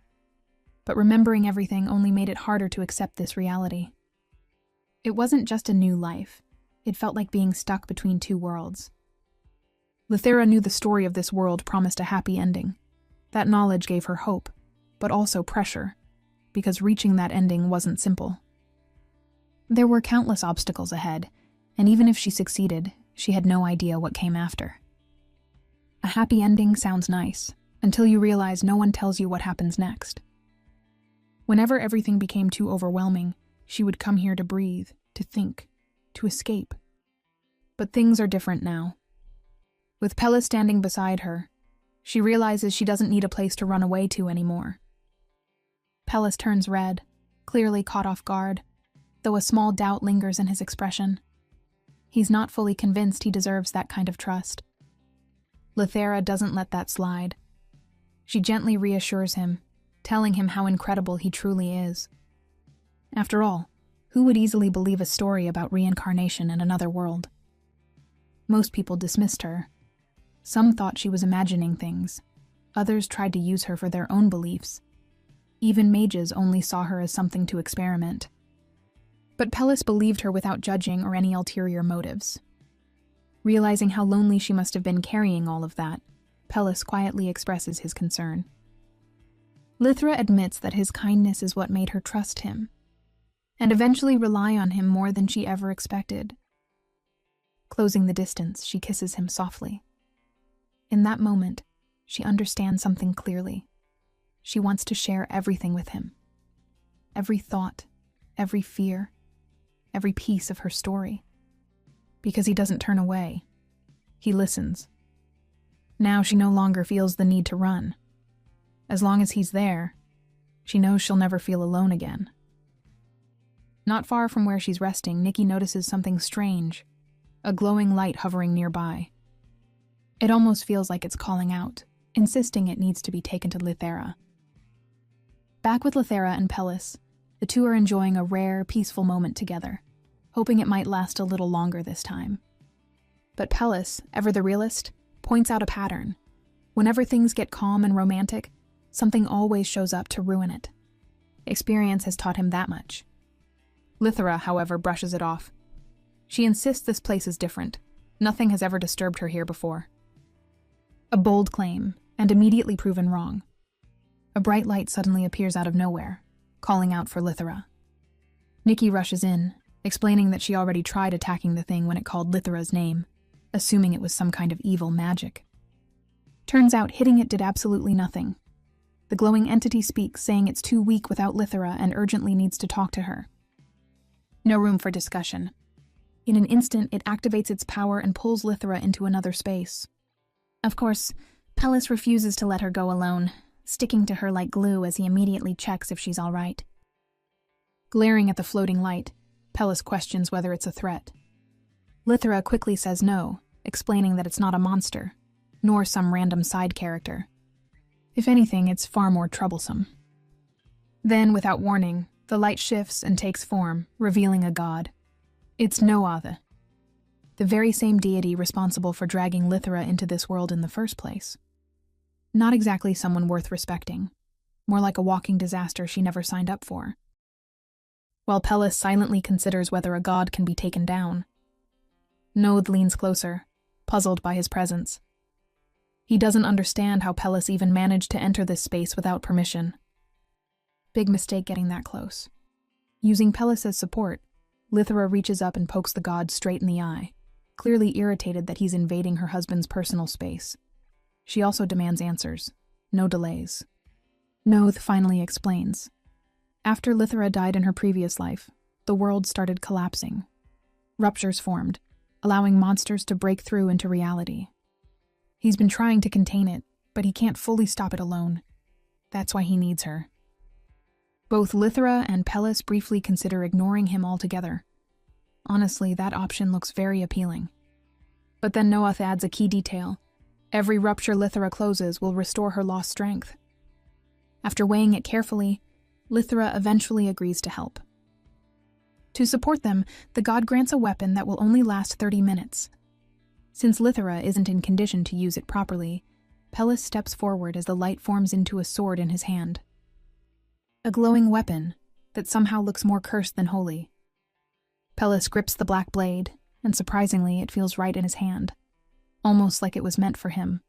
But remembering everything only made it harder to accept this reality. It wasn't just a new life. It felt like being stuck between two worlds. Lithra knew the story of this world promised a happy ending. That knowledge gave her hope, but also pressure, because reaching that ending wasn't simple. There were countless obstacles ahead, and even if she succeeded, she had no idea what came after. A happy ending sounds nice, until you realize no one tells you what happens next. Whenever everything became too overwhelming, she would come here to breathe, to think, to escape. But things are different now. With Pellis standing beside her, she realizes she doesn't need a place to run away to anymore. Pellis turns red, clearly caught off guard, though a small doubt lingers in his expression. He's not fully convinced he deserves that kind of trust. Lithra doesn't let that slide. She gently reassures him, telling him how incredible he truly is. After all, who would easily believe a story about reincarnation in another world? Most people dismissed her. Some thought she was imagining things. Others tried to use her for their own beliefs. Even mages only saw her as something to experiment. But Pellis believed her without judging or any ulterior motives. Realizing how lonely she must have been carrying all of that, Pellis quietly expresses his concern. Lithra admits that his kindness is what made her trust him, and eventually rely on him more than she ever expected. Closing the distance, she kisses him softly. In that moment, she understands something clearly. She wants to share everything with him. Every thought, every fear, every piece of her story. Because he doesn't turn away. He listens. Now she no longer feels the need to run. As long as he's there, she knows she'll never feel alone again. Not far from where she's resting, Nikki notices something strange, a glowing light hovering nearby. It almost feels like it's calling out, insisting it needs to be taken to Lithra. Back with Lithra and Pellis, the two are enjoying a rare, peaceful moment together, hoping it might last a little longer this time. But Pellis, ever the realist, points out a pattern. Whenever things get calm and romantic, something always shows up to ruin it. Experience has taught him that much. Lithra, however, brushes it off. She insists this place is different. Nothing has ever disturbed her here before. A bold claim, and immediately proven wrong. A bright light suddenly appears out of nowhere, calling out for Lithra. Nikki rushes in, explaining that she already tried attacking the thing when it called Lithra's name, assuming it was some kind of evil magic. Turns out hitting it did absolutely nothing. The glowing entity speaks, saying it's too weak without Lithra and urgently needs to talk to her. No room for discussion. In an instant, it activates its power and pulls Lithra into another space. Of course, Pellis refuses to let her go alone, sticking to her like glue as he immediately checks if she's all right. Glaring at the floating light, Pellis questions whether it's a threat. Lithra quickly says no, explaining that it's not a monster, nor some random side character. If anything, it's far more troublesome. Then, without warning, the light shifts and takes form, revealing a god. It's Noathe, the very same deity responsible for dragging Lithra into this world in the first place. Not exactly someone worth respecting, more like a walking disaster she never signed up for. While Pellis silently considers whether a god can be taken down, Noth leans closer, puzzled by his presence. He doesn't understand how Pellis even managed to enter this space without permission. Big mistake getting that close. Using Pellis as support, Lithra reaches up and pokes the god straight in the eye, clearly irritated that he's invading her husband's personal space. She also demands answers. No delays. Noth finally explains. After Lithra died in her previous life, the world started collapsing. Ruptures formed, allowing monsters to break through into reality. He's been trying to contain it, but he can't fully stop it alone. That's why he needs her. Both Lithra and Pellis briefly consider ignoring him altogether. Honestly, that option looks very appealing. But then Noth adds a key detail. Every rupture Lithra closes will restore her lost strength. After weighing it carefully, Lithra eventually agrees to help. To support them, the god grants a weapon that will only last 30 minutes. Since Lithra isn't in condition to use it properly, Pellis steps forward as the light forms into a sword in his hand. A glowing weapon that somehow looks more cursed than holy. Pellis grips the black blade, and surprisingly, it feels right in his hand, almost like it was meant for him.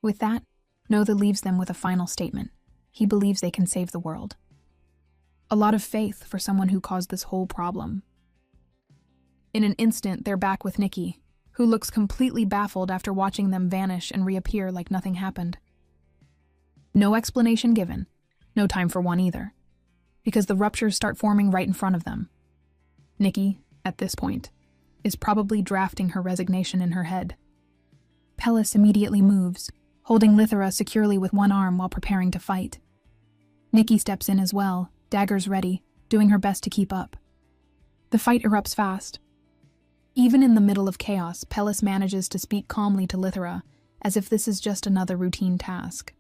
With that, Noth leaves them with a final statement. He believes they can save the world. A lot of faith for someone who caused this whole problem. In an instant, they're back with Nikki, who looks completely baffled after watching them vanish and reappear like nothing happened. No explanation given, no time for one either, because the ruptures start forming right in front of them. Nikki, at this point, is probably drafting her resignation in her head. Pellis immediately moves, holding Lithra securely with one arm while preparing to fight. Nikki steps in as well, daggers ready, doing her best to keep up. The fight erupts fast. Even in the middle of chaos, Pellis manages to speak calmly to Lithra, as if this is just another routine task.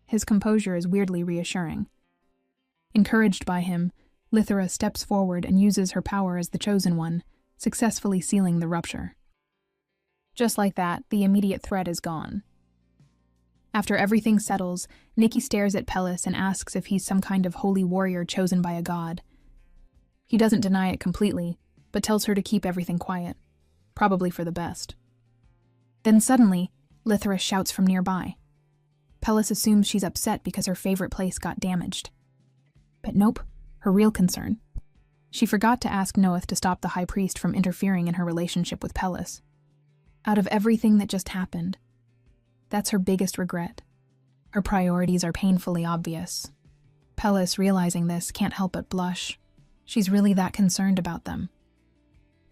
His composure is weirdly reassuring. Encouraged by him, Lithra steps forward and uses her power as the Chosen One, successfully sealing the rupture. Just like that, the immediate threat is gone. After everything settles, Nikki stares at Pellis and asks if he's some kind of holy warrior chosen by a god. He doesn't deny it completely, but tells her to keep everything quiet, probably for the best. Then suddenly, Lithra shouts from nearby. Pellis assumes she's upset because her favorite place got damaged. But nope, her real concern. She forgot to ask Noth to stop the High Priest from interfering in her relationship with Pellis. Out of everything that just happened, that's her biggest regret. Her priorities are painfully obvious. Pellis, realizing this, can't help but blush. She's really that concerned about them.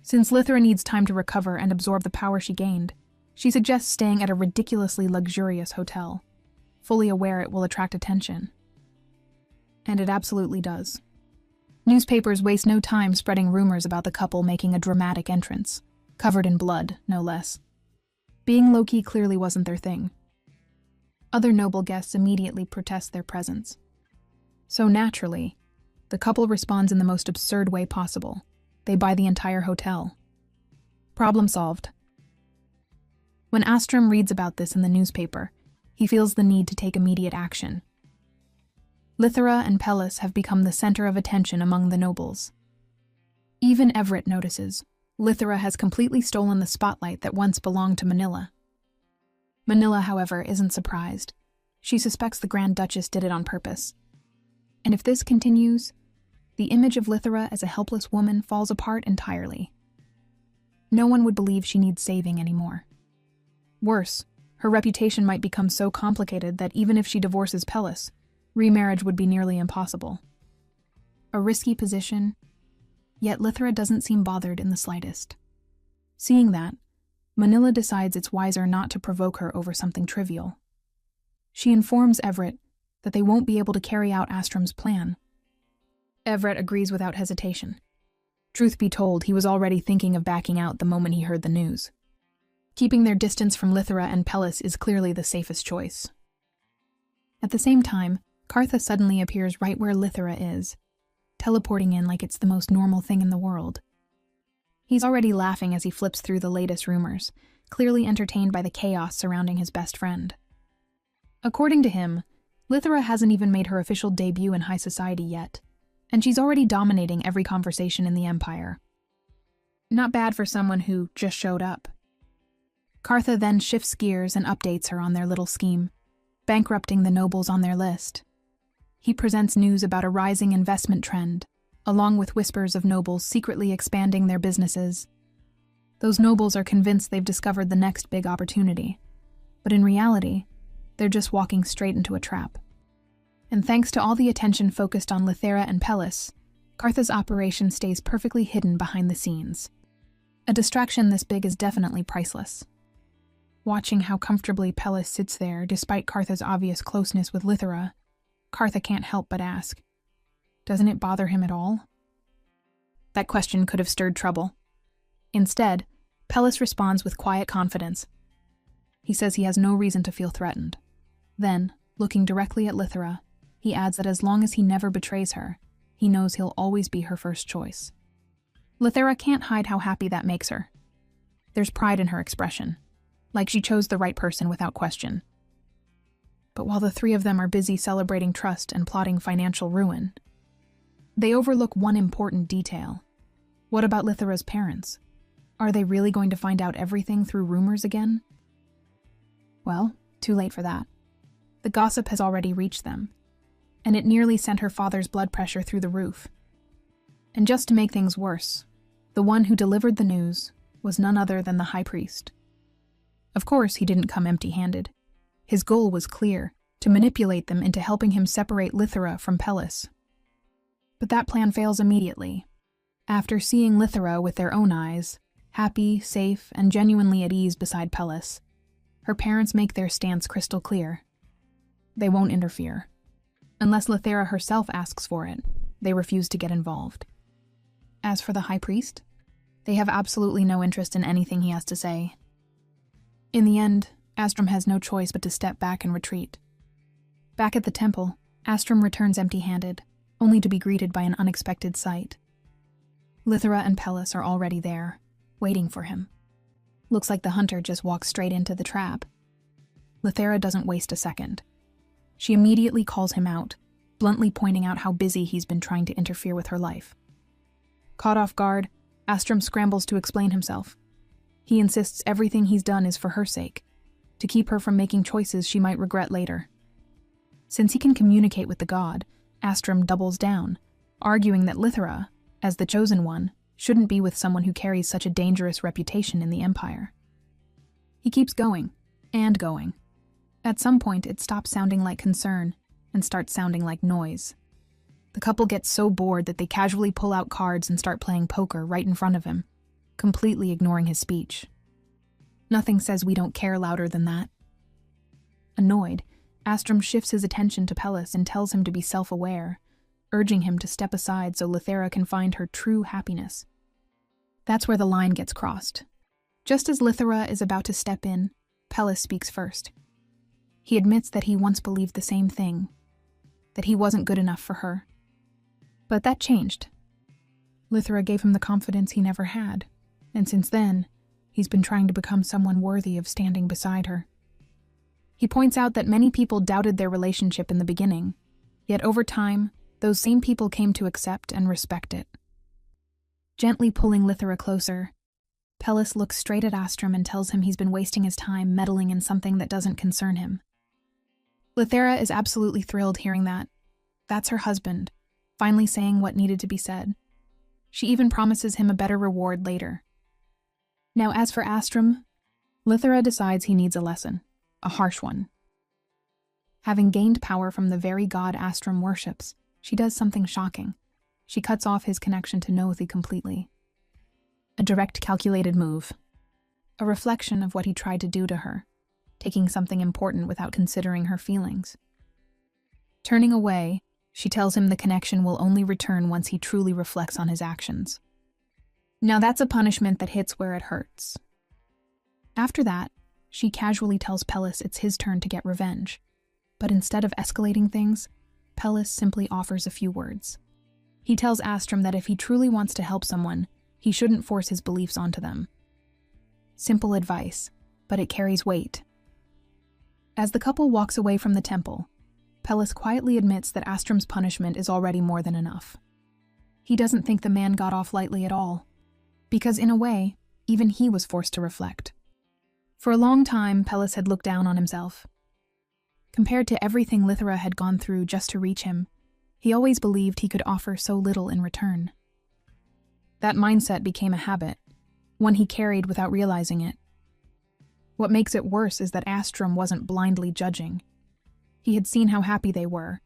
Since Lithra needs time to recover and absorb the power she gained, she suggests staying at a ridiculously luxurious hotel, fully aware it will attract attention. And it absolutely does. Newspapers waste no time spreading rumors about the couple making a dramatic entrance, covered in blood, no less. Being low-key clearly wasn't their thing. Other noble guests immediately protest their presence. So naturally, the couple responds in the most absurd way possible. They buy the entire hotel. Problem solved. When Astrum reads about this in the newspaper, he feels the need to take immediate action. Lithra and Pellis have become the center of attention among the nobles. Even Everett notices Lithra has completely stolen the spotlight that once belonged to Manila. Manila, however, isn't surprised. She suspects the Grand Duchess did it on purpose. And if this continues, the image of Lithra as a helpless woman falls apart entirely. No one would believe she needs saving anymore. Worse, her reputation might become so complicated that even if she divorces Pellis, remarriage would be nearly impossible. A risky position, yet Lithra doesn't seem bothered in the slightest. Seeing that, Manila decides it's wiser not to provoke her over something trivial. She informs Everett that they won't be able to carry out Astrum's plan. Everett agrees without hesitation. Truth be told, he was already thinking of backing out the moment he heard the news. Keeping their distance from Lithra and Pellis is clearly the safest choice. At the same time, Kartha suddenly appears right where Lithra is, teleporting in like it's the most normal thing in the world. He's already laughing as he flips through the latest rumors, clearly entertained by the chaos surrounding his best friend. According to him, Lithra hasn't even made her official debut in high society yet, and she's already dominating every conversation in the Empire. Not bad for someone who just showed up. Kartha then shifts gears and updates her on their little scheme, bankrupting the nobles on their list. He presents news about a rising investment trend, along with whispers of nobles secretly expanding their businesses. Those nobles are convinced they've discovered the next big opportunity, but in reality, they're just walking straight into a trap. And thanks to all the attention focused on Lithera and Pellis, Kartha's operation stays perfectly hidden behind the scenes. A distraction this big is definitely priceless. Watching how comfortably Pellis sits there despite Kartha's obvious closeness with Lithera, Kartha can't help but ask, doesn't it bother him at all? That question could have stirred trouble. Instead, Pellis responds with quiet confidence. He says he has no reason to feel threatened. Then, looking directly at Lithera, he adds that as long as he never betrays her, he knows he'll always be her first choice. Lithera can't hide how happy that makes her. There's pride in her expression, like she chose the right person without question. But while the three of them are busy celebrating trust and plotting financial ruin, they overlook one important detail. What about Lithera's parents? Are they really going to find out everything through rumors again? Well, too late for that. The gossip has already reached them, and it nearly sent her father's blood pressure through the roof. And just to make things worse, the one who delivered the news was none other than the high priest. Of course, he didn't come empty-handed. His goal was clear, to manipulate them into helping him separate Lithera from Pellis. But that plan fails immediately. After seeing Lithera with their own eyes, happy, safe, and genuinely at ease beside Pellis, her parents make their stance crystal clear. They won't interfere. Unless Lithera herself asks for it, they refuse to get involved. As for the high priest, they have absolutely no interest in anything he has to say. In the end, Astrum has no choice but to step back and retreat. Back at the temple, Astrum returns empty-handed, only to be greeted by an unexpected sight. Lithera and Pellis are already there, waiting for him. Looks like the hunter just walked straight into the trap. Lithera doesn't waste a second. She immediately calls him out, bluntly pointing out how busy he's been trying to interfere with her life. Caught off guard, Astrum scrambles to explain himself. He insists everything he's done is for her sake, to keep her from making choices she might regret later. Since he can communicate with the god, Astrum doubles down, arguing that Lithera, as the chosen one, shouldn't be with someone who carries such a dangerous reputation in the Empire. He keeps going, and going. At some point, it stops sounding like concern and starts sounding like noise. The couple gets so bored that they casually pull out cards and start playing poker right in front of him, completely ignoring his speech. Nothing says we don't care louder than that. Annoyed, Astrum shifts his attention to Pellis and tells him to be self-aware, urging him to step aside so Lithera can find her true happiness. That's where the line gets crossed. Just as Lithera is about to step in, Pellis speaks first. He admits that he once believed the same thing, that he wasn't good enough for her. But that changed. Lithera gave him the confidence he never had, and since then, he's been trying to become someone worthy of standing beside her. He points out that many people doubted their relationship in the beginning, yet over time, those same people came to accept and respect it. Gently pulling Lithera closer, Pellis looks straight at Astrum and tells him he's been wasting his time meddling in something that doesn't concern him. Lithera is absolutely thrilled hearing that. That's her husband, finally saying what needed to be said. She even promises him a better reward later. Now as for Astrum, Lithera decides he needs a lesson, a harsh one. Having gained power from the very god Astrum worships, she does something shocking. She cuts off his connection to Nothi completely. A direct, calculated move. A reflection of what he tried to do to her, taking something important without considering her feelings. Turning away, she tells him the connection will only return once he truly reflects on his actions. Now that's a punishment that hits where it hurts. After that, she casually tells Pellis it's his turn to get revenge. But instead of escalating things, Pellis simply offers a few words. He tells Astrum that if he truly wants to help someone, he shouldn't force his beliefs onto them. Simple advice, but it carries weight. As the couple walks away from the temple, Pellis quietly admits that Astrum's punishment is already more than enough. He doesn't think the man got off lightly at all. Because in a way, even he was forced to reflect. For a long time, Pellis had looked down on himself. Compared to everything Lithra had gone through just to reach him, he always believed he could offer so little in return. That mindset became a habit, one he carried without realizing it. What makes it worse is that Astrum wasn't blindly judging. He had seen how happy they were,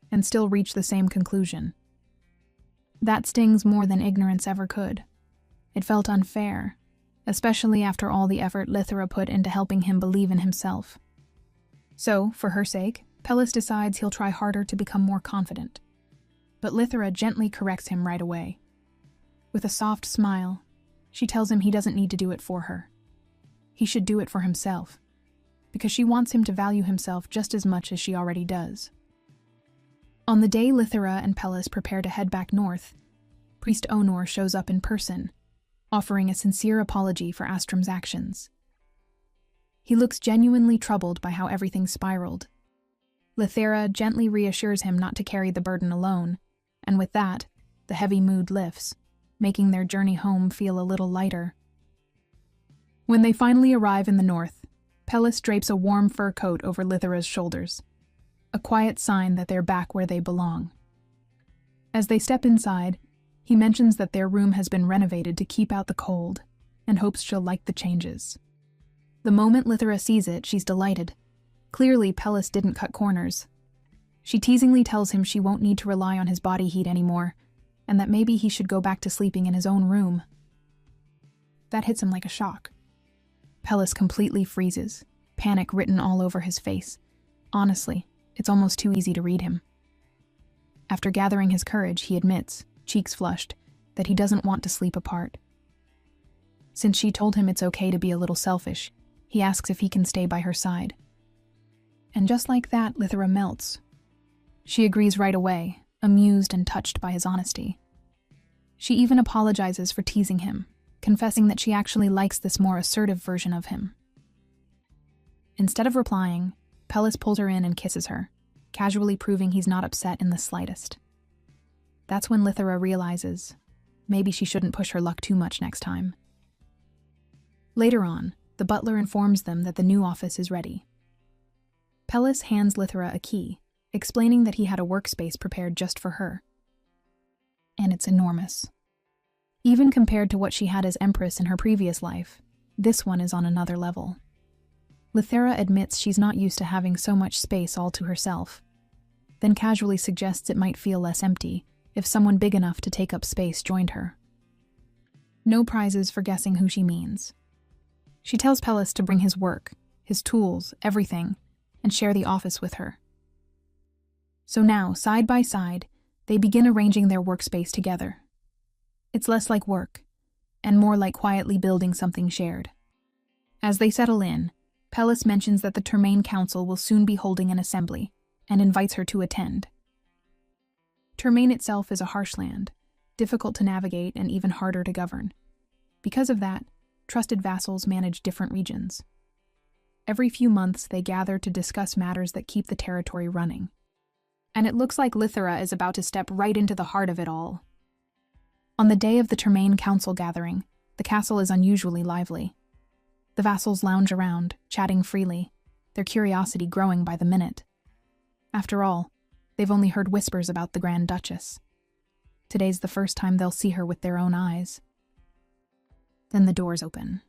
and still reached the same conclusion. That stings more than ignorance ever could. It felt unfair, especially after all the effort Lithra put into helping him believe in himself. So, for her sake, Pellis decides he'll try harder to become more confident. But Lithra gently corrects him right away. With a soft smile, she tells him he doesn't need to do it for her. He should do it for himself, because she wants him to value himself just as much as she already does. On the day Lithra and Pellis prepare to head back north, Priest Onor shows up in person, offering a sincere apology for Astrum's actions. He looks genuinely troubled by how everything spiraled. Lithera gently reassures him not to carry the burden alone, and with that, the heavy mood lifts, making their journey home feel a little lighter. When they finally arrive in the north, Pellis drapes a warm fur coat over Lithera's shoulders, a quiet sign that they're back where they belong. As they step inside, he mentions that their room has been renovated to keep out the cold, and hopes she'll like the changes. The moment Lithera sees it, she's delighted. Clearly, Pellis didn't cut corners. She teasingly tells him she won't need to rely on his body heat anymore, and that maybe he should go back to sleeping in his own room. That hits him like a shock. Pellis completely freezes, panic written all over his face. Honestly, it's almost too easy to read him. After gathering his courage, he admits, cheeks flushed, that he doesn't want to sleep apart. Since she told him it's okay to be a little selfish, he asks if he can stay by her side. And just like that, Lithera melts. She agrees right away, amused and touched by his honesty. She even apologizes for teasing him, confessing that she actually likes this more assertive version of him. Instead of replying, Pellis pulls her in and kisses her, casually proving he's not upset in the slightest. That's when Lithera realizes maybe she shouldn't push her luck too much next time. Later on, the butler informs them that the new office is ready. Pellis hands Lithera a key, explaining that he had a workspace prepared just for her. And it's enormous. Even compared to what she had as Empress in her previous life, this one is on another level. Lithera admits she's not used to having so much space all to herself, then casually suggests it might feel less empty if someone big enough to take up space joined her. No prizes for guessing who she means. She tells Pellis to bring his work, his tools, everything, and share the office with her. So now, side by side, they begin arranging their workspace together. It's less like work, and more like quietly building something shared. As they settle in, Pellis mentions that the Termain Council will soon be holding an assembly, and invites her to attend. Termain itself is a harsh land, difficult to navigate and even harder to govern. Because of that, trusted vassals manage different regions. Every few months, they gather to discuss matters that keep the territory running. And it looks like Lithera is about to step right into the heart of it all. On the day of the Termain Council gathering, the castle is unusually lively. The vassals lounge around, chatting freely, their curiosity growing by the minute. After all, they've only heard whispers about the Grand Duchess. Today's the first time they'll see her with their own eyes. Then the doors open.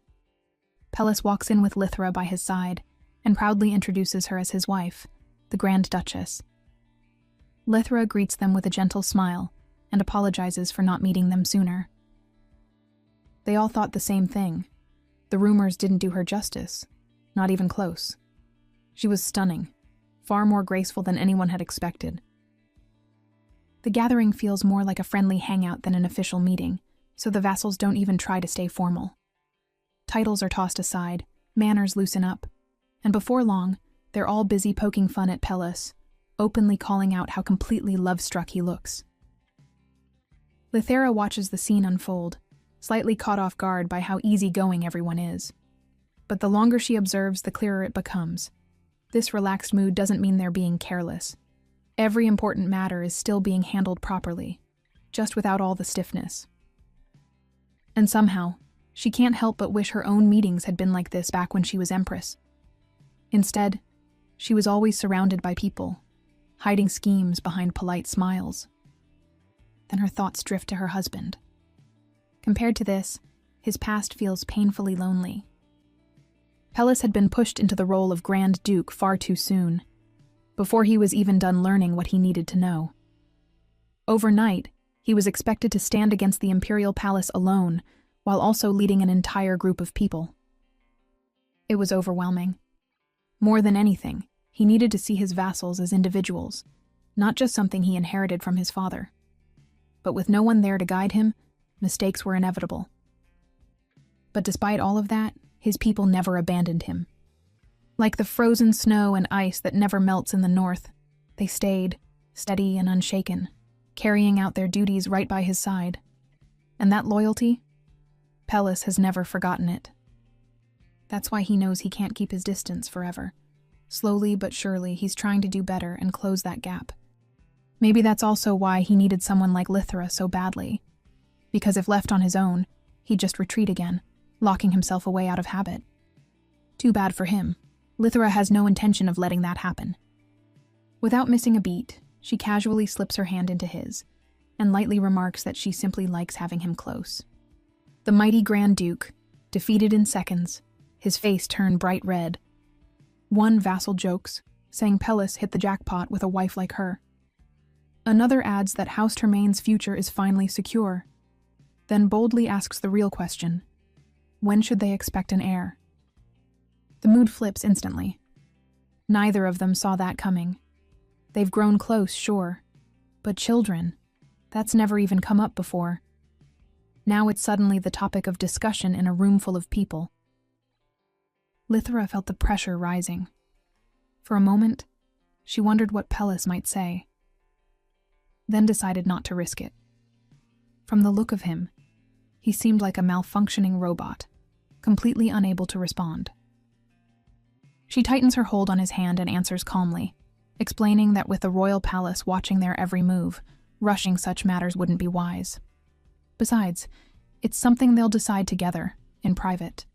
Pellis walks in with Lithera by his side and proudly introduces her as his wife, the Grand Duchess. Lithera greets them with a gentle smile and apologizes for not meeting them sooner. They all thought the same thing. The rumors didn't do her justice, not even close. She was stunning, far more graceful than anyone had expected. The gathering feels more like a friendly hangout than an official meeting, so the vassals don't even try to stay formal. Titles are tossed aside, manners loosen up, and before long, they're all busy poking fun at Pellis, openly calling out how completely love-struck he looks. Lithera watches the scene unfold, slightly caught off guard by how easygoing everyone is. But the longer she observes, the clearer it becomes. This relaxed mood doesn't mean they're being careless. Every important matter is still being handled properly, just without all the stiffness. And somehow, she can't help but wish her own meetings had been like this back when she was Empress. Instead, she was always surrounded by people, hiding schemes behind polite smiles. Then her thoughts drift to her husband. Compared to this, his past feels painfully lonely. Pellis had been pushed into the role of Grand Duke far too soon, before he was even done learning what he needed to know. Overnight, he was expected to stand against the imperial palace alone, while also leading an entire group of people. It was overwhelming. More than anything, he needed to see his vassals as individuals, not just something he inherited from his father. But with no one there to guide him, mistakes were inevitable. But despite all of that, his people never abandoned him. Like the frozen snow and ice that never melts in the north, they stayed, steady and unshaken, carrying out their duties right by his side. And that loyalty? Pellis has never forgotten it. That's why he knows he can't keep his distance forever. Slowly but surely, he's trying to do better and close that gap. Maybe that's also why he needed someone like Lithra so badly. Because if left on his own, he'd just retreat again, locking himself away out of habit. Too bad for him. Lithra has no intention of letting that happen. Without missing a beat, she casually slips her hand into his, and lightly remarks that she simply likes having him close. The mighty Grand Duke, defeated in seconds, his face turned bright red. One vassal jokes, saying Pellis hit the jackpot with a wife like her. Another adds that House Tremaine's future is finally secure, then boldly asks the real question: when should they expect an heir? The mood flips instantly. Neither of them saw that coming. They've grown close, sure, but children, that's never even come up before. Now it's suddenly the topic of discussion in a room full of people. Lithra felt the pressure rising. For a moment, she wondered what Pellis might say, then decided not to risk it. From the look of him, he seemed like a malfunctioning robot, completely unable to respond. She tightens her hold on his hand and answers calmly, explaining that with the royal palace watching their every move, rushing such matters wouldn't be wise. Besides, it's something they'll decide together, in private.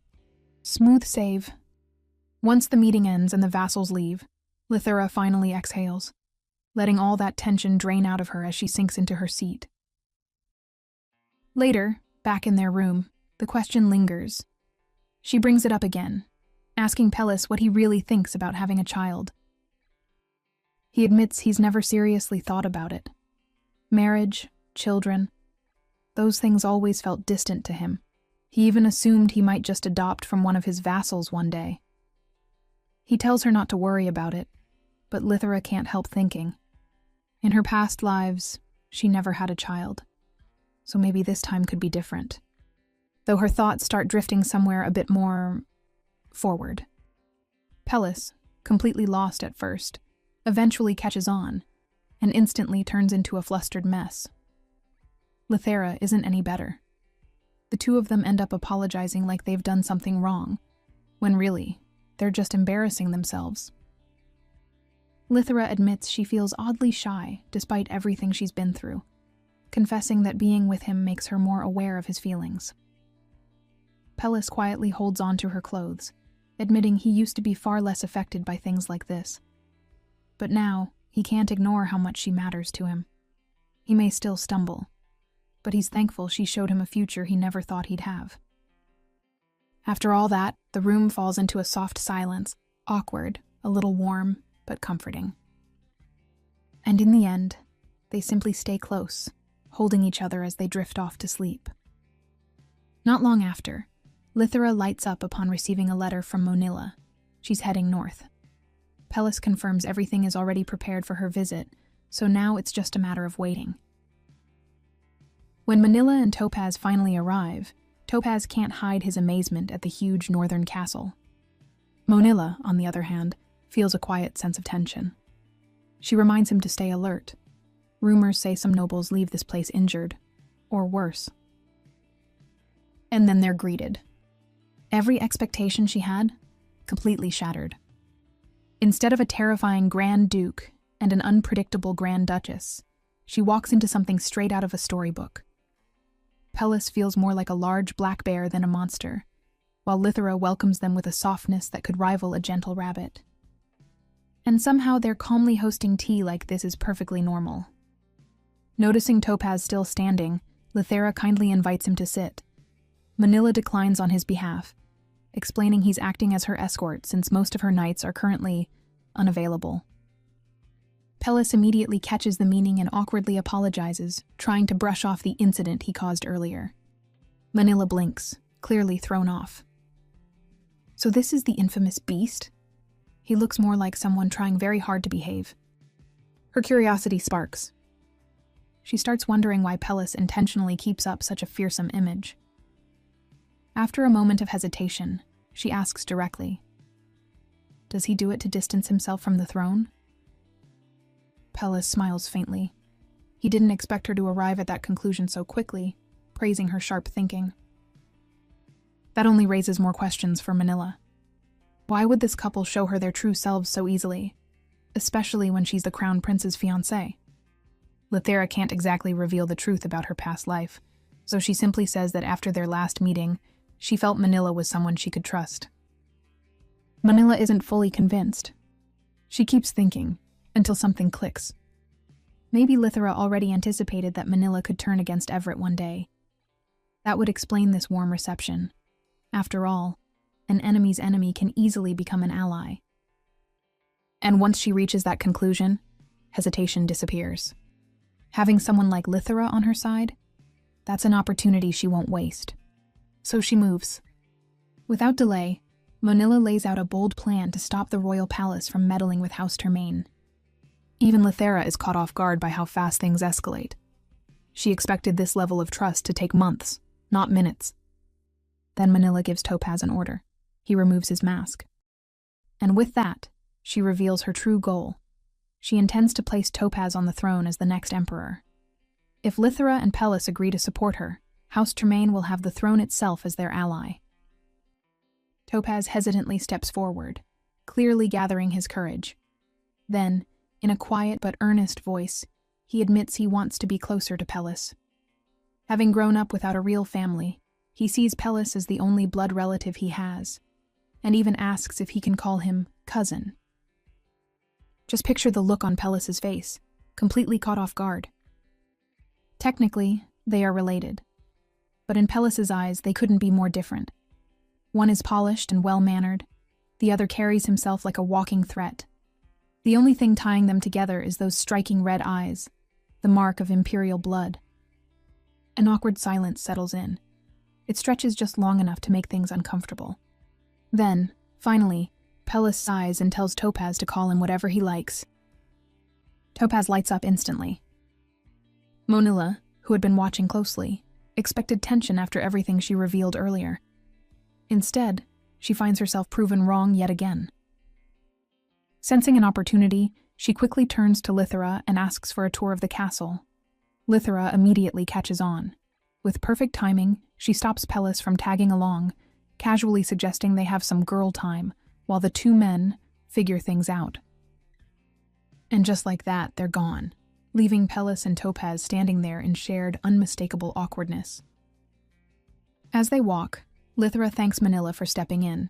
Smooth save. Once the meeting ends and the vassals leave, Lithra finally exhales, letting all that tension drain out of her as she sinks into her seat. Later, back in their room, the question lingers. She brings it up again, asking Pellis what he really thinks about having a child. He admits he's never seriously thought about it. Marriage, children, those things always felt distant to him. He even assumed he might just adopt from one of his vassals one day. He tells her not to worry about it, but Lithra can't help thinking. In her past lives, she never had a child, so maybe this time could be different. Though her thoughts start drifting somewhere a bit more forward. Pellis, completely lost at first, eventually catches on, and instantly turns into a flustered mess. Lithra isn't any better. The two of them end up apologizing like they've done something wrong, when really, they're just embarrassing themselves. Lithra admits she feels oddly shy despite everything she's been through, confessing that being with him makes her more aware of his feelings. Pellis quietly holds on to her clothes, admitting he used to be far less affected by things like this. But now, he can't ignore how much she matters to him. He may still stumble, but he's thankful she showed him a future he never thought he'd have. After all that, the room falls into a soft silence, awkward, a little warm, but comforting. And in the end, they simply stay close, holding each other as they drift off to sleep. Not long after, Lithra lights up upon receiving a letter from Monilla. She's heading north. Pellis confirms everything is already prepared for her visit, so now it's just a matter of waiting. When Manila and Topaz finally arrive, Topaz can't hide his amazement at the huge northern castle. Monilla, on the other hand, feels a quiet sense of tension. She reminds him to stay alert. Rumors say some nobles leave this place injured, or worse. And then they're greeted. Every expectation she had, completely shattered. Instead of a terrifying Grand Duke and an unpredictable Grand Duchess, she walks into something straight out of a storybook. Pellis feels more like a large black bear than a monster, while Lithra welcomes them with a softness that could rival a gentle rabbit. And somehow their calmly hosting tea like this is perfectly normal. Noticing Topaz still standing, Lithera kindly invites him to sit. Manila declines on his behalf, explaining he's acting as her escort since most of her knights are currently unavailable. Pellis immediately catches the meaning and awkwardly apologizes, trying to brush off the incident he caused earlier. Manila blinks, clearly thrown off. So this is the infamous beast? He looks more like someone trying very hard to behave. Her curiosity sparks. She starts wondering why Pellis intentionally keeps up such a fearsome image. After a moment of hesitation, she asks directly, "Does he do it to distance himself from the throne?" Pellis smiles faintly. He didn't expect her to arrive at that conclusion so quickly, praising her sharp thinking. That only raises more questions for Manila. Why would this couple show her their true selves so easily, especially when she's the crown prince's fiancé? Lithera can't exactly reveal the truth about her past life, so she simply says that after their last meeting, she felt Manila was someone she could trust. Manila isn't fully convinced. She keeps thinking, until something clicks. Maybe Lithera already anticipated that Manila could turn against Everett one day. That would explain this warm reception. After all, an enemy's enemy can easily become an ally. And once she reaches that conclusion, hesitation disappears. Having someone like Lithera on her side, that's an opportunity she won't waste. So she moves. Without delay, Manila lays out a bold plan to stop the royal palace from meddling with House Termaine. Even Lithera is caught off guard by how fast things escalate. She expected this level of trust to take months, not minutes. Then Manila gives Topaz an order. He removes his mask. And with that, she reveals her true goal. She intends to place Topaz on the throne as the next emperor. If Lithera and Pellis agree to support her, House Termaine will have the throne itself as their ally. Topaz hesitantly steps forward, clearly gathering his courage. Then, in a quiet but earnest voice, he admits he wants to be closer to Pellis. Having grown up without a real family, he sees Pellis as the only blood relative he has, and even asks if he can call him cousin. Just picture the look on Pellis's face, completely caught off guard. Technically, they are related, but in Pellis's eyes, they couldn't be more different. One is polished and well-mannered, the other carries himself like a walking threat. The only thing tying them together is those striking red eyes, the mark of imperial blood. An awkward silence settles in. It stretches just long enough to make things uncomfortable. Then, finally, Pellis sighs and tells Topaz to call him whatever he likes. Topaz lights up instantly. Manila, who had been watching closely, expected tension after everything she revealed earlier. Instead, she finds herself proven wrong yet again. Sensing an opportunity, she quickly turns to Lithera and asks for a tour of the castle. Lithera immediately catches on. With perfect timing, she stops Pellis from tagging along, casually suggesting they have some girl time, while the two men figure things out. And just like that, they're gone, leaving Pellis and Topaz standing there in shared, unmistakable awkwardness. As they walk, Lithera thanks Manila for stepping in.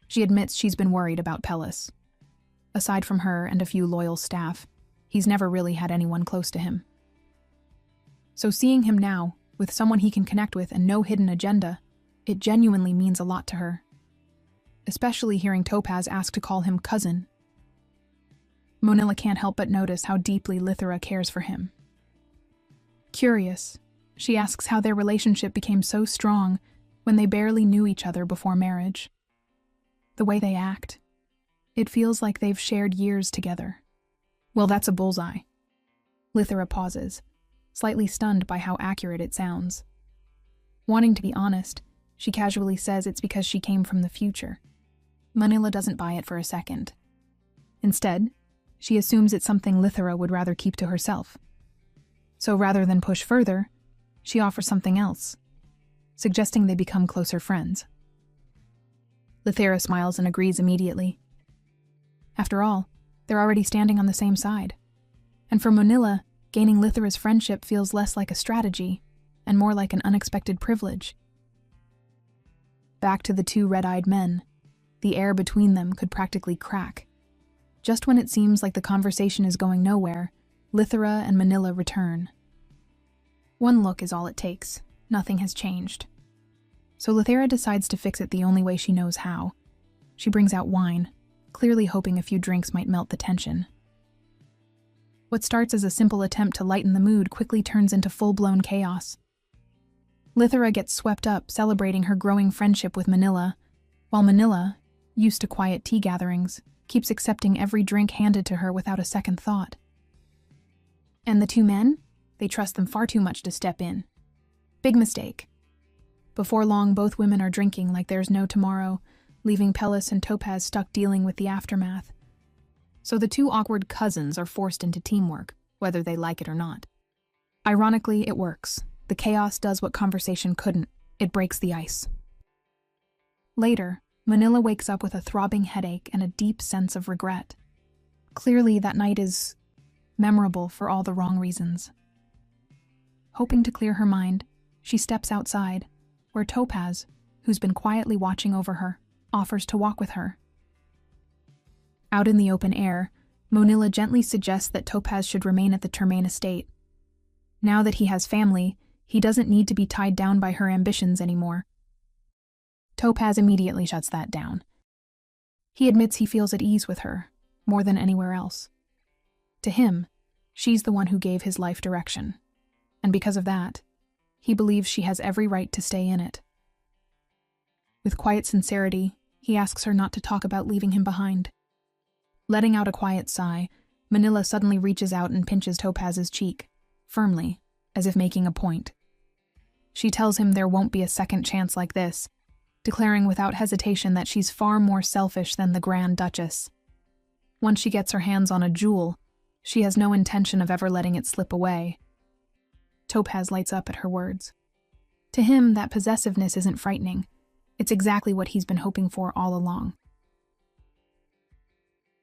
She admits she's been worried about Pellis. Aside from her and a few loyal staff, he's never really had anyone close to him. So seeing him now, with someone he can connect with and no hidden agenda, it genuinely means a lot to her. Especially hearing Topaz ask to call him cousin. Manila can't help but notice how deeply Lithera cares for him. Curious, she asks how their relationship became so strong when they barely knew each other before marriage. The way they act, it feels like they've shared years together. Well, that's a bullseye. Lithera pauses, slightly stunned by how accurate it sounds. Wanting to be honest, she casually says it's because she came from the future. Manila doesn't buy it for a second. Instead, she assumes it's something Lithera would rather keep to herself. So rather than push further, she offers something else, suggesting they become closer friends. Lithera smiles and agrees immediately. After all, they're already standing on the same side. And for Manila, gaining Lithera's friendship feels less like a strategy and more like an unexpected privilege. Back to the two red-eyed men. The air between them could practically crack. Just when it seems like the conversation is going nowhere, Lithra and Manila return. One look is all it takes. Nothing has changed. So Lithera decides to fix it the only way she knows how. She brings out wine, clearly hoping a few drinks might melt the tension. What starts as a simple attempt to lighten the mood quickly turns into full-blown chaos. Lithera gets swept up, celebrating her growing friendship with Manila, while Manila, used to quiet tea gatherings, keeps accepting every drink handed to her without a second thought. And the two men? They trust them far too much to step in. Big mistake. Before long, both women are drinking like there's no tomorrow, leaving Pellis and Topaz stuck dealing with the aftermath. So the two awkward cousins are forced into teamwork, whether they like it or not. Ironically, it works. The chaos does what conversation couldn't. It breaks the ice. Later, Manila wakes up with a throbbing headache and a deep sense of regret. Clearly, that night is memorable for all the wrong reasons. Hoping to clear her mind, she steps outside, where Topaz, who's been quietly watching over her, offers to walk with her. Out in the open air, Manila gently suggests that Topaz should remain at the Termain estate. Now that he has family, he doesn't need to be tied down by her ambitions anymore. Topaz immediately shuts that down. He admits he feels at ease with her, more than anywhere else. To him, she's the one who gave his life direction. And because of that, he believes she has every right to stay in it. With quiet sincerity, he asks her not to talk about leaving him behind. Letting out a quiet sigh, Manila suddenly reaches out and pinches Topaz's cheek, firmly, as if making a point. She tells him there won't be a second chance like this, declaring without hesitation that she's far more selfish than the Grand Duchess. Once she gets her hands on a jewel, she has no intention of ever letting it slip away. Topaz lights up at her words. To him, that possessiveness isn't frightening. It's exactly what he's been hoping for all along.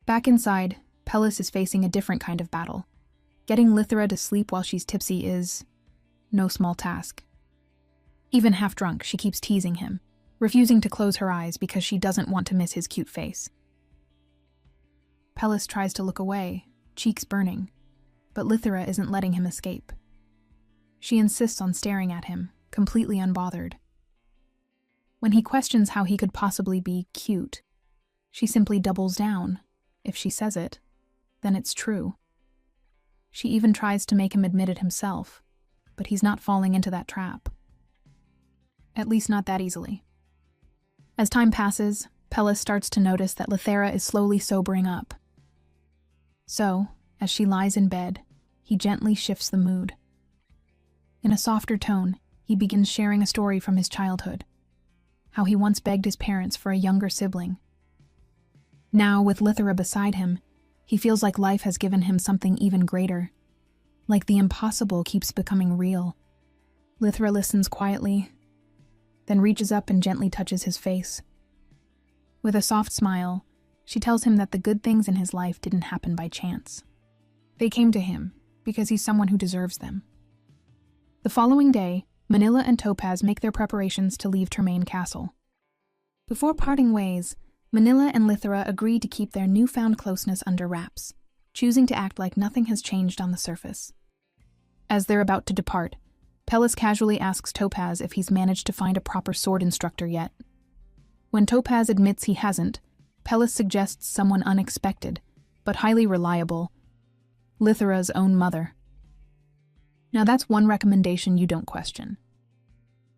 Back inside, Pellis is facing a different kind of battle. Getting Lithra to sleep while she's tipsy is no small task. Even half drunk, she keeps teasing him, refusing to close her eyes because she doesn't want to miss his cute face. Pellis tries to look away, cheeks burning, but Lithra isn't letting him escape. She insists on staring at him, completely unbothered. When he questions how he could possibly be cute, she simply doubles down. If she says it, then it's true. She even tries to make him admit it himself, but he's not falling into that trap. At least not that easily. As time passes, Pellis starts to notice that Lithera is slowly sobering up. So, as she lies in bed, he gently shifts the mood. In a softer tone, he begins sharing a story from his childhood, how he once begged his parents for a younger sibling. Now, with Lithera beside him, he feels like life has given him something even greater, like the impossible keeps becoming real. Lithera listens quietly, then reaches up and gently touches his face. With a soft smile, she tells him that the good things in his life didn't happen by chance. They came to him because he's someone who deserves them. The following day, Manila and Topaz make their preparations to leave Termain Castle. Before parting ways, Manila and Lithera agree to keep their newfound closeness under wraps, choosing to act like nothing has changed on the surface. As they're about to depart, Pellis casually asks Topaz if he's managed to find a proper sword instructor yet. When Topaz admits he hasn't, Pellis suggests someone unexpected, but highly reliable, Lithera's own mother. Now that's one recommendation you don't question.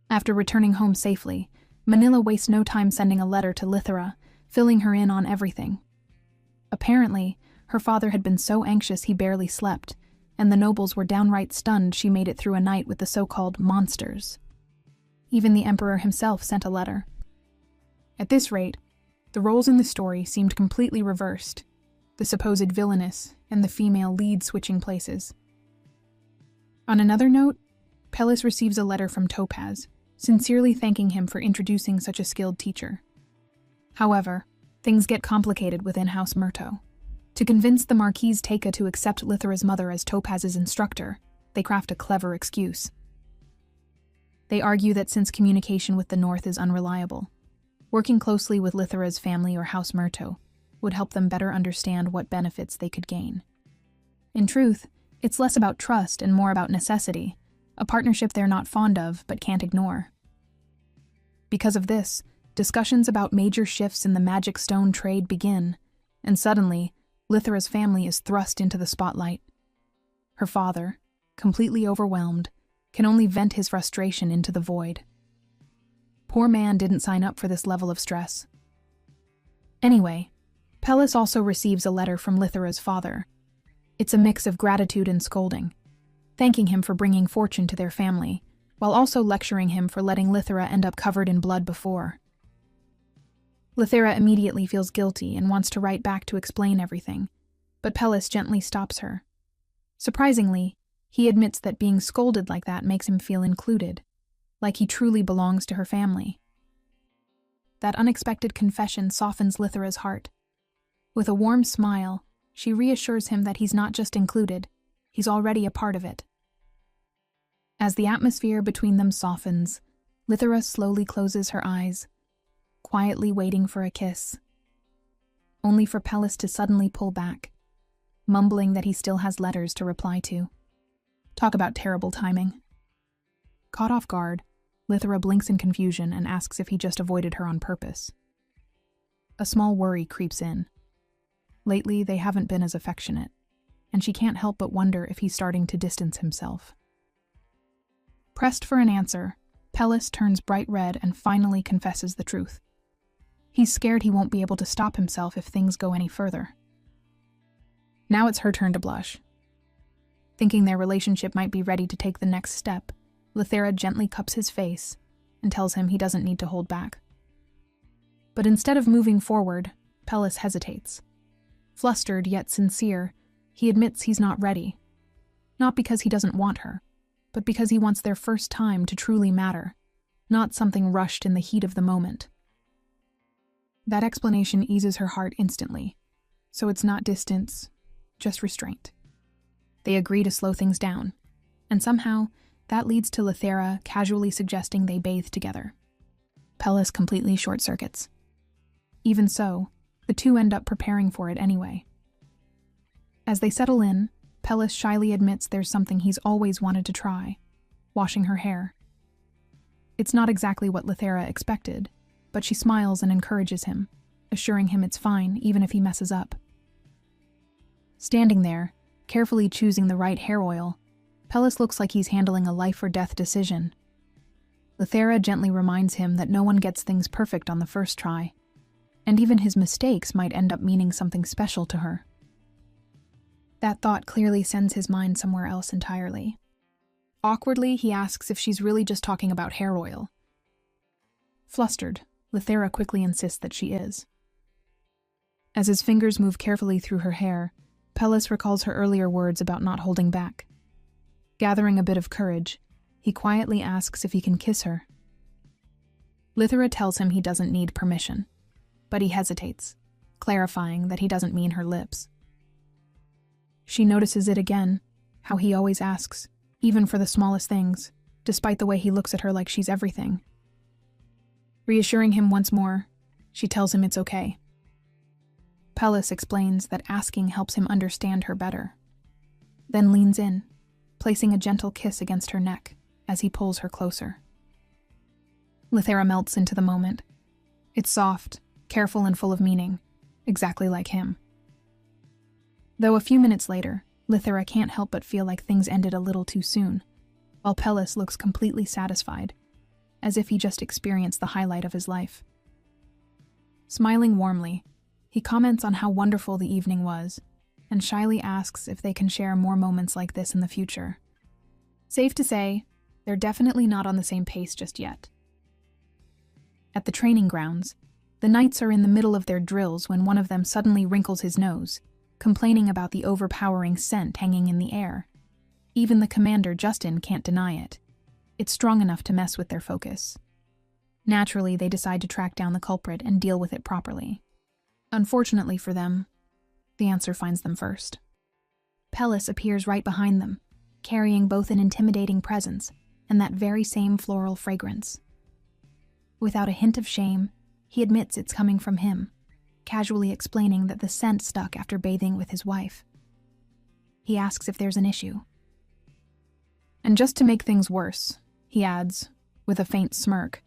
After returning home safely, Manila wastes no time sending a letter to Lithera, filling her in on everything. Apparently, her father had been so anxious he barely slept, and the nobles were downright stunned she made it through a night with the so-called monsters. Even the emperor himself sent a letter. At this rate, the roles in the story seemed completely reversed, the supposed villainess and the female lead switching places. On another note, Pellis receives a letter from Topaz, sincerely thanking him for introducing such a skilled teacher. However, things get complicated within House Myrto. To convince the Marquise Teika to accept Lithera's mother as Topaz's instructor, they craft a clever excuse. They argue that since communication with the North is unreliable, working closely with Lithera's family or House Myrto would help them better understand what benefits they could gain. In truth, it's less about trust and more about necessity, a partnership they're not fond of but can't ignore. Because of this, discussions about major shifts in the magic stone trade begin, and suddenly, Lithera's family is thrust into the spotlight. Her father, completely overwhelmed, can only vent his frustration into the void. Poor man didn't sign up for this level of stress. Anyway, Pellis also receives a letter from Lithera's father. It's a mix of gratitude and scolding, thanking him for bringing fortune to their family, while also lecturing him for letting Lithera end up covered in blood before. Lithera immediately feels guilty and wants to write back to explain everything, but Pellis gently stops her. Surprisingly, he admits that being scolded like that makes him feel included, like he truly belongs to her family. That unexpected confession softens Lithera's heart. With a warm smile, she reassures him that he's not just included, he's already a part of it. As the atmosphere between them softens, Lithera slowly closes her eyes, quietly waiting for a kiss, only for Pellis to suddenly pull back, mumbling that he still has letters to reply to. Talk about terrible timing. Caught off guard, Lithera blinks in confusion and asks if he just avoided her on purpose. A small worry creeps in. Lately, they haven't been as affectionate, and she can't help but wonder if he's starting to distance himself. Pressed for an answer, Pellis turns bright red and finally confesses the truth. He's scared he won't be able to stop himself if things go any further. Now it's her turn to blush. Thinking their relationship might be ready to take the next step, Lithera gently cups his face and tells him he doesn't need to hold back. But instead of moving forward, Pellis hesitates. Flustered yet sincere, he admits he's not ready. Not because he doesn't want her, but because he wants their first time to truly matter, not something rushed in the heat of the moment. That explanation eases her heart instantly, so it's not distance, just restraint. They agree to slow things down, and somehow that leads to Lithera casually suggesting they bathe together. Pellis completely short-circuits. Even so, the two end up preparing for it anyway. As they settle in, Pellis shyly admits there's something he's always wanted to try: washing her hair. It's not exactly what Lithera expected, but she smiles and encourages him, assuring him it's fine even if he messes up. Standing there, carefully choosing the right hair oil, Pellis looks like he's handling a life-or-death decision. Lithera gently reminds him that no one gets things perfect on the first try, and even his mistakes might end up meaning something special to her. That thought clearly sends his mind somewhere else entirely. Awkwardly, he asks if she's really just talking about hair oil. Flustered, Lithera quickly insists that she is. As his fingers move carefully through her hair, Pellis recalls her earlier words about not holding back. Gathering a bit of courage, he quietly asks if he can kiss her. Lithera tells him he doesn't need permission, but he hesitates, clarifying that he doesn't mean her lips. She notices it again, how he always asks, even for the smallest things, despite the way he looks at her like she's everything. Reassuring him once more, she tells him it's okay. Pellis explains that asking helps him understand her better, then leans in, placing a gentle kiss against her neck as he pulls her closer. Lithera melts into the moment. It's soft, careful, and full of meaning, exactly like him. Though a few minutes later, Lithera can't help but feel like things ended a little too soon, while Pellis looks completely satisfied, as if he just experienced the highlight of his life. Smiling warmly, he comments on how wonderful the evening was, and shyly asks if they can share more moments like this in the future. Safe to say, they're definitely not on the same pace just yet. At the training grounds, the knights are in the middle of their drills when one of them suddenly wrinkles his nose, complaining about the overpowering scent hanging in the air. Even the commander, Justin, can't deny it. It's strong enough to mess with their focus. Naturally, they decide to track down the culprit and deal with it properly. Unfortunately for them, the answer finds them first. Pellis appears right behind them, carrying both an intimidating presence and that very same floral fragrance. Without a hint of shame, he admits it's coming from him, casually explaining that the scent stuck after bathing with his wife. He asks if there's an issue. And just to make things worse, he adds, with a faint smirk,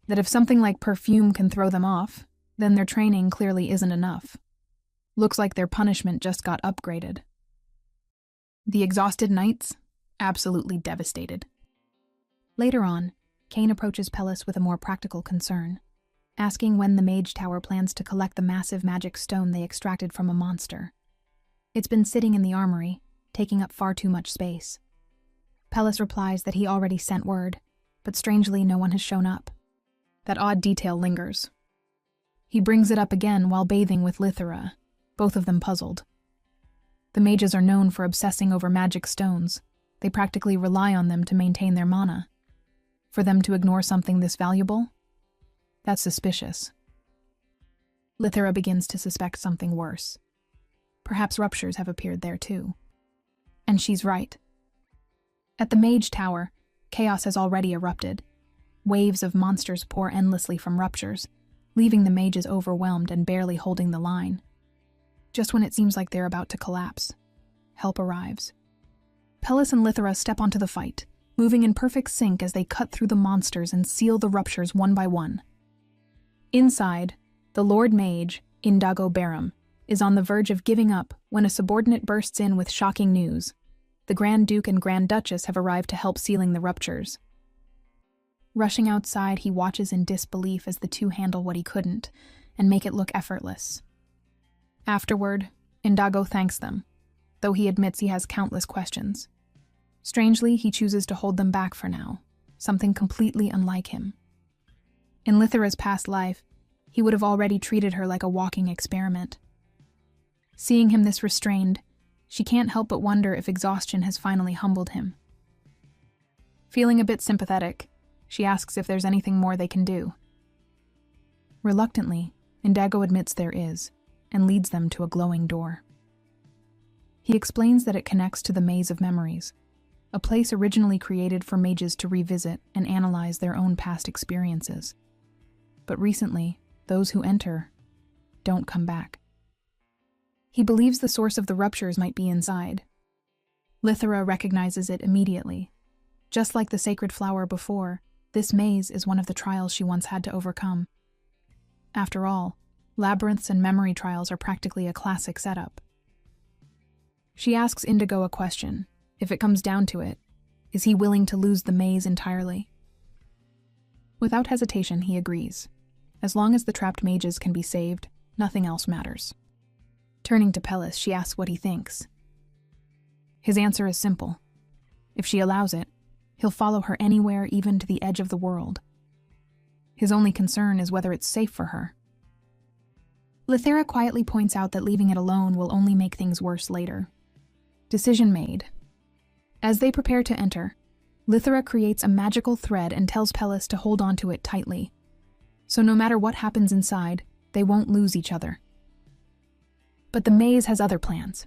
that if something like perfume can throw them off, then their training clearly isn't enough. Looks like their punishment just got upgraded. The exhausted knights? Absolutely devastated. Later on, Kane approaches Pellis with a more practical concern, asking when the Mage Tower plans to collect the massive magic stone they extracted from a monster. It's been sitting in the armory, taking up far too much space. Pellis replies that he already sent word, but strangely no one has shown up. That odd detail lingers. He brings it up again while bathing with Lithera, both of them puzzled. The mages are known for obsessing over magic stones. They practically rely on them to maintain their mana. For them to ignore something this valuable? That's suspicious. Lithera begins to suspect something worse. Perhaps ruptures have appeared there too. And she's right. At the Mage Tower, chaos has already erupted. Waves of monsters pour endlessly from ruptures, leaving the mages overwhelmed and barely holding the line. Just when it seems like they're about to collapse, help arrives. Pellis and Lithera step onto the fight, moving in perfect sync as they cut through the monsters and seal the ruptures one by one. Inside, the Lord Mage, Indigo Barum, is on the verge of giving up when a subordinate bursts in with shocking news. The Grand Duke and Grand Duchess have arrived to help sealing the ruptures. Rushing outside, he watches in disbelief as the two handle what he couldn't and make it look effortless. Afterward, Indigo thanks them, though he admits he has countless questions. Strangely, he chooses to hold them back for now, something completely unlike him. In Lithera's past life, he would have already treated her like a walking experiment. Seeing him this restrained, she can't help but wonder if exhaustion has finally humbled him. Feeling a bit sympathetic, she asks if there's anything more they can do. Reluctantly, Indigo admits there is, and leads them to a glowing door. He explains that it connects to the Maze of Memories, a place originally created for mages to revisit and analyze their own past experiences. But recently, those who enter don't come back. He believes the source of the ruptures might be inside. Lithera recognizes it immediately. Just like the sacred flower before, this maze is one of the trials she once had to overcome. After all, labyrinths and memory trials are practically a classic setup. She asks Indigo a question. If it comes down to it, is he willing to lose the maze entirely? Without hesitation, he agrees. As long as the trapped mages can be saved, nothing else matters. Turning to Pellis, she asks what he thinks. His answer is simple. If she allows it, he'll follow her anywhere, even to the edge of the world. His only concern is whether it's safe for her. Lithera quietly points out that leaving it alone will only make things worse later. Decision made. As they prepare to enter, Lithera creates a magical thread and tells Pellis to hold onto it tightly. So no matter what happens inside, they won't lose each other. But the maze has other plans.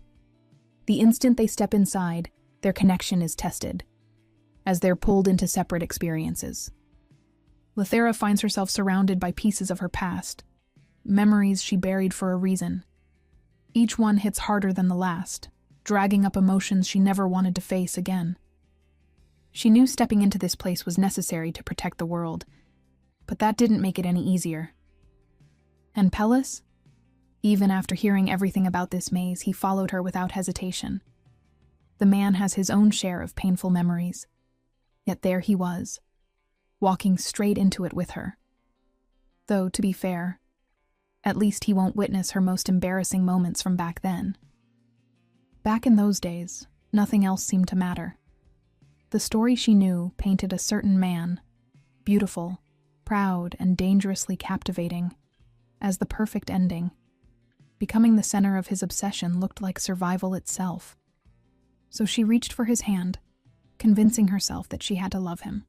The instant they step inside, their connection is tested, as they're pulled into separate experiences. Lithera finds herself surrounded by pieces of her past, memories she buried for a reason. Each one hits harder than the last, dragging up emotions she never wanted to face again. She knew stepping into this place was necessary to protect the world, but that didn't make it any easier. And Pellis? Even after hearing everything about this maze, he followed her without hesitation. The man has his own share of painful memories, yet there he was, walking straight into it with her. Though, to be fair, at least he won't witness her most embarrassing moments from back then. Back in those days, nothing else seemed to matter. The story she knew painted a certain man, beautiful, proud, and dangerously captivating, as the perfect ending. Becoming the center of his obsession looked like survival itself. So she reached for his hand, convincing herself that she had to love him.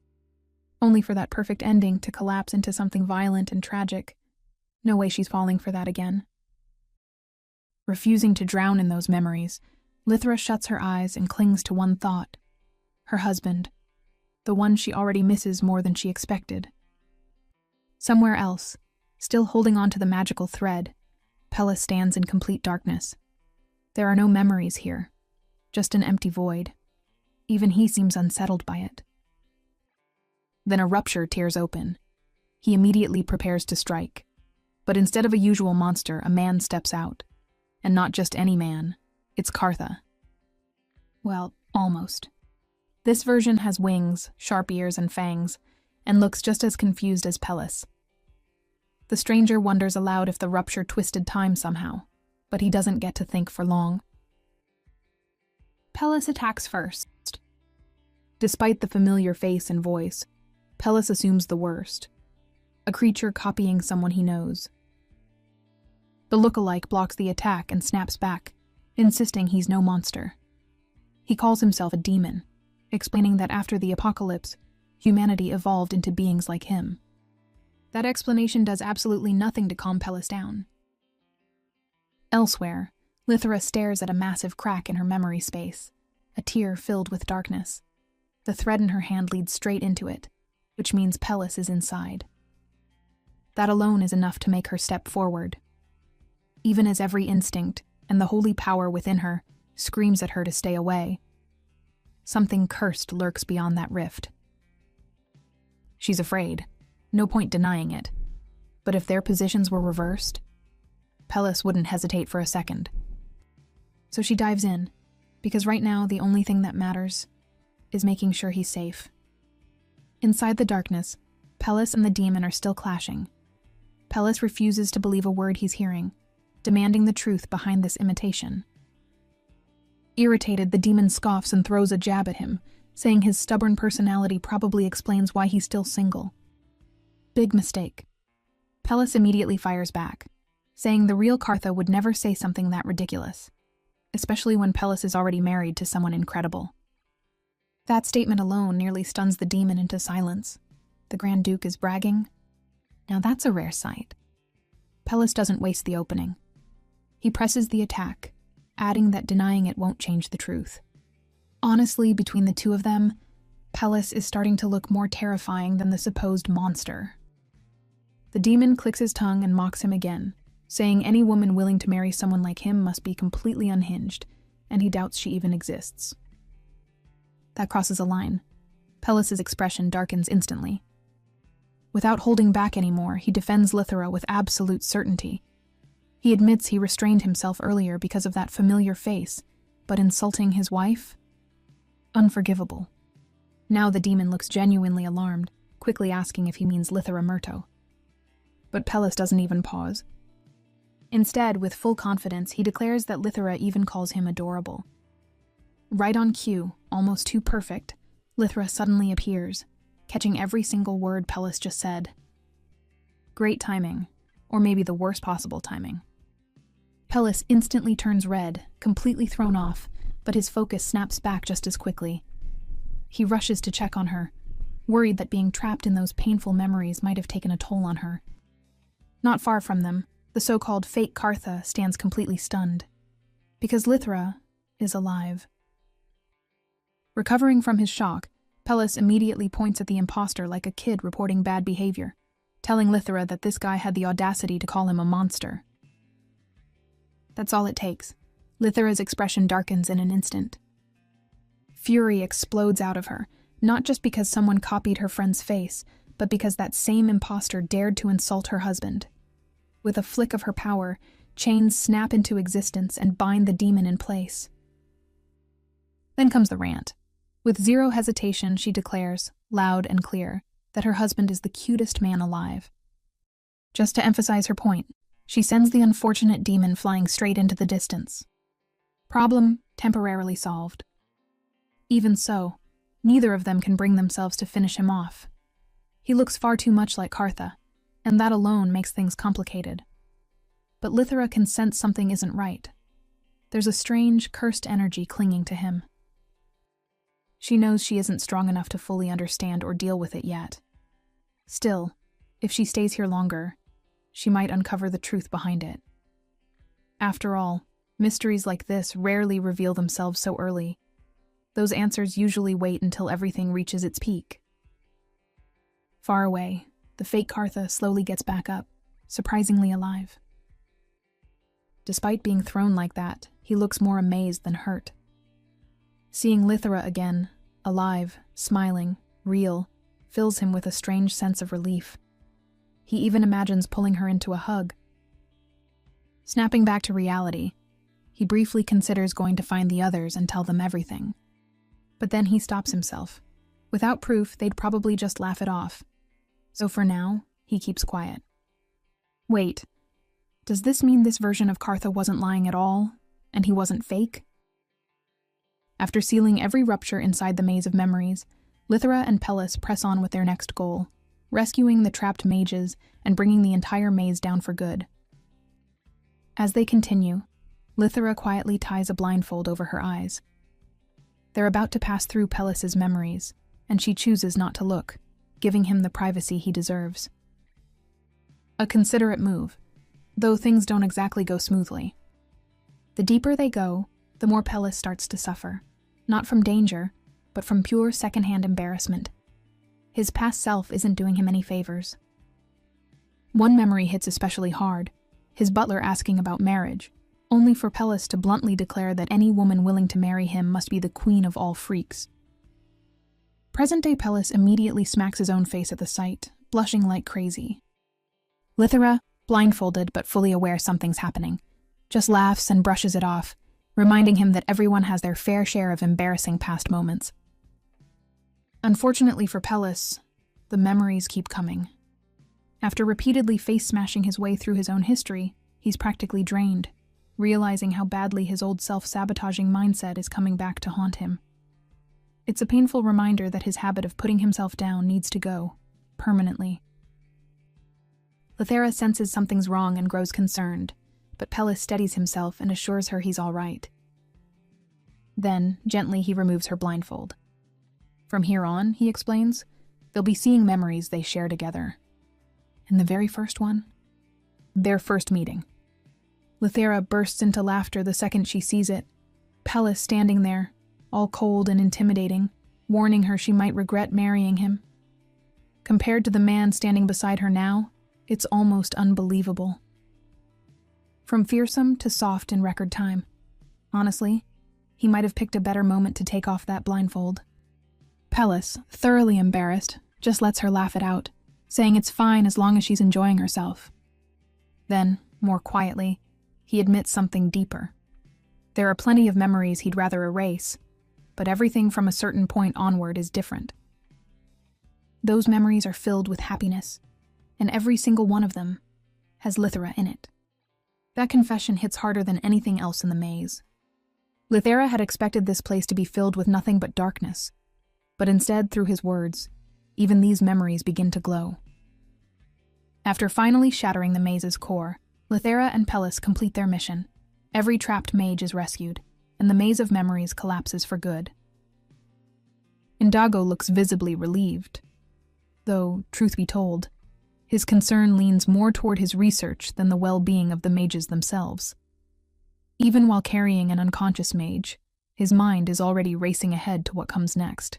Only for that perfect ending to collapse into something violent and tragic. No way she's falling for that again. Refusing to drown in those memories, Lithera shuts her eyes and clings to one thought: her husband. the one she already misses more than she expected. Somewhere else, still holding on to the magical thread, Pella stands in complete darkness. There are no memories here, just an empty void. Even he seems unsettled by it. Then a rupture tears open. He immediately prepares to strike. But instead of a usual monster, a man steps out. And not just any man, it's Kartha. Well, almost. This version has wings, sharp ears, and fangs, and looks just as confused as Pellis. The stranger wonders aloud if the rupture twisted time somehow, but he doesn't get to think for long. Pellis attacks first. Despite the familiar face and voice, Pellis assumes the worst. A creature copying someone he knows. The look-alike blocks the attack and snaps back, insisting he's no monster. He calls himself a demon, explaining that after the apocalypse, humanity evolved into beings like him. That explanation does absolutely nothing to calm Pellis down. Elsewhere, Lythra stares at a massive crack in her memory space, a tear filled with darkness. The thread in her hand leads straight into it, which means Pellis is inside. That alone is enough to make her step forward, even as every instinct and the holy power within her screams at her to stay away. Something cursed lurks beyond that rift. She's afraid, no point denying it, but if their positions were reversed, Pellis wouldn't hesitate for a second. So she dives in, because right now the only thing that matters is making sure he's safe. Inside the darkness, Pellis and the demon are still clashing. Pellis refuses to believe a word he's hearing, demanding the truth behind this imitation. Irritated, the demon scoffs and throws a jab at him, saying his stubborn personality probably explains why he's still single. Big mistake. Pellis immediately fires back, saying the real Kartha would never say something that ridiculous, especially when Pellis is already married to someone incredible. That statement alone nearly stuns the demon into silence. The Grand Duke is bragging. Now that's a rare sight. Pellis doesn't waste the opening. He presses the attack, adding that denying it won't change the truth. Honestly, between the two of them, Pellis is starting to look more terrifying than the supposed monster. The demon clicks his tongue and mocks him again, saying any woman willing to marry someone like him must be completely unhinged, and he doubts she even exists. That crosses a line. Pellis's expression darkens instantly. Without holding back anymore, he defends Lythra with absolute certainty. He admits he restrained himself earlier because of that familiar face, but insulting his wife? Unforgivable. Now the demon looks genuinely alarmed, quickly asking if he means Lythra Myrto. But Pellis doesn't even pause. Instead, with full confidence, he declares that Lythra even calls him adorable. Right on cue, almost too perfect, Lythra suddenly appears, catching every single word Pellis just said. Great timing, or maybe the worst possible timing. Pellis instantly turns red, completely thrown off, but his focus snaps back just as quickly. He rushes to check on her, worried that being trapped in those painful memories might have taken a toll on her. Not far from them, the so-called fake Kartha stands completely stunned, because Lythra is alive. Recovering from his shock, Pellis immediately points at the imposter like a kid reporting bad behavior, telling Lythra that this guy had the audacity to call him a monster. That's all it takes. Lythra's expression darkens in an instant. Fury explodes out of her, not just because someone copied her friend's face, but because that same imposter dared to insult her husband. With a flick of her power, chains snap into existence and bind the demon in place. Then comes the rant. With zero hesitation, she declares, loud and clear, that her husband is the cutest man alive. Just to emphasize her point, she sends the unfortunate demon flying straight into the distance. Problem temporarily solved. Even so, neither of them can bring themselves to finish him off. He looks far too much like Kartha, and that alone makes things complicated. But Lythra can sense something isn't right. There's a strange, cursed energy clinging to him. She knows she isn't strong enough to fully understand or deal with it yet. Still, if she stays here longer, she might uncover the truth behind it. After all, mysteries like this rarely reveal themselves so early. those answers usually wait until everything reaches its peak. Far away, the fake Kartha slowly gets back up, surprisingly alive. Despite being thrown like that, he looks more amazed than hurt. Seeing Lithra again, alive, smiling, real, fills him with a strange sense of relief. He even imagines pulling her into a hug. Snapping back to reality, he briefly considers going to find the others and tell them everything. But then he stops himself. Without proof, they'd probably just laugh it off. So for now, he keeps quiet. Wait, does this mean this version of Kartha wasn't lying at all, and he wasn't fake? After sealing every rupture inside the maze of memories, Lithra and Pellis press on with their next goal, rescuing the trapped mages and bringing the entire maze down for good. As they continue, Lithra quietly ties a blindfold over her eyes. They're about to pass through Pellis's memories, and she chooses not to look, giving him the privacy he deserves. A considerate move, though things don't exactly go smoothly. The deeper they go, the more Pellis starts to suffer, not from danger, but from pure secondhand embarrassment. His past self isn't doing him any favors. One memory hits especially hard, his butler asking about marriage, only for Pellis to bluntly declare that any woman willing to marry him must be the queen of all freaks. Present-day Pellis immediately smacks his own face at the sight, blushing like crazy. Lithra, blindfolded but fully aware something's happening, just laughs and brushes it off, reminding him that everyone has their fair share of embarrassing past moments. Unfortunately for Pellis, the memories keep coming. After repeatedly face-smashing his way through his own history, he's practically drained, realizing how badly his old self-sabotaging mindset is coming back to haunt him. It's a painful reminder that his habit of putting himself down needs to go, permanently. Lithra senses something's wrong and grows concerned, but Pellis steadies himself and assures her he's all right. Then, gently, he removes her blindfold. From here on, he explains, they'll be seeing memories they share together. And the very first one? Their first meeting. Lithra bursts into laughter the second she sees it, Pellis standing there, all cold and intimidating, warning her she might regret marrying him. Compared to the man standing beside her now, it's almost unbelievable. From fearsome to soft in record time. Honestly, he might have picked a better moment to take off that blindfold. Pellis, thoroughly embarrassed, just lets her laugh it out, saying it's fine as long as she's enjoying herself. Then, more quietly, he admits something deeper. There are plenty of memories he'd rather erase, but everything from a certain point onward is different. Those memories are filled with happiness, and every single one of them has Lithra in it. That confession hits harder than anything else in the maze. Lithra had expected this place to be filled with nothing but darkness, but instead, through his words, even these memories begin to glow. After finally shattering the maze's core, Lithra and Pellis complete their mission. Every trapped mage is rescued, and the maze of memories collapses for good. Indago looks visibly relieved, though, truth be told, his concern leans more toward his research than the well-being of the mages themselves. Even while carrying an unconscious mage, his mind is already racing ahead to what comes next.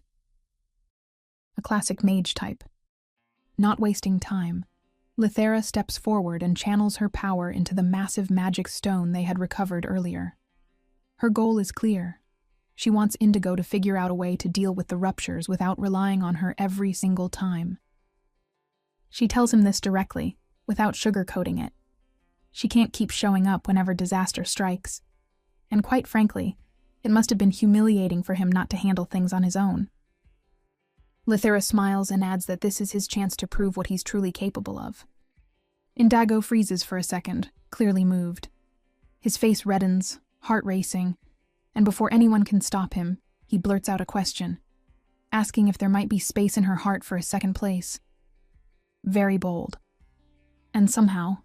A classic mage type. Not wasting time, Lithra steps forward and channels her power into the massive magic stone they had recovered earlier. Her goal is clear. She wants Indigo to figure out a way to deal with the ruptures without relying on her every single time. She tells him this directly, without sugarcoating it. She can't keep showing up whenever disaster strikes. And quite frankly, it must have been humiliating for him not to handle things on his own. Lithra smiles and adds that this is his chance to prove what he's truly capable of. Indago freezes for a second, clearly moved. His face reddens, heart racing, and before anyone can stop him, he blurts out a question, asking if there might be space in her heart for a second place. Very bold. And somehow,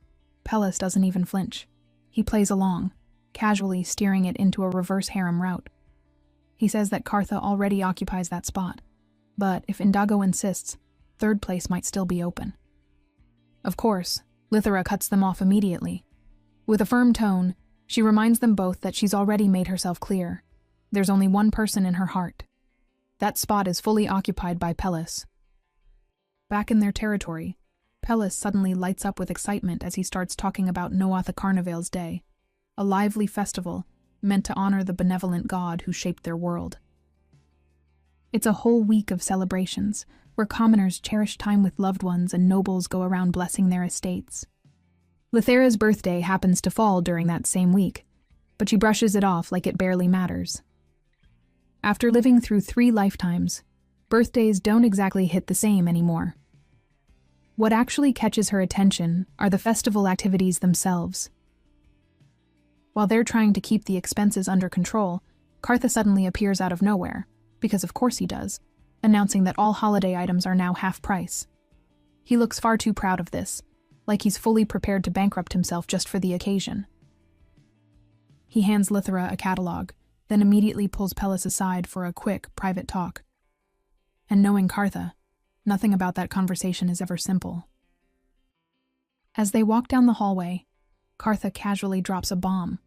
Pellis doesn't even flinch. He plays along, casually steering it into a reverse harem route. He says that Kartha already occupies that spot, but if Indago insists, third place might still be open. Of course, Lithra cuts them off immediately. With a firm tone, she reminds them both that she's already made herself clear. There's only one person in her heart. That spot is fully occupied by Pellis. Back in their territory, Pellis suddenly lights up with excitement as he starts talking about Noatha Carnival's Day, a lively festival meant to honor the benevolent god who shaped their world. It's a whole week of celebrations, where commoners cherish time with loved ones and nobles go around blessing their estates. Lithera's birthday happens to fall during that same week, but she brushes it off like it barely matters. After living through 3 lifetimes, birthdays don't exactly hit the same anymore. What actually catches her attention are the festival activities themselves. While they're trying to keep the expenses under control, Kartha suddenly appears out of nowhere, because of course he does, announcing that all holiday items are now half price. He looks far too proud of this, like he's fully prepared to bankrupt himself just for the occasion. He hands Lithera a catalog, then immediately pulls Pellis aside for a quick, private talk. And knowing Kartha, nothing about that conversation is ever simple. As they walk down the hallway, Kartha casually drops a bomb,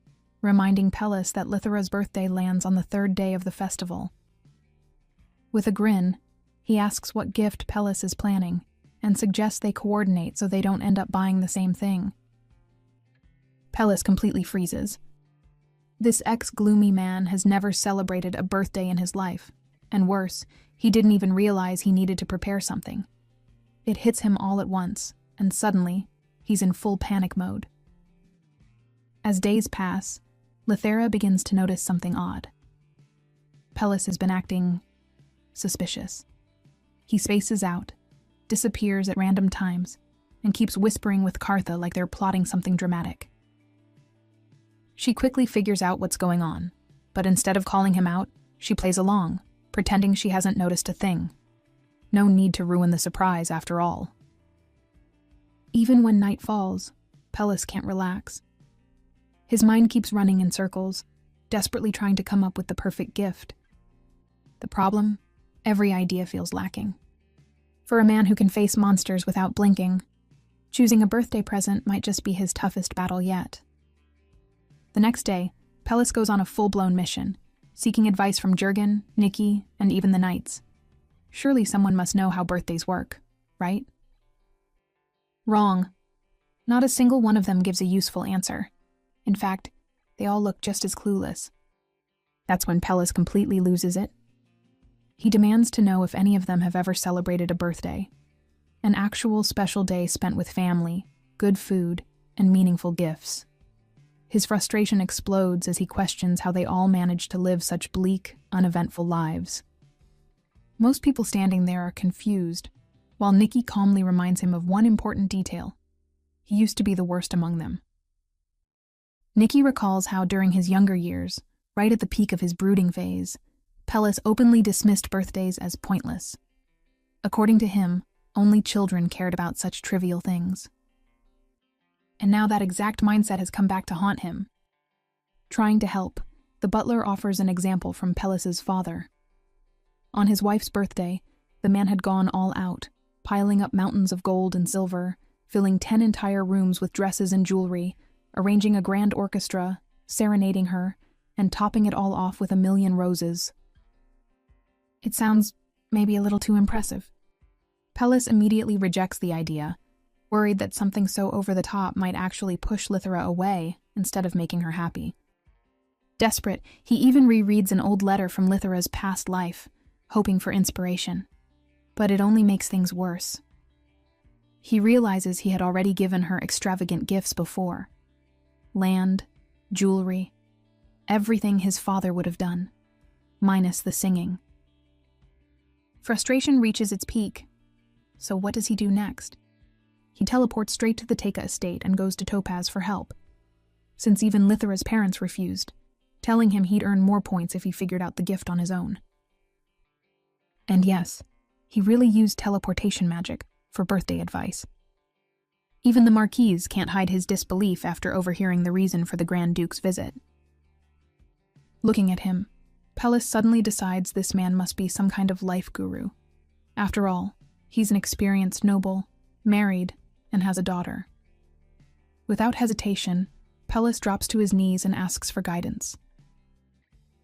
reminding Pellis that Lithera's birthday lands on the 3rd day of the festival. With a grin, he asks what gift Pellis is planning, and suggests they coordinate so they don't end up buying the same thing. Pellis completely freezes. This ex-gloomy man has never celebrated a birthday in his life, and worse, he didn't even realize he needed to prepare something. It hits him all at once, and suddenly, he's in full panic mode. As days pass, Lithera begins to notice something odd. Pellis has been acting suspicious. He spaces out, disappears at random times, and keeps whispering with Kartha like they're plotting something dramatic. She quickly figures out what's going on, but instead of calling him out, she plays along, pretending she hasn't noticed a thing. No need to ruin the surprise, after all. Even when night falls, Pellis can't relax. His mind keeps running in circles, desperately trying to come up with the perfect gift. The problem? Every idea feels lacking. For a man who can face monsters without blinking, choosing a birthday present might just be his toughest battle yet. The next day, Pellis goes on a full-blown mission, seeking advice from Jurgen, Nikki, and even the Knights. Surely someone must know how birthdays work, right? Wrong. Not a single one of them gives a useful answer. In fact, they all look just as clueless. That's when Pellis completely loses it. He demands to know if any of them have ever celebrated a birthday. An actual special day spent with family, good food, and meaningful gifts. His frustration explodes as he questions how they all manage to live such bleak, uneventful lives. Most people standing there are confused, while Nikki calmly reminds him of one important detail. He used to be the worst among them. Nikki recalls how during his younger years, right at the peak of his brooding phase, Pellis openly dismissed birthdays as pointless. According to him, only children cared about such trivial things. And now that exact mindset has come back to haunt him. Trying to help, the butler offers an example from Pellis's father. On his wife's birthday, the man had gone all out, piling up mountains of gold and silver, filling 10 entire rooms with dresses and jewelry, arranging a grand orchestra, serenading her, and topping it all off with 1,000,000 roses. It sounds maybe a little too impressive. Pellis immediately rejects the idea, worried that something so over the top might actually push Lithera away instead of making her happy. Desperate, he even rereads an old letter from Lithera's past life, hoping for inspiration. But it only makes things worse. He realizes he had already given her extravagant gifts before. Land, jewelry, everything his father would have done, minus the singing. Frustration reaches its peak. So what does he do next? He teleports straight to the Teika estate and goes to Topaz for help, since even Lithera's parents refused, telling him he'd earn more points if he figured out the gift on his own. And yes, he really used teleportation magic for birthday advice. Even the Marquise can't hide his disbelief after overhearing the reason for the Grand Duke's visit. Looking at him, Pellis suddenly decides this man must be some kind of life guru. After all, he's an experienced noble, married, and has a daughter. Without hesitation, Pellis drops to his knees and asks for guidance.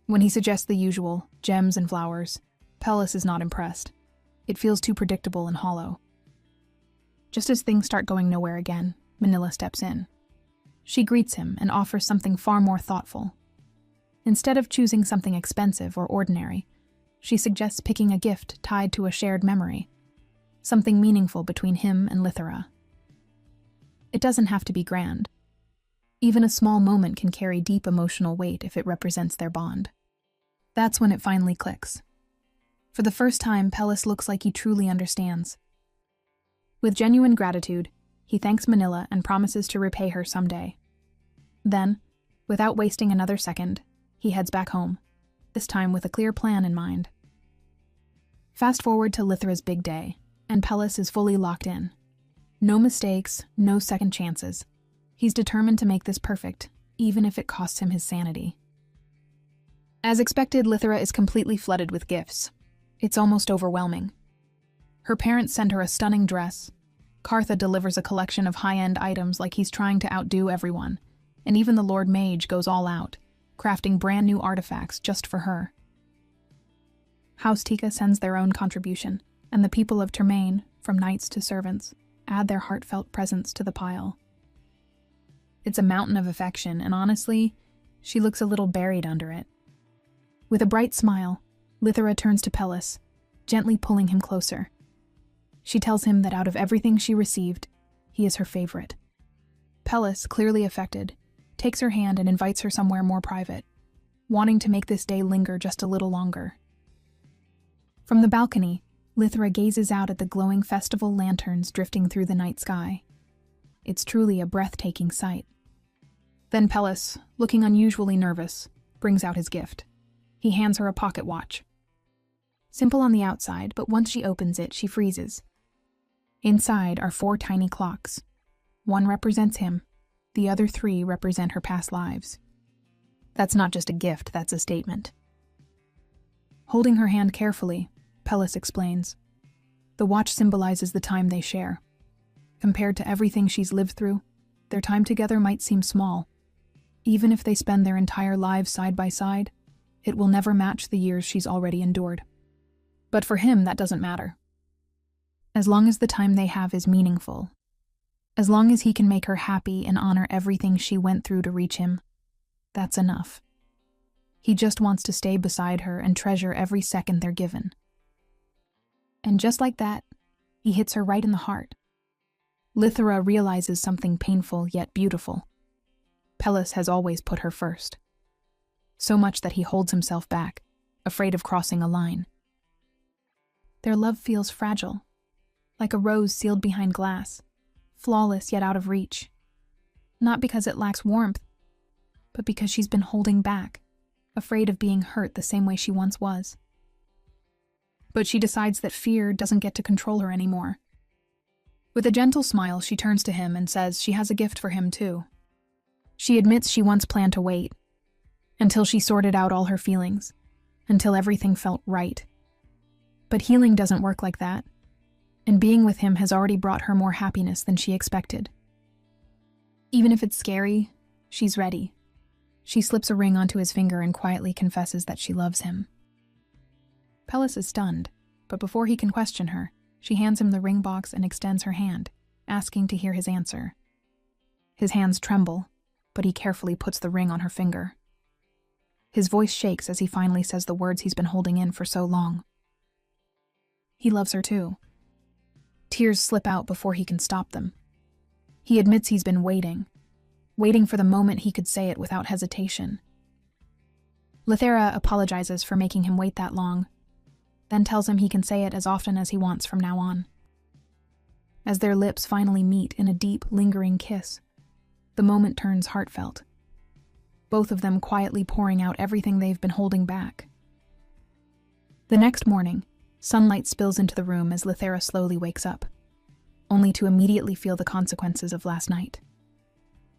When he suggests the usual, gems and flowers, Pellis is not impressed. It feels too predictable and hollow. Just as things start going nowhere again, Manila steps in. She greets him and offers something far more thoughtful. Instead of choosing something expensive or ordinary, she suggests picking a gift tied to a shared memory, something meaningful between him and Lithera. It doesn't have to be grand. Even a small moment can carry deep emotional weight if it represents their bond. That's when it finally clicks. For the first time, Pellis looks like he truly understands. With genuine gratitude, he thanks Manila and promises to repay her someday. Then, without wasting another second, he heads back home, this time with a clear plan in mind. Fast forward to Lithera's big day, and Pellis is fully locked in. No mistakes, no second chances. He's determined to make this perfect, even if it costs him his sanity. As expected, Lithera is completely flooded with gifts. It's almost overwhelming. Her parents send her a stunning dress. Kartha delivers a collection of high-end items like he's trying to outdo everyone, and even the Lord Mage goes all out, crafting brand new artifacts just for her. House Tika sends their own contribution, and the people of Termaine, from knights to servants, add their heartfelt presents to the pile. It's a mountain of affection, and honestly, she looks a little buried under it. With a bright smile, Lithera turns to Pellis, gently pulling him closer. She tells him that out of everything she received, he is her favorite. Pellis, clearly affected, takes her hand and invites her somewhere more private, wanting to make this day linger just a little longer. From the balcony, Lithera gazes out at the glowing festival lanterns drifting through the night sky. It's truly a breathtaking sight. Then Pellis, looking unusually nervous, brings out his gift. He hands her a pocket watch. Simple on the outside, but once she opens it, she freezes. Inside are 4 tiny clocks. One represents him. The other 3 represent her past lives. That's not just a gift, that's a statement. Holding her hand carefully, Pellis explains. The watch symbolizes the time they share. Compared to everything she's lived through, their time together might seem small. Even if they spend their entire lives side by side, it will never match the years she's already endured. But for him, that doesn't matter. As long as the time they have is meaningful, as long as he can make her happy and honor everything she went through to reach him, that's enough. He just wants to stay beside her and treasure every second they're given. And just like that, he hits her right in the heart. Lithera realizes something painful yet beautiful. Pellis has always put her first. So much that he holds himself back, afraid of crossing a line. Their love feels fragile, like a rose sealed behind glass, flawless yet out of reach. Not because it lacks warmth, but because she's been holding back, afraid of being hurt the same way she once was. But she decides that fear doesn't get to control her anymore. With a gentle smile, she turns to him and says she has a gift for him too. She admits she once planned to wait, until she sorted out all her feelings, until everything felt right. But healing doesn't work like that, and being with him has already brought her more happiness than she expected. Even if it's scary, she's ready. She slips a ring onto his finger and quietly confesses that she loves him. Pellis is stunned, but before he can question her, she hands him the ring box and extends her hand, asking to hear his answer. His hands tremble, but he carefully puts the ring on her finger. His voice shakes as he finally says the words he's been holding in for so long. He loves her too. Tears slip out before he can stop them. He admits he's been waiting for the moment he could say it without hesitation. Lithera apologizes for making him wait that long, then tells him he can say it as often as he wants from now on. As their lips finally meet in a deep, lingering kiss, the moment turns heartfelt, both of them quietly pouring out everything they've been holding back. The next morning, sunlight spills into the room as Lithera slowly wakes up, only to immediately feel the consequences of last night.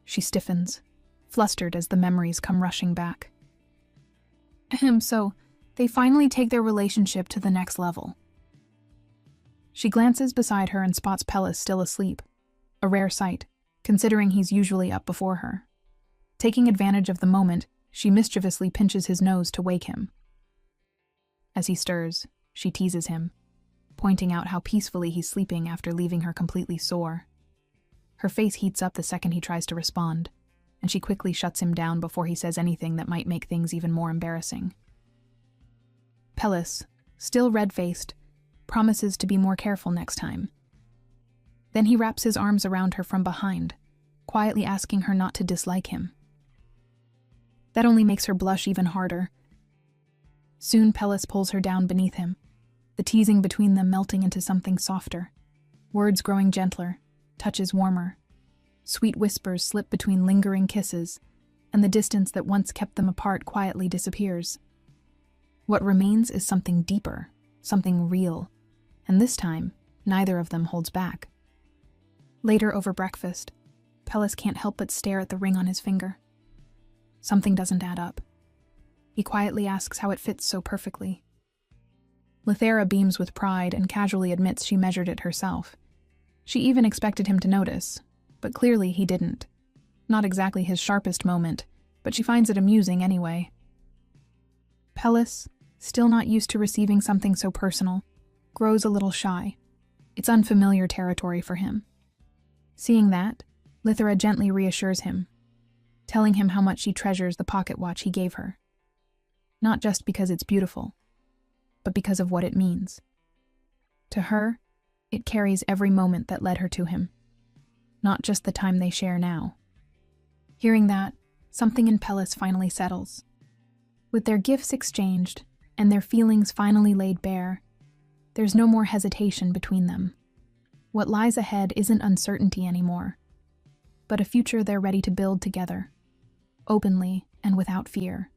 She stiffens, flustered as the memories come rushing back. So, they finally take their relationship to the next level. She glances beside her and spots Pellis still asleep, a rare sight, considering he's usually up before her. Taking advantage of the moment, She mischievously pinches his nose to wake him. As he stirs, she teases him, pointing out how peacefully he's sleeping after leaving her completely sore. Her face heats up the second he tries to respond, and she quickly shuts him down before he says anything that might make things even more embarrassing. Pellis, still red-faced, promises to be more careful next time. Then he wraps his arms around her from behind, quietly asking her not to dislike him. That only makes her blush even harder. Soon Pellis pulls her down beneath him, the teasing between them melting into something softer, words growing gentler, touches warmer. Sweet whispers slip between lingering kisses, and the distance that once kept them apart quietly disappears. What remains is something deeper, something real, and this time, neither of them holds back. Later over breakfast, Pellis can't help but stare at the ring on his finger. Something doesn't add up. He quietly asks how it fits so perfectly. Lithera beams with pride and casually admits she measured it herself. She even expected him to notice, but clearly he didn't. Not exactly his sharpest moment, but she finds it amusing anyway. Pellis, still not used to receiving something so personal, grows a little shy. It's unfamiliar territory for him. Seeing that, Lithera gently reassures him, telling him how much she treasures the pocket watch he gave her. Not just because it's beautiful, but because of what it means. To her, it carries every moment that led her to him, not just the time they share now. Hearing that, something in Pellis finally settles. With their gifts exchanged and their feelings finally laid bare, there's no more hesitation between them. What lies ahead isn't uncertainty anymore, but a future they're ready to build together, openly and without fear.